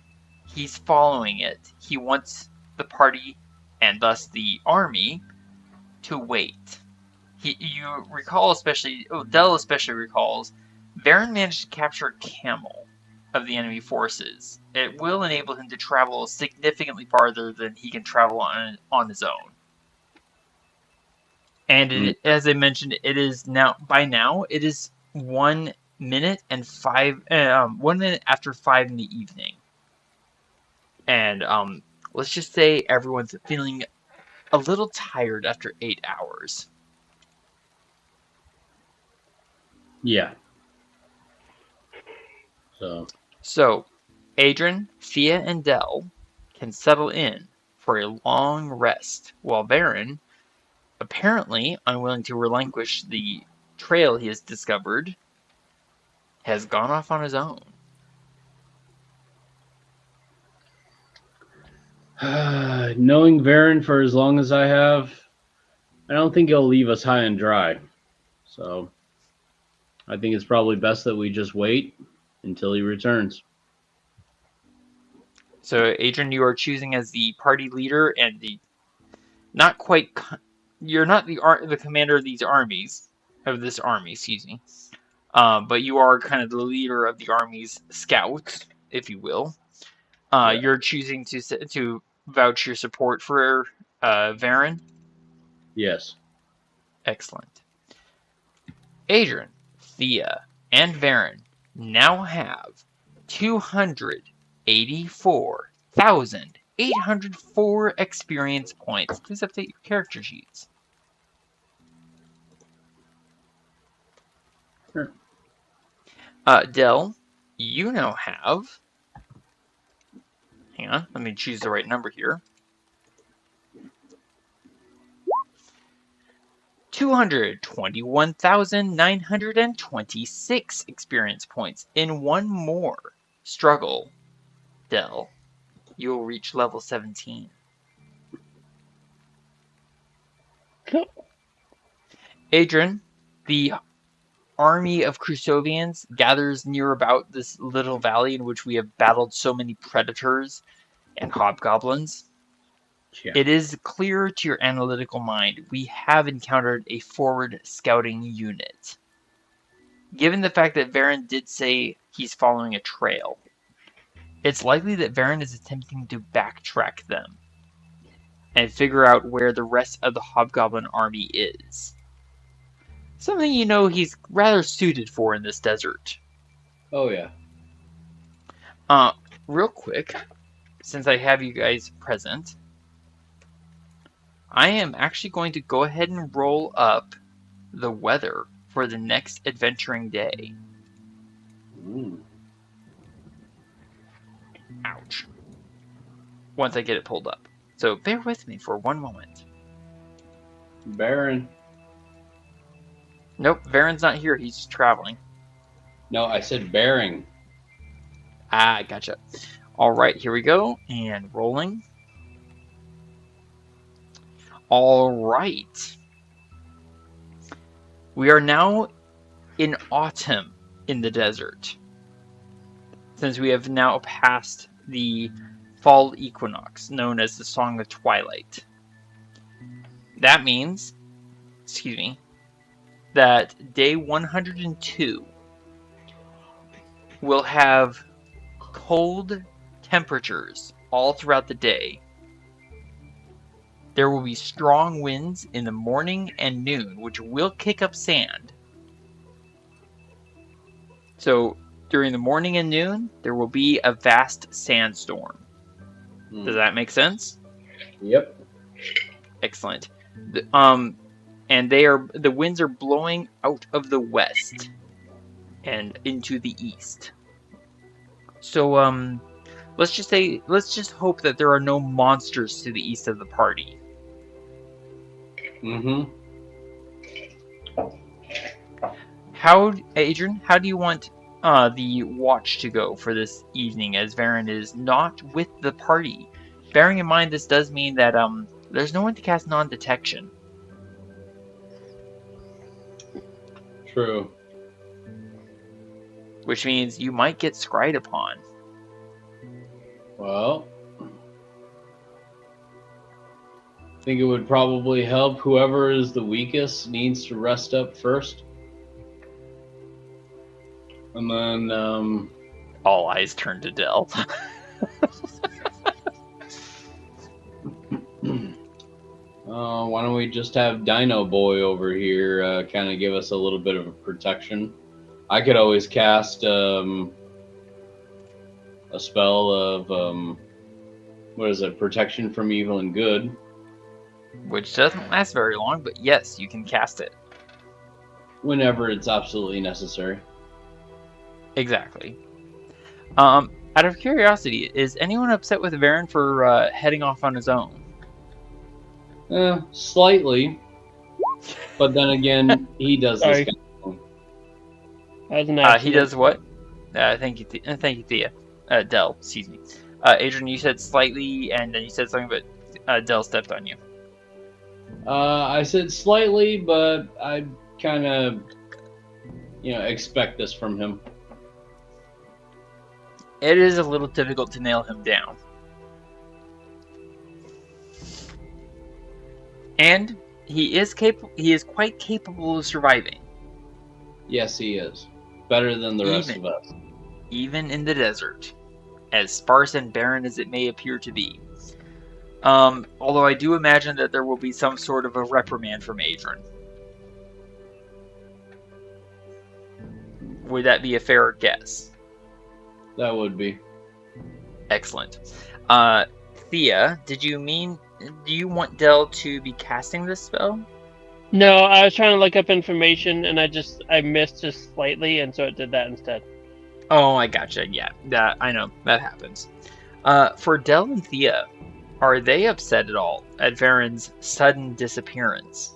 He's following it. He wants the party, and thus the army, to wait. You recall Dell especially recalls, Varin managed to capture a camel of the enemy forces. It will enable him to travel significantly farther than he can travel on his own. And as I mentioned, it is it is 1 minute and 1 minute after 5 in the evening. And let's just say everyone's feeling a little tired after 8 hours. Yeah. So, Adran, Thía, and Dell can settle in for a long rest, while Varin, apparently unwilling to relinquish the trail he has discovered, has gone off on his own. Knowing Varin for as long as I have, I don't think he'll leave us high and dry. So, I think it's probably best that we just wait until he returns. So, Adran, you are choosing as the party leader and the not quite. You're not the commander of these armies, of this army, excuse me. But you are kind of the leader of the army's scouts, if you will. Yeah. You're choosing to vouch your support for Varin. Yes. Excellent. Adran, Thía, and Varin now have 284,804 experience points. Please update your character sheets. Sure. Del, you now have... Hang on, let me choose the right number here. 221,926 experience points. In one more struggle, Del, you will reach level 17. Adran, the army of Crusovians gathers near about this little valley in which we have battled so many predators and hobgoblins. Yeah. It is clear to your analytical mind we have encountered a forward scouting unit. Given the fact that Varin did say he's following a trail, it's likely that Varin is attempting to backtrack them and figure out where the rest of the hobgoblin army is. Something you know he's rather suited for in this desert. Oh yeah. Real quick, since I have you guys present, I am actually going to go ahead and roll up the weather for the next adventuring day. Ouch. Once I get it pulled up. So bear with me for one moment. Baron. Nope, Varin's not here. He's traveling. No, I said bearing. Ah, gotcha. All right, here we go. And rolling. All right. We are now in autumn in the desert, since we have now passed the fall equinox, known as the Song of Twilight. That means, excuse me, that day 102 will have cold temperatures all throughout the day. There will be strong winds in the morning and noon, which will kick up sand. So during the morning and noon, there will be a vast sandstorm. Does that make sense? Yep. Excellent. And the winds are blowing out of the west and into the east. So let's just hope that there are no monsters to the east of the party. Adran, how do you want the watch to go for this evening, as Varin is not with the party? Bearing in mind this does mean that there's no one to cast non-detection. True. Which means you might get scryed upon. Well, I think it would probably help whoever is the weakest needs to rest up first. And then, all eyes turn to Del. why don't we just have Dino Boy over here kind of give us a little bit of a protection? I could always cast a spell of, what is it, protection from evil and good. Which doesn't last very long, but yes, you can cast it. Whenever it's absolutely necessary. Exactly. Out of curiosity, is anyone upset with Varin for heading off on his own? Slightly. But then again, he does this kind of thing. He does what? Thank you, Thea. Del, excuse me. Adran, you said slightly, and then you said something, but Del stepped on you. I said slightly, but I kind of, expect this from him. It is a little difficult to nail him down. And he is quite capable of surviving. Yes, he is. Better than the rest of us. Even in the desert, as sparse and barren as it may appear to be. Although I do imagine that there will be some sort of a reprimand from Adran. Would that be a fair guess? That would be. Excellent. Thea, do you want Del to be casting this spell? No, I was trying to look up information and I missed just slightly, and so it did that instead. Oh, I gotcha. Yeah, I know that happens. For Del and Thea, are they upset at all at Varin's sudden disappearance?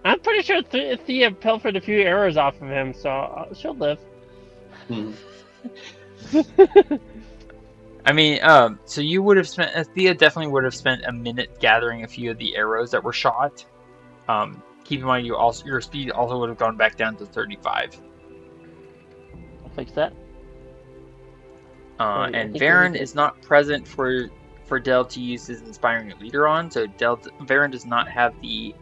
I'm pretty sure Thea pilfered a few arrows off of him, so she'll live. I mean, so you would have spent. Thea definitely would have spent a minute gathering a few of the arrows that were shot. Keep in mind, your speed also would have gone back down to 35. I'll fix that. And Varin is not present for Del to use his Inspiring Leader on, so Varin does not have the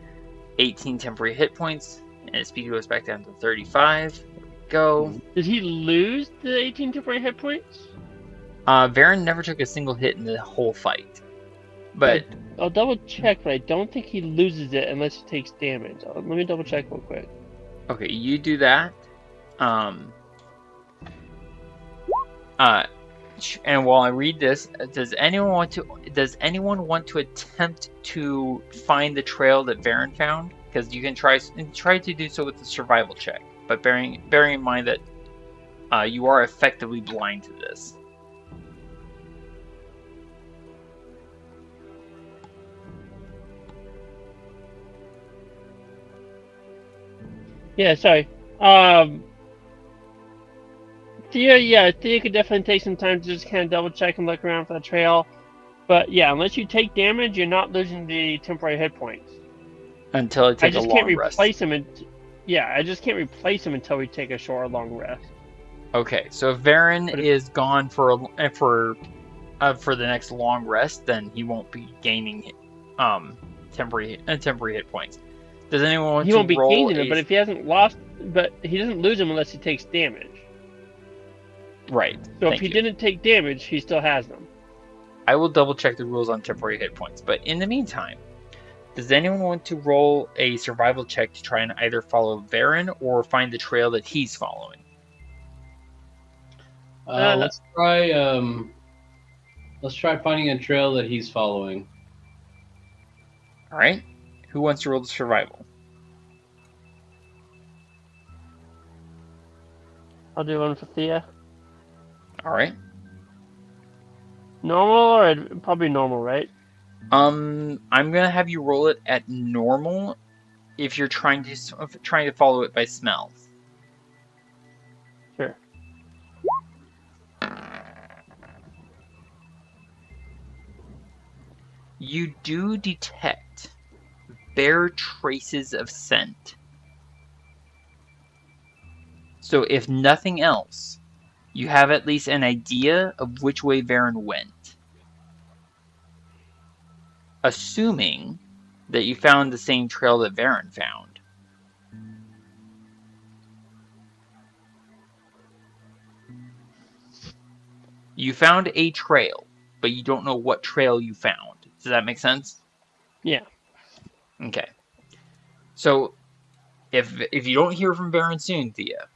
18 temporary hit points, and his speed goes back down to 35. There we go. Did he lose the 18 temporary hit points? Varin never took a single hit in the whole fight. But I'll double check, but I don't think he loses it unless he takes damage. Let me double check real quick. Okay, you do that. And while I read this, does anyone want to attempt to find the trail that Varin found? Because you can try to do so with the survival check, but bearing in mind that you are effectively blind to this. Yeah, sorry. Thea could definitely take some time to just kind of double check and look around for the trail. But yeah, unless you take damage, you're not losing the temporary hit points. Until it takes a long rest. I just can't replace him until we take a short or long rest. Okay, so if Varin is gone for the next long rest, then he won't be gaining temporary hit points. Does anyone want to roll? He won't be gaining them, but if he hasn't lost, but he doesn't lose them unless he takes damage. Right. So if he didn't take damage, he still has them. I will double check the rules on temporary hit points, but in the meantime, does anyone want to roll a survival check to try and either follow Varin or find the trail that he's following? Let's try finding a trail that he's following. All right. Who wants to roll the survival? I'll do one for Thea. All right. Normal or probably normal, right? I'm gonna have you roll it at normal if you're trying to follow it by smell. Sure. You do detect bare traces of scent. So if nothing else, you have at least an idea of which way Varin went. Assuming that you found the same trail that Varin found. You found a trail, but you don't know what trail you found. Does that make sense? Yeah. Okay. So, if you don't hear from Varin soon, Thea,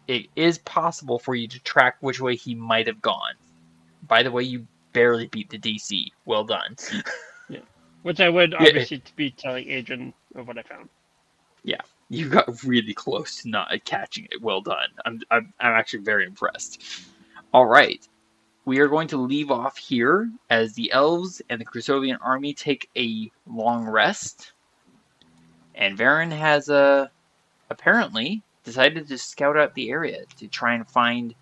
it is possible for you to track which way he might have gone. By the way, you barely beat the DC. Well done. Yeah. Which I would obviously be telling Adran of what I found. Yeah. You got really close to not catching it. Well done. I'm actually very impressed. All right. We are going to leave off here as the elves and the Crusovian army take a long rest. And Varin has apparently decided to scout out the area to try and find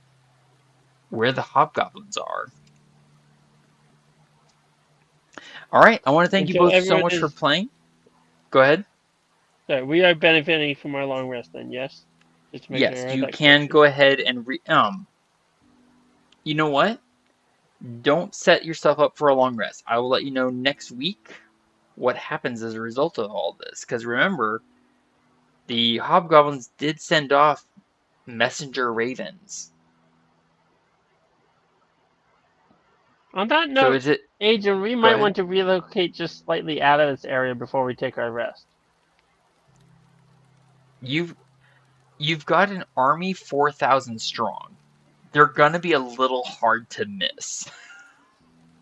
where the hobgoblins are. All right, I want to thank you both so much for playing. Go ahead. So we are benefiting from our long rest then, yes? Yes, you can go ahead and you know what? don't set yourself up for a long rest. I will let you know next week what happens as a result of all this. Because remember, the hobgoblins did send off messenger ravens. On that So note, is it? Agent, we might want to relocate just slightly out of this area before we take our rest. You've got an army 4,000 strong. They're gonna be a little hard to miss.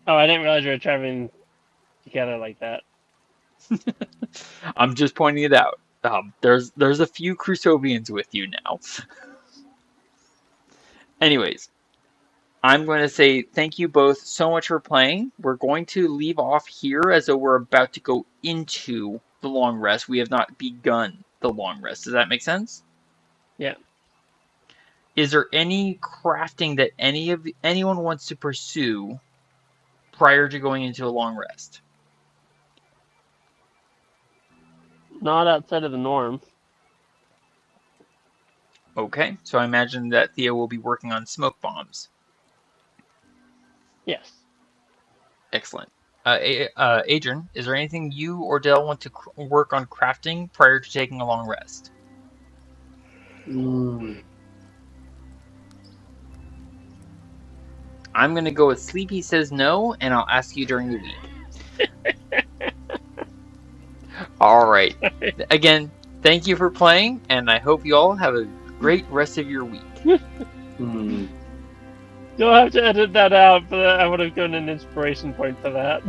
Oh, I didn't realize we were traveling together like that. I'm just pointing it out. There's a few Crusovians with you now. Anyways, I'm going to say thank you both so much for playing. We're going to leave off here as though we're about to go into the long rest. We have not begun the long rest. Does that make sense? Yeah. Is there any crafting that anyone wants to pursue prior to going into a long rest? Not outside of the norm. Okay, so I imagine that Thea will be working on smoke bombs. Yes. Excellent. Adran, is there anything you or Dell want to work on crafting prior to taking a long rest? I'm going to go with Sleepy says no, and I'll ask you during the week. All right. Again, thank you for playing, and I hope you all have a great rest of your week. You'll have to edit that out, but I would have given an inspiration point for that.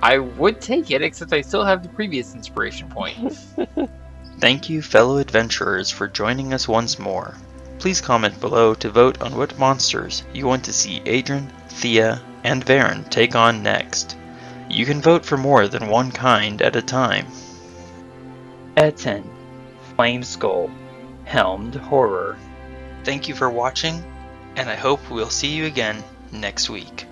I would take it, except I still have the previous inspiration point. Thank you, fellow adventurers, for joining us once more. Please comment below to vote on what monsters you want to see Adran, Thea, and Varin take on next. You can vote for more than one kind at a time. Ettin, Flameskull, Helmed Horror. Thank you for watching, and I hope we'll see you again next week.